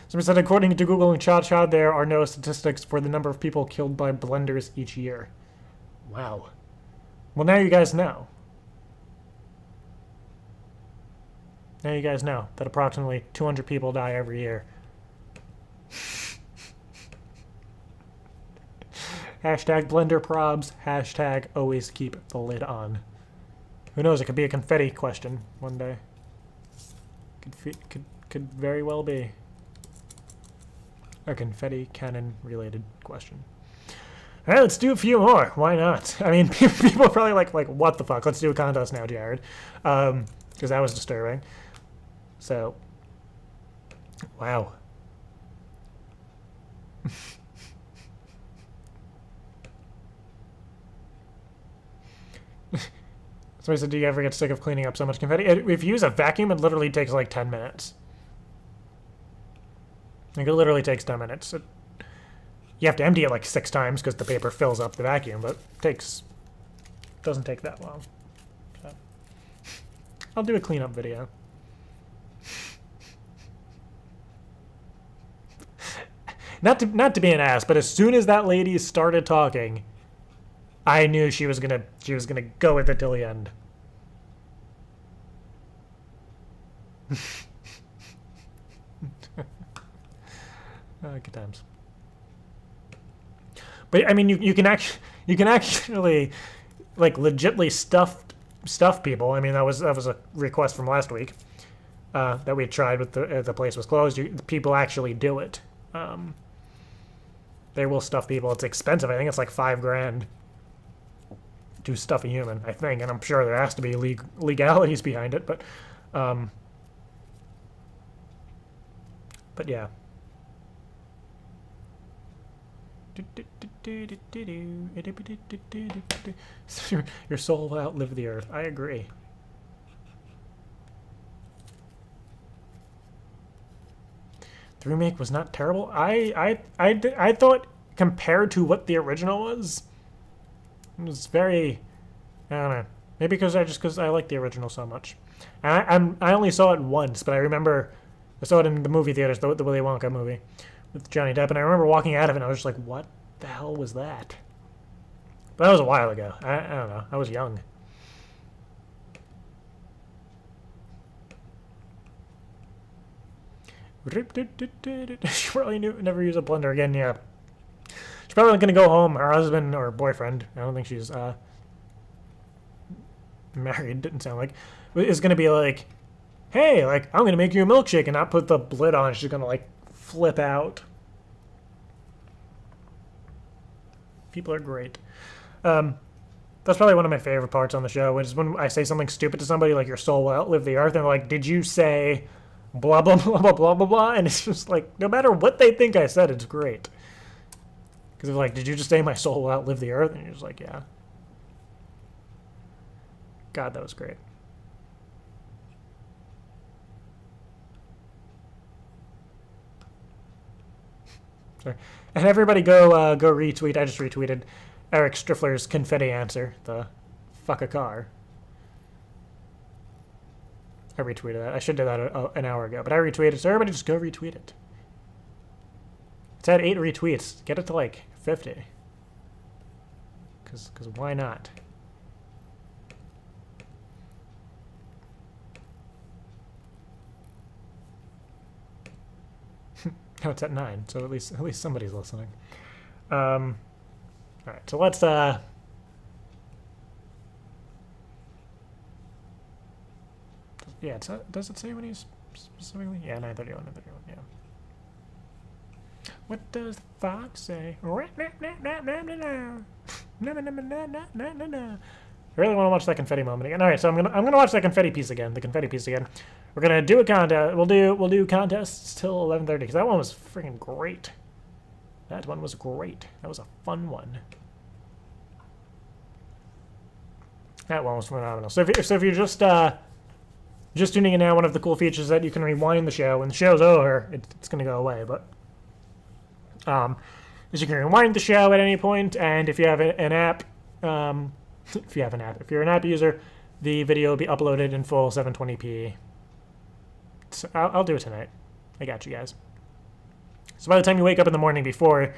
Someone said, according to Google and Shoutout, there are no statistics for the number of people killed by blenders each year. Wow. Well, now you guys know. Now you guys know that approximately 200 people die every year. Hashtag blender probs. Hashtag always keep the lid on. Who knows? It could be a confetti question one day. Could very well be a confetti cannon related question. All right, let's do a few more. Why not? I mean, people are probably like, what the fuck? Let's do a contest now, Jared. Because that was disturbing. So, wow. Somebody said, do you ever get sick of cleaning up so much confetti? If you use a vacuum, it literally takes like 10 minutes. Like, it literally takes 10 minutes. You have to empty it like 6 times because the paper fills up the vacuum, but it doesn't take that long. So, I'll do a cleanup video. Not to be an ass, but as soon as that lady started talking, I knew she was gonna go with it till the end. Good times. But I mean, you can actually like legitly stuff people. I mean, that was a request from last week that we had tried with the place was closed. People actually do it. They will stuff people. It's expensive. I think it's like $5,000 to stuff a human, I think, and I'm sure there has to be legalities behind it, but yeah. Your soul will outlive the earth. I agree. The remake was not terrible. I thought compared to what the original was, it was very, I don't know. Maybe because I like the original so much. And I only saw it once, but I remember I saw it in the movie theaters, the Willy Wonka movie with Johnny Depp, and I remember walking out of it and I was just like, what the hell was that? But that was a while ago. I don't know. I was young. She probably never use a blender again. Yeah, she's probably gonna go home. Her husband or boyfriend, I don't think she's married. Didn't sound like, is gonna be like, hey, like I'm gonna make you a milkshake and not put the lid on. She's gonna like flip out. People are great. That's probably one of my favorite parts on the show, is when I say something stupid to somebody, like your soul will outlive the earth, and they're like, did you say blah, blah, blah, blah, blah, blah, blah? And it's just like, no matter what they think I said, it's great. Because they're like, did you just say my soul will outlive the earth? And you're just like, yeah. God, that was great. Sorry. And everybody go retweet. I just retweeted Eric Striffler's confetti answer, the fuck a car. I retweeted that. I should have done that an hour ago, but I retweeted, so everybody just go retweet it. It's at 8 retweets. Get it to like 50. Because why not? No, it's at 9, so at least somebody's listening. All right, so let's yeah, does it say when he's specifically? Yeah, 9:31, 9:31, yeah. What does the fox say? I really want to watch that confetti moment again. All right, so I'm gonna watch that confetti piece again. The confetti piece again. We're gonna do a contest. We'll do contests till 11:30 because that one was freaking great. That one was great. That was a fun one. That one was phenomenal. So if you're just tuning in now, one of the cool features is that you can rewind the show. When the show's over, it's gonna go away. But is you can rewind the show at any point, and if you have an app, if you're an app user, the video will be uploaded in full 720p. So I'll do it tonight. I got you guys. So by the time you wake up in the morning before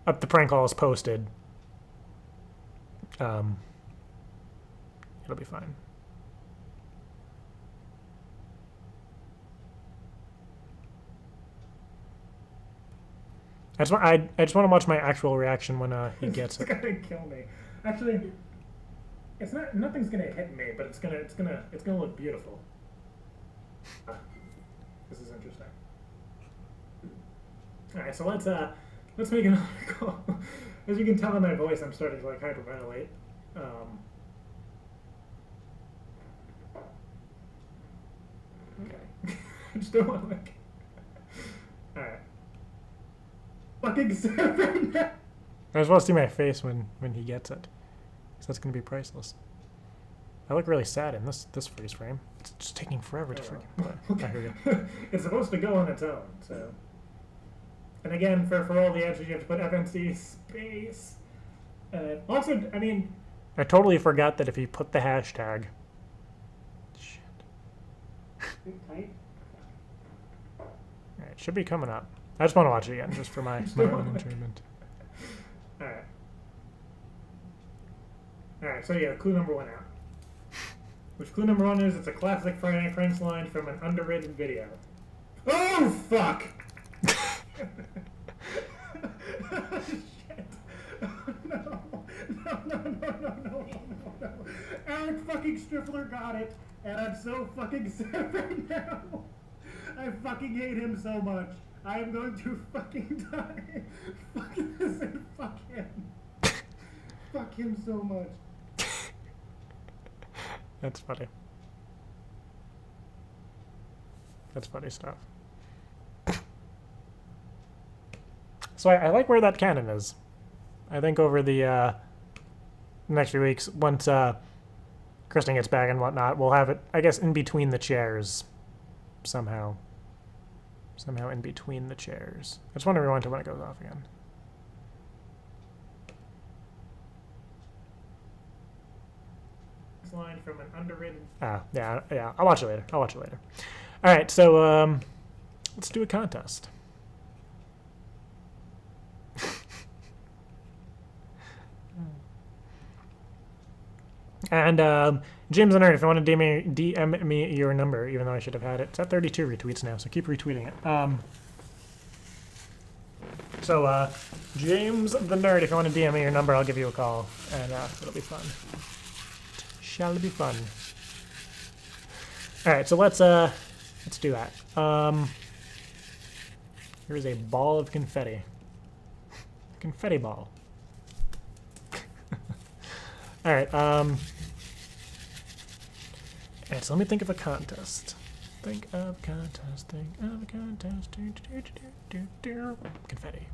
the prank call is posted, it'll be fine. I just want to watch my actual reaction when he gets it. It's gonna kill me. Actually, it's not. Nothing's gonna hit me, but it's gonna look beautiful. This is interesting. All right, so let's make another call. As you can tell in my voice, I'm starting to like hyperventilate. Okay, I just don't want to like. All right. Fuck fucking sad right now. I just want to see my face when he gets it. So that's going to be priceless. I look really sad in this freeze frame. It's just taking forever to freaking play. Okay. Oh, here we go. It's supposed to go on its own, so. And again, for all the answers, you have to put FNC space. Also, I mean... I totally forgot that if you put the hashtag... Shit. Tight. Alright, it should be coming up. I just want to watch it again, just for my own enjoyment. Alright. Alright, so yeah, clue number 1 out. Which clue number 1 is, it's a classic Friday Night Cranks line from an underrated video. Oh, fuck! Oh, shit. Oh, no. No. Eric fucking Striffler got it, and I'm so fucking sad right now. I fucking hate him so much. I am going to fucking die. Fuck this and fuck him. Fuck him so much. That's funny. That's funny stuff. So I like where that cannon is. I think over the next few weeks, once Kristen gets back and whatnot, we'll have it, I guess, in between the chairs. Somehow in between the chairs. I just want to rewind to when it goes off again. Line from an underrated... Yeah, I'll watch it later. Alright, so, let's do a contest. And, James the Nerd, if you want to DM me your number, even though I should have had it. It's at 32 retweets now, so keep retweeting it. James the Nerd, if you want to DM me your number, I'll give you a call, and it'll be fun. Shall it be fun? Alright, so let's do that. Here's a ball of confetti. Confetti ball. Alright, alright, so let me think of a contest. Think of a contest. Confetti.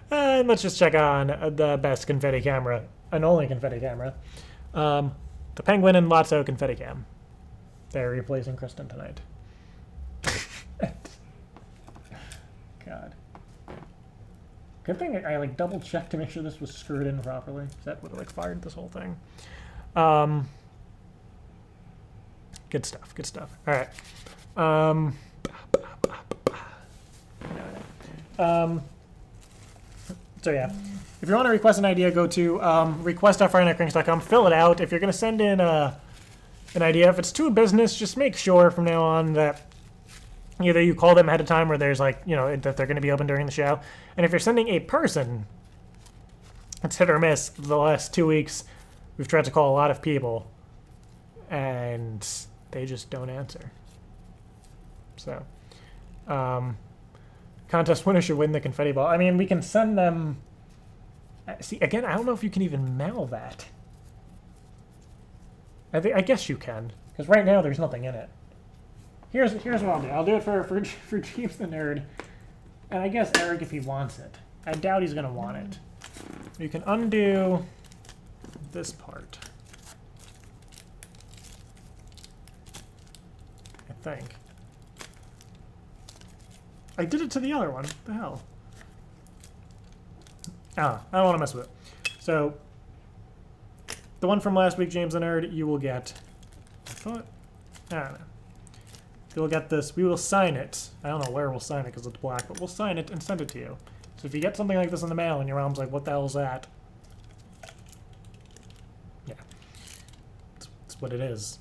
And let's just check on the best confetti camera, and only confetti camera. The Penguin and Lotso confetti cam. They're replacing Kristen tonight. God. Good thing I like double checked to make sure this was screwed in properly. That would have like fired this whole thing. Good stuff. All right. So yeah, if you want to request an idea, go to request.fridaynightcranks.com. Fill it out. If you're going to send in an idea, if it's to a business, just make sure from now on that either you call them ahead of time or there's like, that they're going to be open during the show. And if you're sending a person, it's hit or miss. The last 2 weeks, we've tried to call a lot of people and they just don't answer. So, contest winner should win the confetti ball. I mean, we can send them... See, again, I don't know if you can even mail that. I guess you can, because right now there's nothing in it. Here's what I'll do. I'll do it for James the Nerd, and I guess Eric if he wants it. I doubt he's going to want it. You can undo this part. I think. I did it to the other one. What the hell? I don't want to mess with it. So, the one from last week, James the Nerd, you will get... I don't know. You'll get this. We will sign it. I don't know where we'll sign it because it's black, but we'll sign it and send it to you. So if you get something like this in the mail and your mom's like, what the hell is that? Yeah. It's what it is.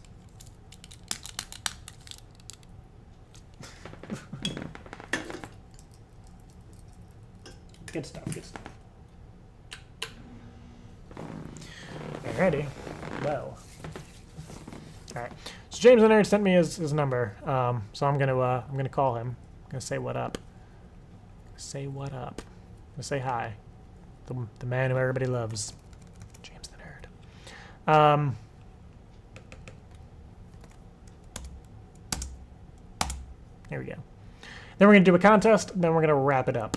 Good stuff. Alrighty. Well. Alright. So James the Nerd sent me his number. So I'm gonna call him. I'm gonna say what up. I'm gonna say hi. The man who everybody loves. James the Nerd. Here we go. Then we're gonna do a contest. And then we're gonna wrap it up.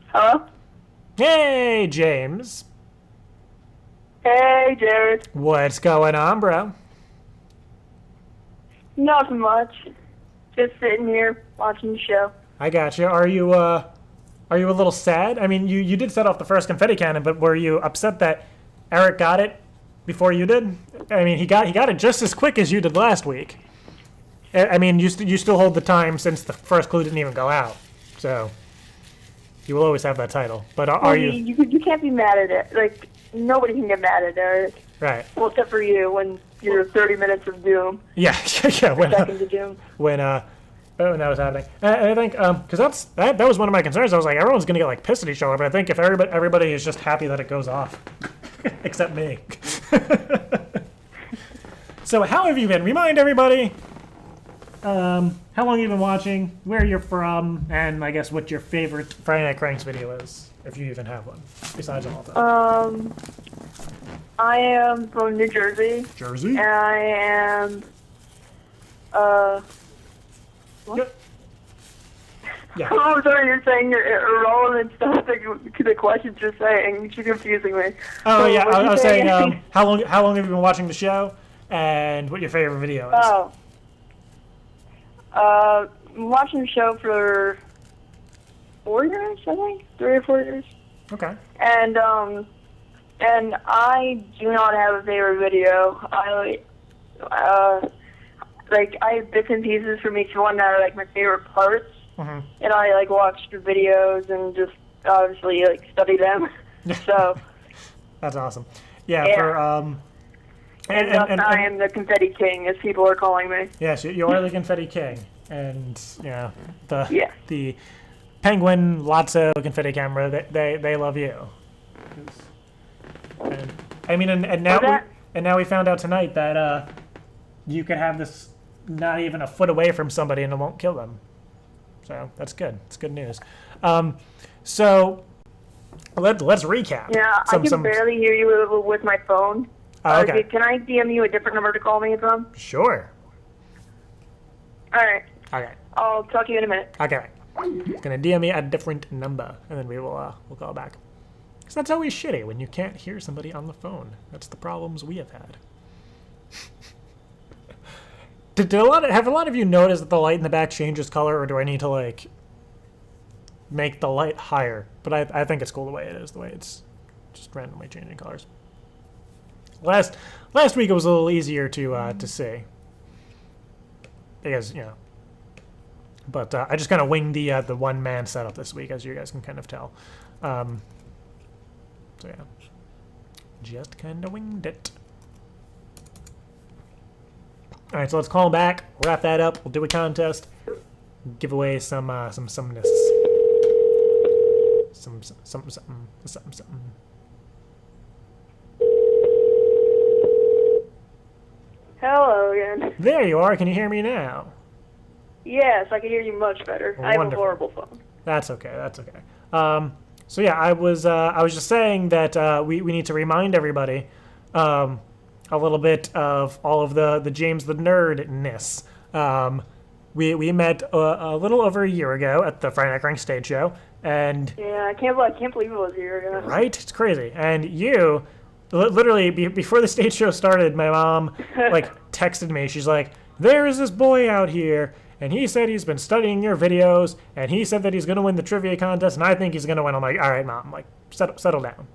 Hello? Hey, James. Hey, Jared. What's going on, bro? Nothing much. Just sitting here watching the show. I got you. Are you a little sad? I mean, you did set off the first confetti cannon, but were you upset that Eric got it before you did? I mean, he got it just as quick as you did last week. I mean, you still hold the time since the first clue didn't even go out, so you will always have that title. But are you? You can't be mad at it. Like, nobody can get mad at Eric. Right. Well, except for you when you're 30 minutes of doom. Yeah, yeah. Seconds of doom. When that was happening, I think because that was one of my concerns. I was like, everyone's gonna get like pissed at each other, but I think if everybody is just happy that it goes off, except me. So how have you been? Remind everybody. How long you've been watching, where you're from, and I guess what your favorite Friday Night Cranks video is, if you even have one, besides all of them. I am from New Jersey. Jersey? And I am, what? Yep. Yeah. I'm sorry, you're saying you're irrelevant stuff to the questions you're saying. You're confusing me. Oh, so, yeah, I was saying, saying? how long have you been watching the show, and what your favorite video is? Oh. I'm watching the show for 4 years, I think, 3 or 4 years. Okay. And I do not have a favorite video. I have bits and pieces from each one that are like my favorite parts, and I like watch the videos and just obviously like study them. So that's awesome. Yeah. For and I am the Confetti King, as people are calling me. Yes, you are the Confetti King, and the Penguin Lotso Confetti Camera. They love you. And I mean, and now we found out tonight that you could have this not even a foot away from somebody and it won't kill them. So that's good. It's good news. So let's recap. Yeah, I can barely hear you with my phone. Oh, okay. Can I DM you a different number to call me from? Sure. All right. Okay. I'll talk to you in a minute. Okay. It's gonna DM me a different number, and then we'll call back. Because that's always shitty when you can't hear somebody on the phone. That's the problems we have had. Have a lot of you noticed that the light in the back changes color, or do I need to like make the light higher? But I think it's cool the way it is, the way it's just randomly changing colors. Last week it was a little easier to see because but I just kind of winged the one man setup this week, as you guys can kind of tell. So yeah, just kind of winged it. All right, so let's call back, wrap that up. We'll do a contest, give away some something. Hello again. There you are. Can you hear me now? Yes, I can hear you much better. I have a Wonderful. horrible phone. That's okay. That's okay. So yeah, I was just saying that we need to remind everybody a little bit of all of the James the Nerd-ness. We met a little over a year ago at the Friday Night Cranks stage show, and yeah, I can't believe it was a year ago. Right? It's crazy. And you, literally before the stage show started, my mom like texted me. She's like, "There is this boy out here, and he said he's been studying your videos, and he said that he's going to win the trivia contest, and I think he's going to win." I'm like, "All right, Mom, like, settle down."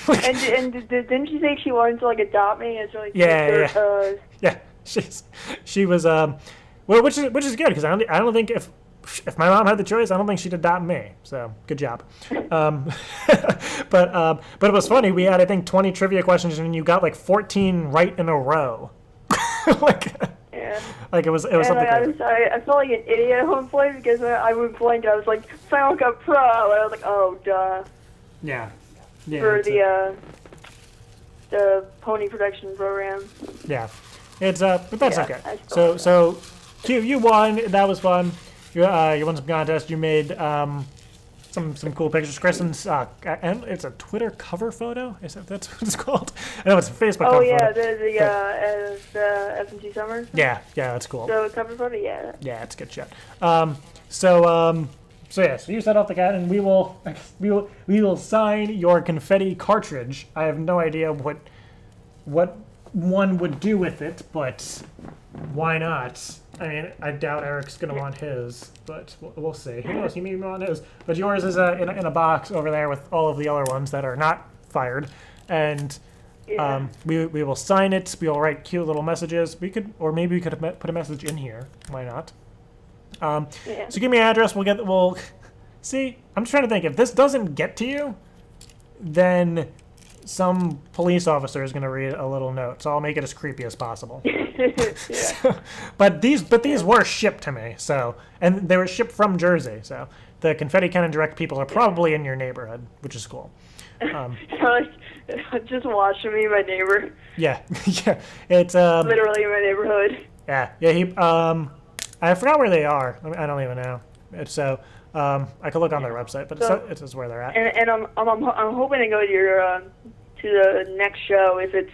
and didn't she say she wanted to like adopt me as like yeah. She was well, which is good because I don't think if my mom had the choice, I don't think she'd adopt me. So good job. But it was funny. We had I think 20 trivia questions, and you got like 14 right in a row. Yeah. Like it was something crazy. I felt like an idiot at one point because I went blank. I was like, Final Cut Pro. And I was like, oh, duh. Yeah. For the pony production program. Yeah. It's but that's Yeah, okay. I So Q, you won. That was fun. You won some contest. You made some cool pictures. Kristen's and it's a Twitter cover photo. That's what it's called? I know it's a Facebook cover yeah, photo. the FNC Summer. Yeah, that's cool. So cover photo, yeah. Yeah, it's good shit. So you set off the cat, and we will sign your confetti cartridge. I have no idea what one would do with it, but why not? I mean, I doubt Eric's gonna want his, but we'll see. Who knows? He may want his. But yours is in a box over there with all of the other ones that are not fired, and we will sign it. We will write cute little messages. Maybe we could put a message in here. Why not? So give me an address. We'll see. I'm just trying to think. If this doesn't get to you, then some police officer is going to read a little note. So I'll make it as creepy as possible. But these were shipped to me. And they were shipped from Jersey. So the Confetti Cannon Direct people are probably in your neighborhood, which is cool. Just watching me, my neighbor. Yeah. It's literally in my neighborhood. Yeah. I forgot where they are. I don't even know. I could look on their website, but it says where they're at. And I'm hoping to go to your to the next show if it's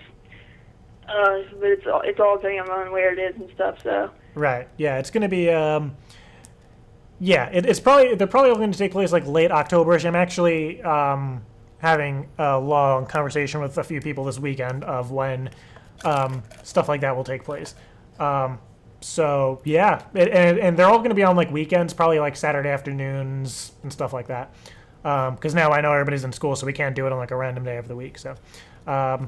but it's all depending on where it is and stuff. So right, yeah, it's gonna be they're probably going to take place like late October-ish. I'm actually having a long conversation with a few people this weekend of when stuff like that will take place. So yeah, and they're all going to be on like weekends, probably like Saturday afternoons and stuff like that. Because now I know everybody's in school, so we can't do it on like a random day of the week. So, I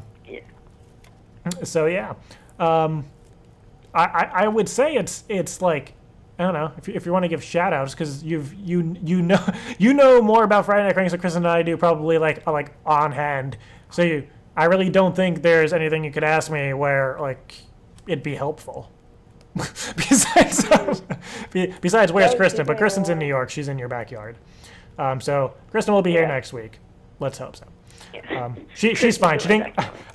would say it's like, I don't know, if you want to give shout outs, because you know more about Friday Night Cranks than Chris and I do, probably like on hand. So I really don't think there's anything you could ask me where like it'd be helpful. Besides, where's Kristen? But Kristen's in New York. She's in your backyard. So Kristen will be here next week. Let's hope so. She's fine.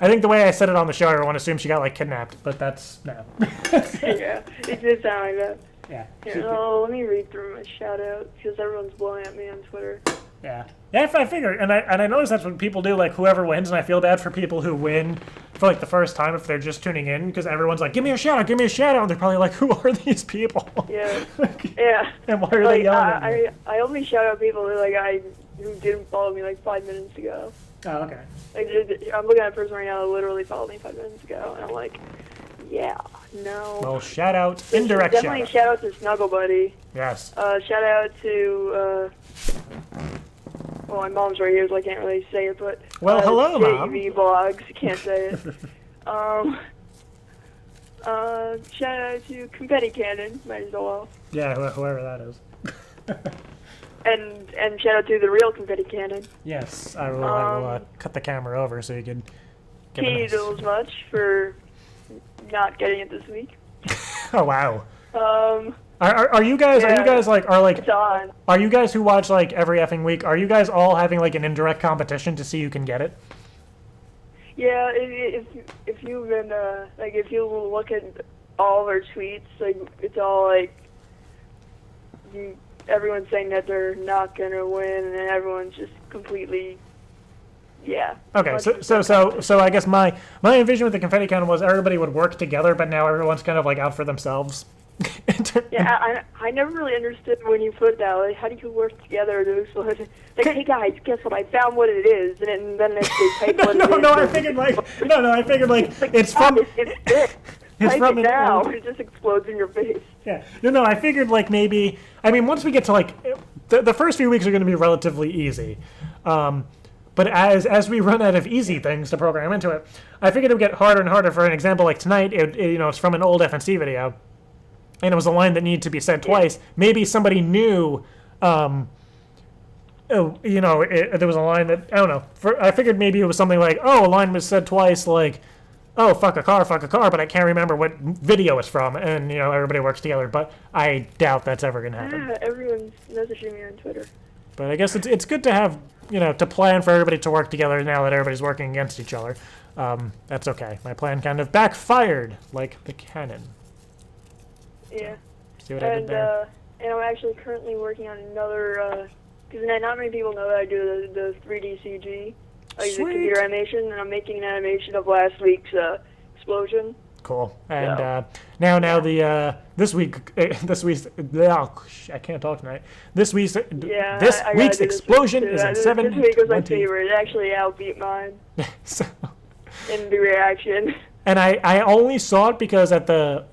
I think the way I said it on the show, everyone assumed she got like kidnapped, but that's no. Yeah, it did sound like that. Yeah. Here, let me read through my shout out because everyone's blowing at me on Twitter. Yeah, I figured, and I noticed that's what people do. Like whoever wins, and I feel bad for people who win for like the first time if they're just tuning in, because everyone's like, "Give me a shout out, give me a shout out," and they're probably like, "Who are these people?" Yeah, yeah. And why are they yelling at me? I only shout out people who didn't follow me like 5 minutes ago. Oh, okay. I'm looking at a person right now that literally followed me 5 minutes ago, and I'm like, yeah, no. Well, shout out, indirect shout out. Definitely shout out to Snuggle Buddy. Yes. Shout out to. Well, my mom's right here, so I can't really say it, but... Well, hello, Mom. JV Blogs, can't say it. Shout out to Confetti Cannon, might as well. Yeah, whoever that is. and shout out to the real Confetti Cannon. Yes, I will cut the camera over so you can... Katie Diddles much for not getting it this week. Oh, wow. Are you guys are you guys who watch like every effing week, are you guys all having like an indirect competition to see who can get it? Yeah, if you've been if you look at all of our tweets, like it's all like everyone's saying that they're not gonna win, and then everyone's just completely Okay, so I guess my envision with the Confetti Cannon was everybody would work together, but now everyone's kind of like out for themselves. Yeah, I never really understood when you put that. Like, how do you work together to like, hey guys, guess what? I found what it is, and then they type what it is. I figured like it's from. It's from it now. It just explodes in your face. Yeah. No. I figured like maybe. I mean, once we get to like the first few weeks are going to be relatively easy, but as we run out of easy things to program into it, I figured it would get harder and harder. For an example, like tonight, it's from an old FNC video. And it was a line that needed to be said twice. Maybe somebody knew, there was a line that, I don't know. I figured maybe it was something like, a line was said twice, like, oh, fuck a car, but I can't remember what video it's from. And, everybody works together. But I doubt that's ever going to happen. Yeah, everyone's messaging me on Twitter. But I guess it's good to have, to plan for everybody to work together now that everybody's working against each other. That's okay. My plan kind of backfired, like the cannon. Yeah. See what I did there? And I'm actually currently working on another, because not many people know that I do the 3D CG, like the computer animation, and I'm making an animation of last week's explosion. Cool. And now this week's I can't talk tonight. This week's explosion is in 7. This week was my favorite. It actually outbeat mine. So, in the reaction. And I only saw it because at the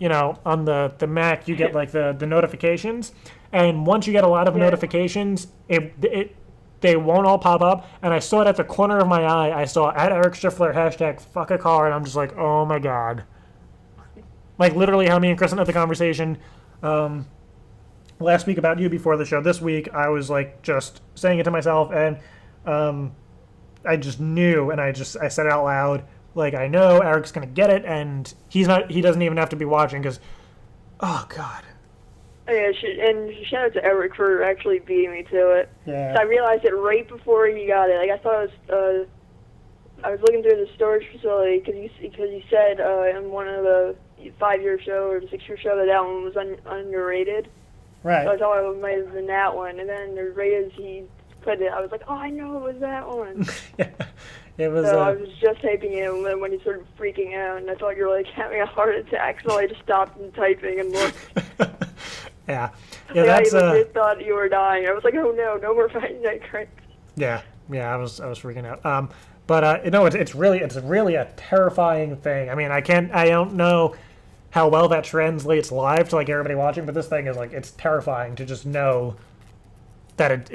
on the Mac you get like the notifications, and once you get a lot of notifications, they won't all pop up. And I saw it at the corner of my eye. I saw @EricStriffler #fuck a car, and I'm just like, oh my god. Like literally how me and Kristen had the conversation last week about you before the show. This week I was like just saying it to myself, and I just knew, and I said it out loud. Like, I know Eric's gonna get it, and he doesn't even have to be watching, because, oh god. Yeah, and shout out to Eric for actually beating me to it. Yeah. So I realized it right before he got it. Like, I thought it was, I was looking through the storage facility, because he said in one of the 5-year show or the 6-year show that one was underrated. Right. So I thought it might have been that one, and then the right as he put it, I was like, oh, I know it was that one. Yeah. It was, so I was just typing it, and then when he started freaking out, and I thought you were like having a heart attack, so I just stopped typing and looked. Yeah. Yeah, like, I legit thought you were dying. I was like, oh no more Friday Night Cranks. Yeah, I was freaking out. But it's really a terrifying thing. I mean, I don't know how well that translates live to like everybody watching, but this thing is like, it's terrifying to just know that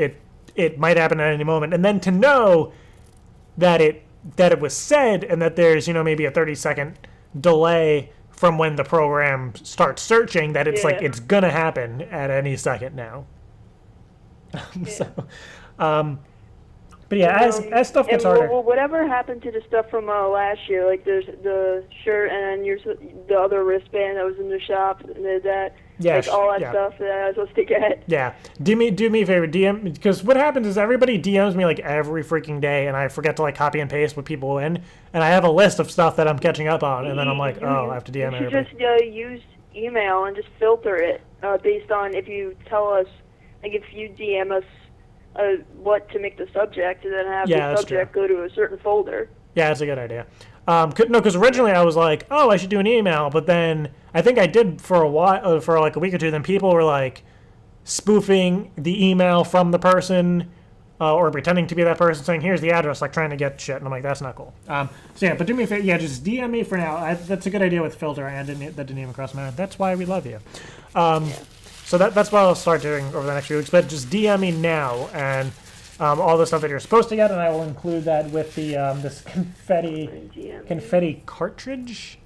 it might happen at any moment, and then to know that it was said, and that there's maybe a 30-second delay from when the program starts searching, that it's like it's gonna happen at any second now. So, but yeah, as stuff gets harder. Whatever happened to the stuff from last year, like there's the shirt and the other wristband that was in the shop, and that. Yeah, like all that stuff that I was supposed to get. Yeah. Do me a favor, DM, because what happens is everybody DMs me like every freaking day, and I forget to like copy and paste what people in, and I have a list of stuff that I'm catching up on, and then I'm like, oh, I have to DM everybody. You should just use email and just filter it based on if you tell us, like if you DM us what to make the subject, and then have the subject go to a certain folder. Yeah, that's a good idea. No, because originally I was like, oh, I should do an email, but then I think I did for a while, for like a week or two. Then people were like spoofing the email from the person, or pretending to be that person, saying, "Here's the address," like trying to get shit, and I'm like, that's not cool. So yeah, but do me a favor, just DM me for now. That's a good idea with filter, and that didn't even cross my mind. That's why we love you. So that's what I'll start doing over the next few weeks. But just DM me now, and all the stuff that you're supposed to get, and I will include that with the this confetti cartridge.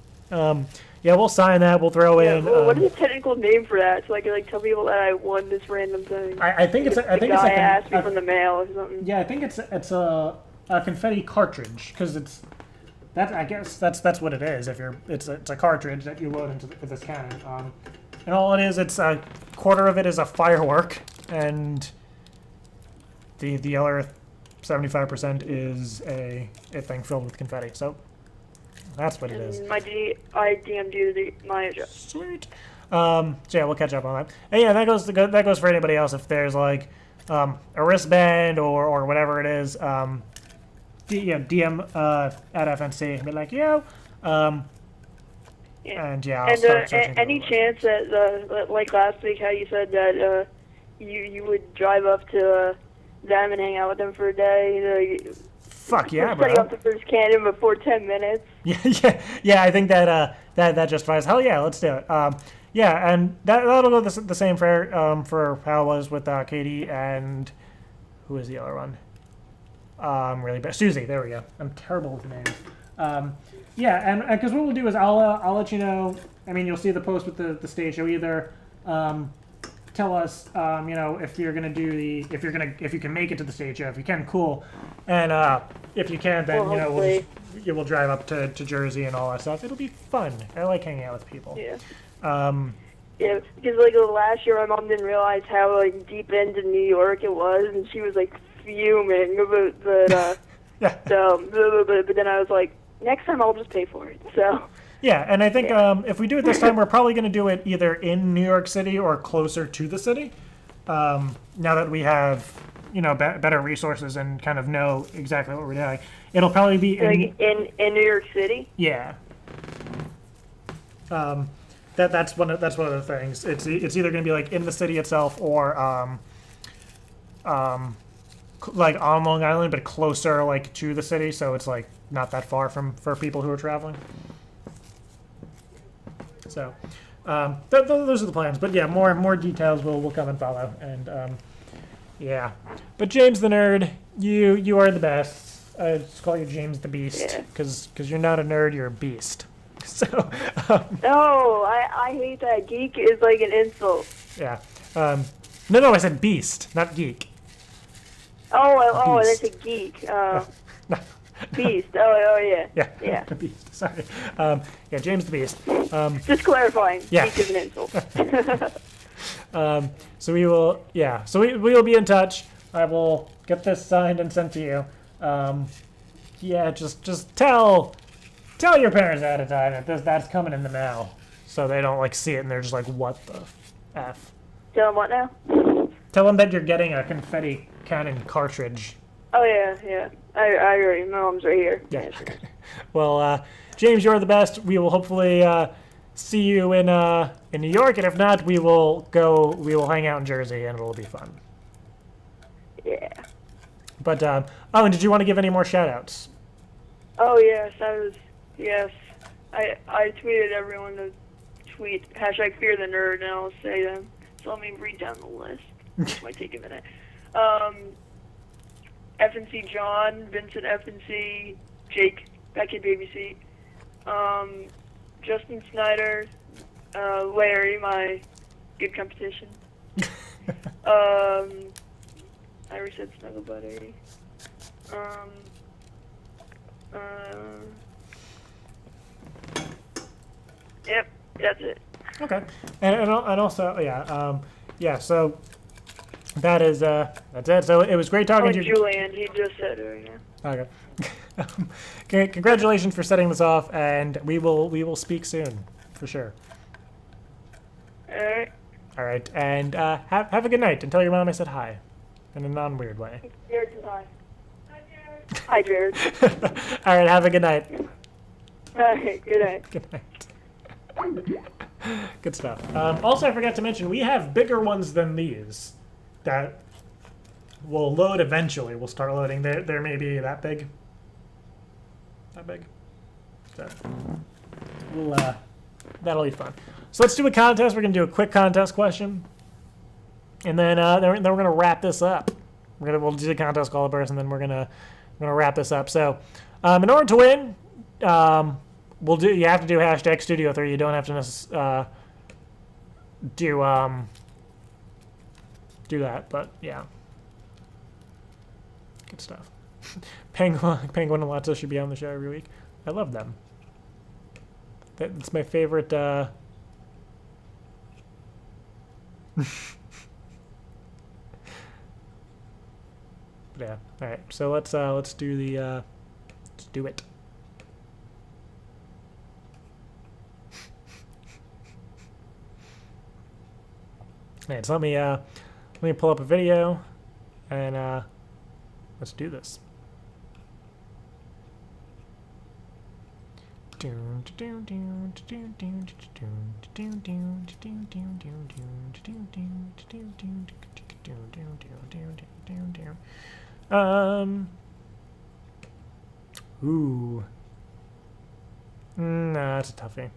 Yeah, we'll sign that. We'll throw in. What is the technical name for that? So I can like tell people that I won this random thing. I think it's. I think the it's. guy asked me from the mail or something. Yeah, I think it's a confetti cartridge, because it's. I guess that's what it is. If it's a cartridge that you load into this cannon. And all it is, it's a quarter of it is a firework, and the other 75% is a thing filled with confetti. So that's what it is. I DM'd you my address. Sweet. So yeah, we'll catch up on that. And yeah, that goes for anybody else. If there's like a wristband or whatever it is, DM at FNC and be like, yo. And yeah, I'll start searching. Any chance that like last week, how you said that you would drive up to them and hang out with them for a day? Fuck yeah, bro. Setting up the first cannon before 10 minutes. Yeah. I think that justifies. Hell yeah, let's do it. Yeah, and that'll go the same for how it was with Katie and who is the other one? Really bad. Susie. There we go. I'm terrible with names. Yeah, and because what we'll do is I'll let you know. I mean, you'll see the post with the stage show. Either tell us, if you're gonna do if you can make it to the stage show. If you can, cool. And if you can't, then we'll drive up to Jersey and all that stuff. It'll be fun. I like hanging out with people. Yeah. Yeah, because like last year, my mom didn't realize how like deep into New York it was, and she was like fuming. But then I was like, next time I'll just pay for it. So Yeah, and I think if we do it this time, we're probably going to do it either in New York City or closer to the city. Now that we have, better resources and kind of know exactly what we're doing, it'll probably be in New York City. Yeah. That's one of the things. It's either going to be like in the city itself or like on Long Island, but closer like to the city, so it's like not that far for people who are traveling. So those are the plans. But yeah, more details will come and follow. And yeah, but James the Nerd, you are the best. I just call you James the Beast because you're not a nerd, you're a beast. So No, I hate that. Geek is like an insult. yeah. No, I said beast, not geek. Oh, that's a geek. Beast. Oh, yeah. Yeah. Beast. Sorry. Yeah, James the Beast. Just clarifying. Yeah. Geek is an insult. So we will. Yeah. So we will be in touch. I will get this signed and sent to you. Yeah. Just tell your parents ahead of time that that's coming in the mail, so they don't like see it and they're just like, what the f. Tell them what now? Tell them that you're getting a Confetti Cannon cartridge. Oh yeah. I already. My mom's right here. Yeah. Well, James, you're the best. We will hopefully see you in New York, and if not, we will hang out in Jersey, and it'll be fun. Yeah. But and did you want to give any more shout-outs? Oh yes, yes. I tweeted everyone to tweet #Fear the Nerd, and I'll say them. So let me read down the list. This might take a minute. FNC John, VincentFNC, Jake, Becky Babyseat, Justin Snyder, Larry, my good competition. I already said Snuggle Buddy. Yep, that's it. Okay, and also yeah. So that is that's it. So it was great talking to you. Julian, he just said it. Yeah. Okay. Congratulations for setting this off, and we will speak soon for sure. All right, and have a good night, and tell your mom I said hi, in a non-weird way. Jared says hi. Hi, Jared. All right, have a good night. All right, good night. Good night. Good stuff. Also, I forgot to mention, we have bigger ones than these that will load eventually. We'll start loading. There may be that big. That big. So that'll be fun. So let's do a contest. We're gonna do a quick contest question, and then we're gonna wrap this up. We'll do the contest call first, and then we're gonna wrap this up. So in order to win, you have to do #Studio3. You don't have to do that, but yeah, good stuff. Penguin and Lotso should be on the show every week. I love them. That's my favorite. Yeah. All right. So let's do the let's do it. All right. So let me pull up a video, and let's do this. Ooh. Nah, that's a toughie.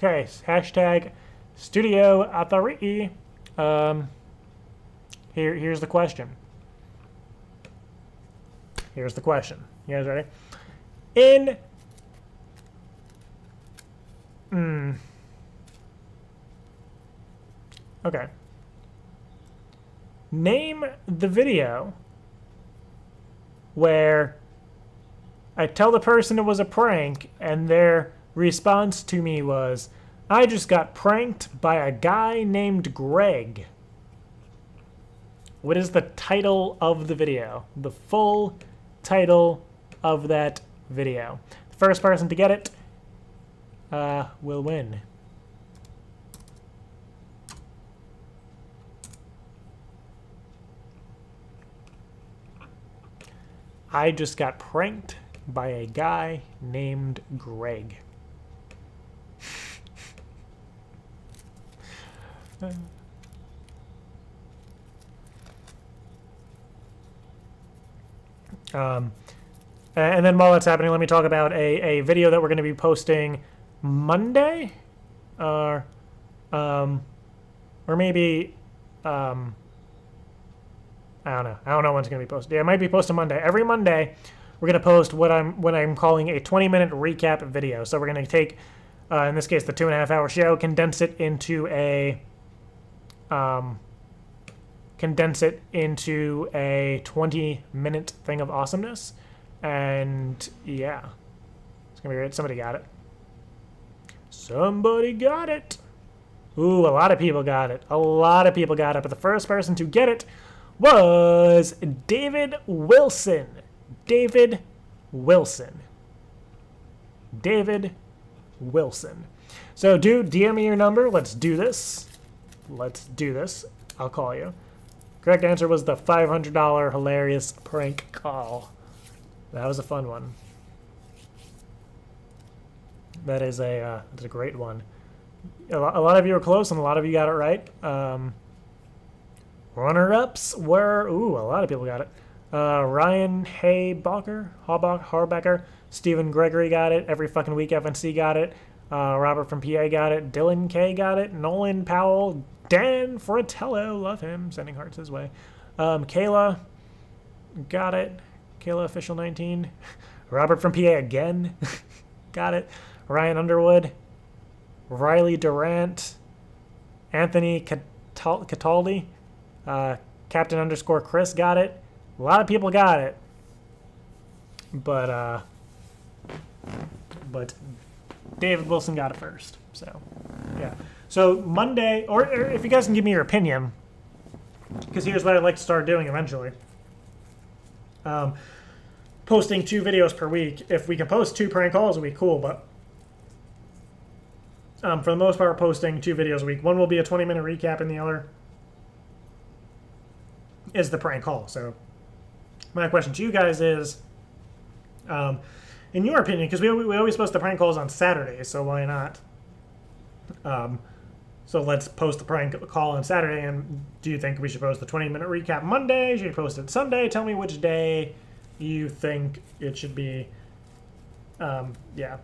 Okay, hashtag Studio Authority. Here's the question. Here's the question. You guys ready? Okay. Name the video where I tell the person it was a prank and their response to me was, I just got pranked by a guy named Greg. What is the title of the video? The full title of that video. The first person to get it will win. I just got pranked by a guy named Greg. And then while that's happening, let me talk about a video that we're going to be posting Monday, or maybe I don't know. I don't know when it's going to be posted. Yeah, it might be posted Monday. Every Monday, we're going to post what I'm calling a 20-minute recap video. So we're going to take, in this case, the 2.5-hour show, condense it into a 20-minute thing of awesomeness. And yeah, it's going to be great. Somebody got it. Somebody got it. Ooh, a lot of people got it. A lot of people got it. But the first person to get it was David Wilson. David Wilson. David Wilson. So, dude, DM me your number. Let's do this. Let's do this. I'll call you. Correct answer was the $500 hilarious prank call. That was a fun one. That's a great one. A lot of you were close, and a lot of you got it right. Runner-ups were, a lot of people got it. Ryan Harbacher, Stephen Gregory got it. Every fucking week FNC got it. Robert from PA got it. Dylan K got it. Nolan Powell. Dan Fratello, love him, sending hearts his way. Kayla got it. Kayla Official 19. Robert from PA again, got it. Ryan Underwood. Riley Durant. Anthony Cataldi. Captain _ Chris got it. A lot of people got it. But David Wilson got it first. So, yeah. So Monday, or if you guys can give me your opinion, because here's what I'd like to start doing eventually. Posting 2 videos per week. If we can post 2 prank calls, it'll be cool, but for the most part, posting 2 videos a week. One will be a 20-minute recap, and the other is the prank call. So my question to you guys is, in your opinion, because we always post the prank calls on Saturdays, so why not? So let's post the prank call on Saturday, and do you think we should post the 20-minute recap Monday? Should we post it Sunday? Tell me which day you think it should be. Yeah.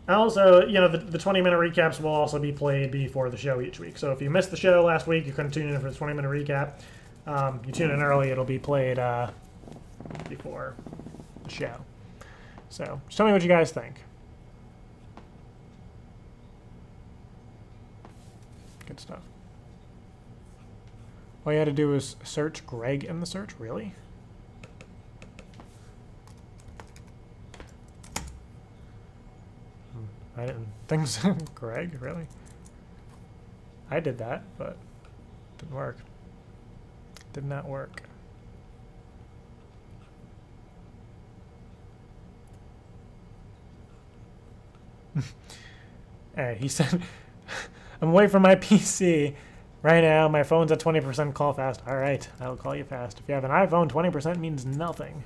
And also, you know, the 20-minute recaps will also be played before the show each week. So if you missed the show last week, you couldn't tune in for the 20-minute recap. You tune in early, it'll be played before the show. So just tell me what you guys think. Good stuff. All you had to do was search Greg in the search? Really? I didn't think so. Greg? Really? I did that, but it didn't work. Did not work. Hey, he said, I'm away from my PC right now. My phone's at 20%. Call fast. All right, I'll call you fast. If you have an iPhone, 20% means nothing.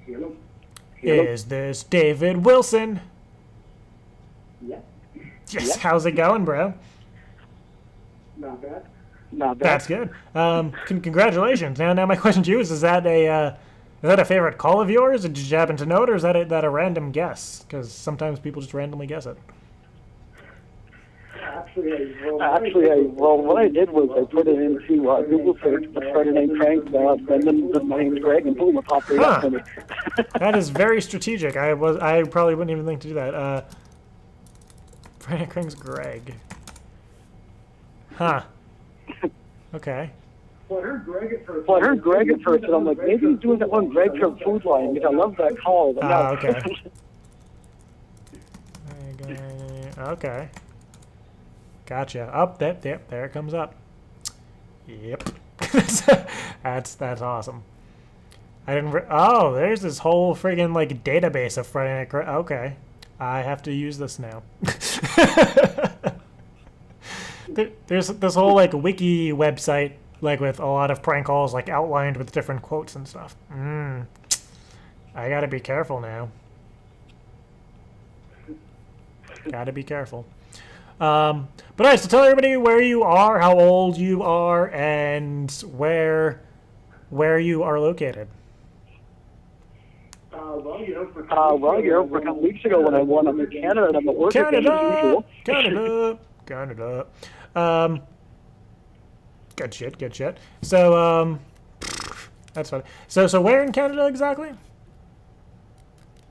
Hello. Is this David Wilson? Yeah. Yes. How's it going, bro? Not bad. Not bad. That's good. Congratulations. Now my question to you is that a favorite call of yours? Did you happen to know it, or is that a random guess? Because sometimes people just randomly guess it. Actually, what I did was I put it into Google search, put Friday Night Cranks, and then my name's Greg, and boom, it popped right up for me. That is very strategic. I probably wouldn't even think to do that. Friday Night Cranks Greg. Huh. Okay. Well, I heard Greg at first, and I'm like, maybe he's doing that one Greg from Food Line, because I love that call. But no. Okay. Okay. Gotcha. Up, there it comes up. Yep. That's awesome. I didn't. Oh, there's this whole friggin' like database of Friday Night Cranks. Okay, I have to use this now. There's this whole like wiki website like with a lot of prank calls like outlined with different quotes and stuff. I gotta be careful now. Gotta be careful. But alright, so tell everybody where you are, how old you are, and where you are located. Well, you know, for a couple weeks ago when I won up in Canada, and I'm at work again as usual. Canada. Good shit. So, that's funny. So where in Canada exactly?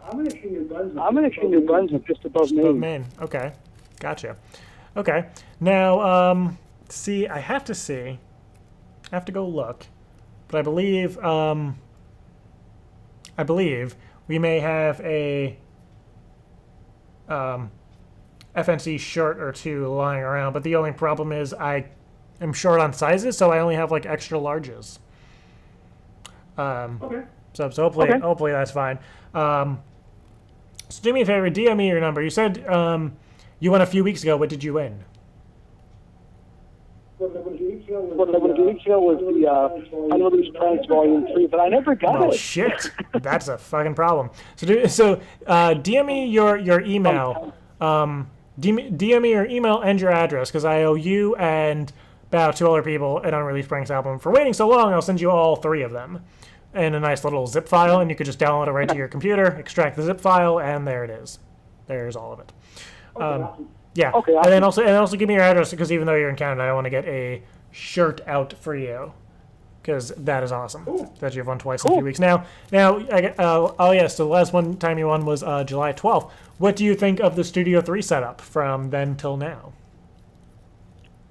I'm actually New Brunswick, just above Maine. Okay. Gotcha. Okay. Now, see, I have to go look, but I believe we may have a FNC shirt or two lying around, but the only problem is I am short on sizes, so I only have like extra larges. Okay. So hopefully that's fine. So do me a favor, DM me your number. You said you won a few weeks ago. What did you win? What I won a few weeks ago was the Unreleased Pranks Volume 3, but I never got it. Oh, shit. That's a fucking problem. So DM me your email. DM me your email and your address, because I owe you and about 2 other people an Unreleased Pranks album. For waiting so long, I'll send you all 3 of them in a nice little zip file, and you could just download it right to your computer, extract the zip file, and there it is. There's all of it. Yeah. Okay. And then also give me your address, because even though you're in Canada, I want to get a shirt out for you, because that is awesome. Cool. That you've won twice in a few weeks. Now, oh yes, so the last one time you won was July 12th. What do you think of the Studio 3 setup from then till now?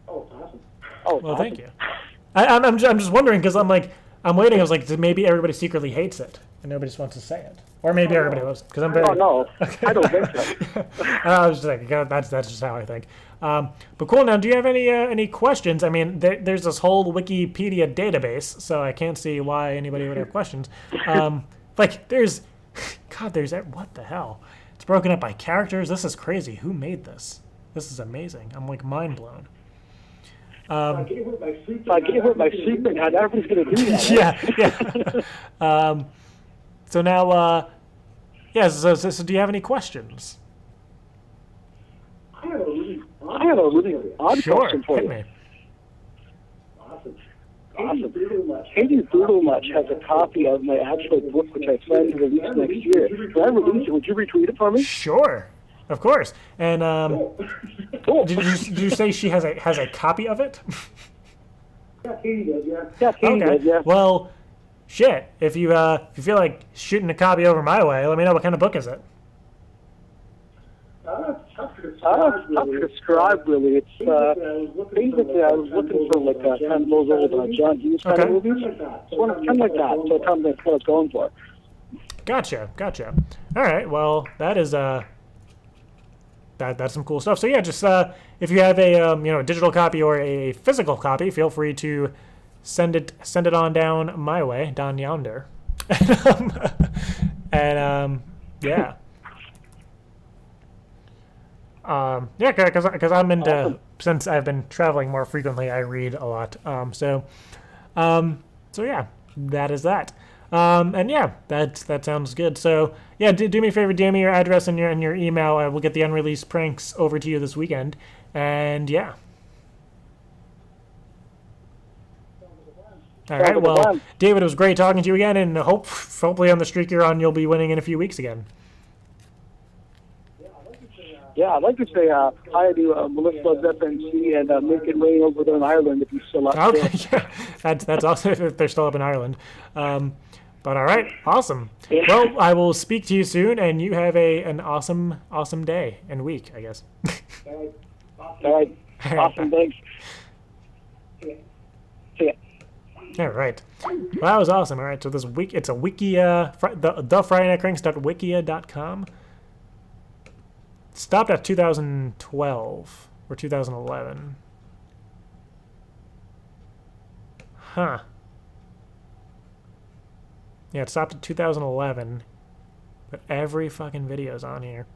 Oh, it's awesome. Well, thank you. I'm just wondering, because I'm waiting. I was like, maybe everybody secretly hates it and nobody just wants to say it, or maybe everybody loves it, because I'm very. Oh no, I don't think so. I was just thinking, that's just how I think. But cool. Now, do you have any questions? I mean, there's this whole Wikipedia database, so I can't see why anybody would have questions. There's what the hell? It's broken up by characters. This is crazy. Who made this? This is amazing. I'm like mind blown. I gave her my secret. How everybody's going to do that? Yeah. So now, so do you have any questions? I have a really odd question for you. Me. Awesome. Katie's Brutal Much has a copy of my actual book, which I plan to release next year. When I release it, would you retweet it for me? Sure. Of course. And cool. Did you say she has a copy of it? Yeah, Katie does, yeah. Yeah, Katie does, yeah. Well, shit. If you feel like shooting a copy over my way, let me know what kind of book is it. Tough to describe, really. It's basically I was looking for like 10 of those old John Hughes kind of movies. Kind of like that. So kind of that's what I was going for. Gotcha. All right. Well, that is that's some cool stuff. So yeah, just if you have a digital copy or a physical copy, feel free to send it on down my way, down yonder. Yeah. Because I'm into, awesome. Since I've been traveling more frequently, I read a lot. So yeah, that is that. And yeah, that sounds good. So yeah, do me a favor, DM me your address and your email. I will get the unreleased pranks over to you this weekend. And yeah. All right. Well, David, it was great talking to you again, and hopefully on the streak you're on, you'll be winning in a few weeks again. Yeah, I'd like to say hi to Melissa FNC and Make It Rain over there in Ireland if you're still up there. Okay, yeah, that's awesome if they're still up in Ireland. But all right, awesome. Well, I will speak to you soon, and you have an awesome day and week, I guess. All right, awesome, thanks. See ya. All right. Well, that was awesome. All right, so this week it's a wiki, the fridaynightcranks.wikia.com. Stopped at 2012 or 2011. Huh. Yeah, it stopped at 2011, but every fucking video's on here.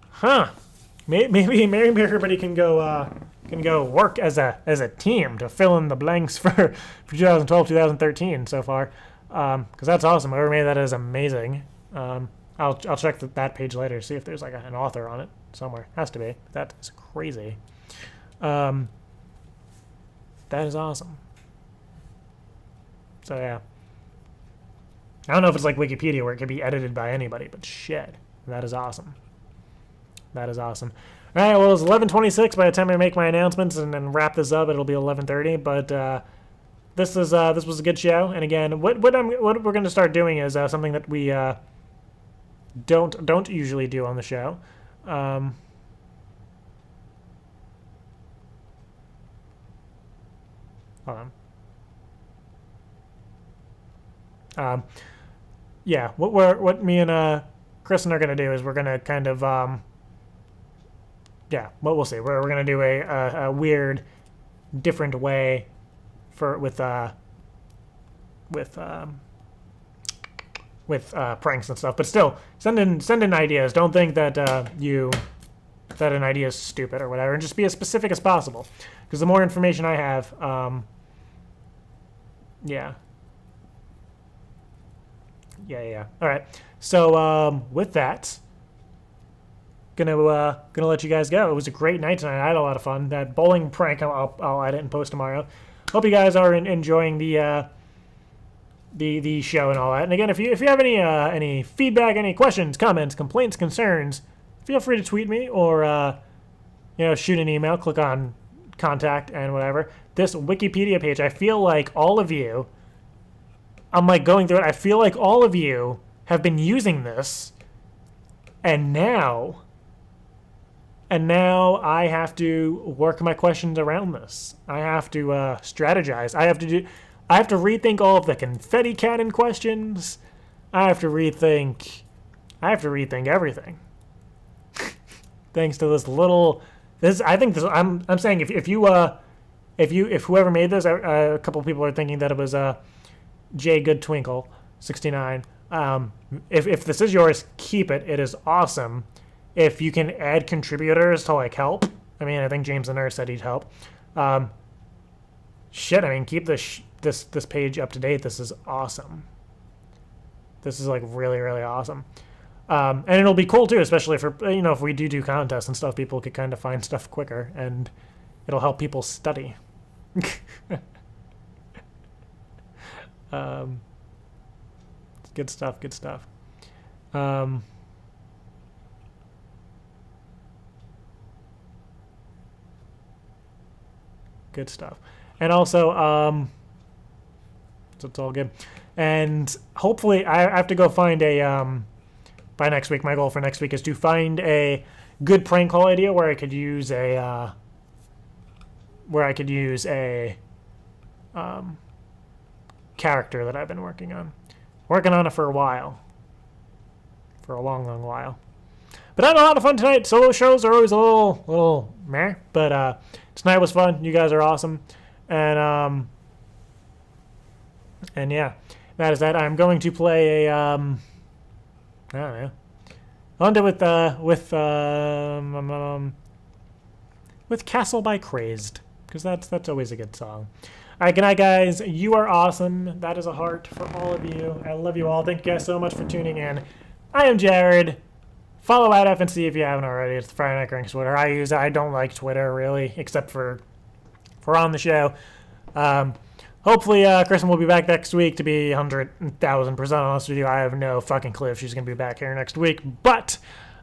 Huh. Maybe everybody can go work as a team to fill in the blanks for 2012, 2013 so far. Because that's awesome. Whoever made that is amazing. I'll check that page later, see if there's like an author on it somewhere. Has to be. That is crazy. That is awesome. So yeah. I don't know if it's like Wikipedia where it could be edited by anybody, but shit. That is awesome. That is awesome. All right, well, it's 11:26 by the time I make my announcements and wrap this up. It'll be 11:30, but this was a good show. And again, what we're going to start doing is something that we don't usually do on the show. Hold on. Yeah, what me and Kristen are gonna do is we're gonna kind of yeah, well, we'll see. We're gonna do a weird, different way with pranks and stuff. But still, send in ideas. Don't think that that an idea is stupid or whatever, and just be as specific as possible. Because the more information I have, yeah. Yeah. All right. So with that, gonna let you guys go. It was a great night tonight. I had a lot of fun. That bowling prank, I'll edit and post tomorrow. Hope you guys are enjoying the show and all that. And again, if you have any feedback, any questions, comments, complaints, concerns, feel free to tweet me or shoot an email. Click on contact and whatever. This Wikipedia page, I feel like all of you. I'm like going through it. I feel like all of you have been using this, and now I have to work my questions around this. I have to strategize. I have to rethink all of the Confetti Cannon questions. I have to rethink everything. Thanks to this little. I'm saying if whoever made this, a couple of people are thinking that it was J Good Twinkle 69. If this is yours, keep it. It is awesome. If you can add contributors to like help, I mean, I think James the Nurse said he'd help. Shit, I mean, keep this page up to date. This is awesome. This is like really, really awesome. And it'll be cool too, especially for if we do contests and stuff, people could kind of find stuff quicker, and it'll help people study. Good stuff. Good stuff. And also, so it's all good. And hopefully, I have to go find by next week, my goal for next week is to find a good prank call idea where I could use a character that I've been working on. Working on it for a while. For a long, long while. But I had a lot of fun tonight. Solo shows are always a little meh. But tonight was fun. You guys are awesome. And yeah. That is that. I'm going to play a I don't know. I'll end it with Castle by Crazed. Because that's always a good song. right, good night, guys. You are awesome. That is a heart for all of you. I love you all. Thank you guys so much for tuning in. I am Jared. Follow at FNC if you haven't already. It's the Friday Night Cranks Twitter. I don't like Twitter, really, except for on the show. Hopefully, Kristen will be back next week to be 100,000% honest with you. I have no fucking clue if she's going to be back here next week. But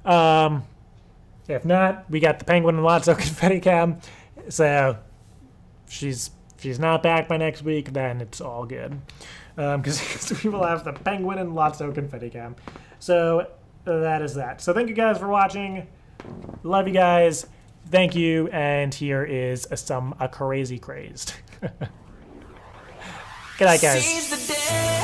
if not, we got the Penguin and Lotso Confetti Cam. So she's not back by next week, then it's all good. Because we will have the Penguin and Lotso Confetti Cam. So that is that. So thank you guys for watching. Love you guys. Thank you. And here is a crazy crazed. Good night, guys.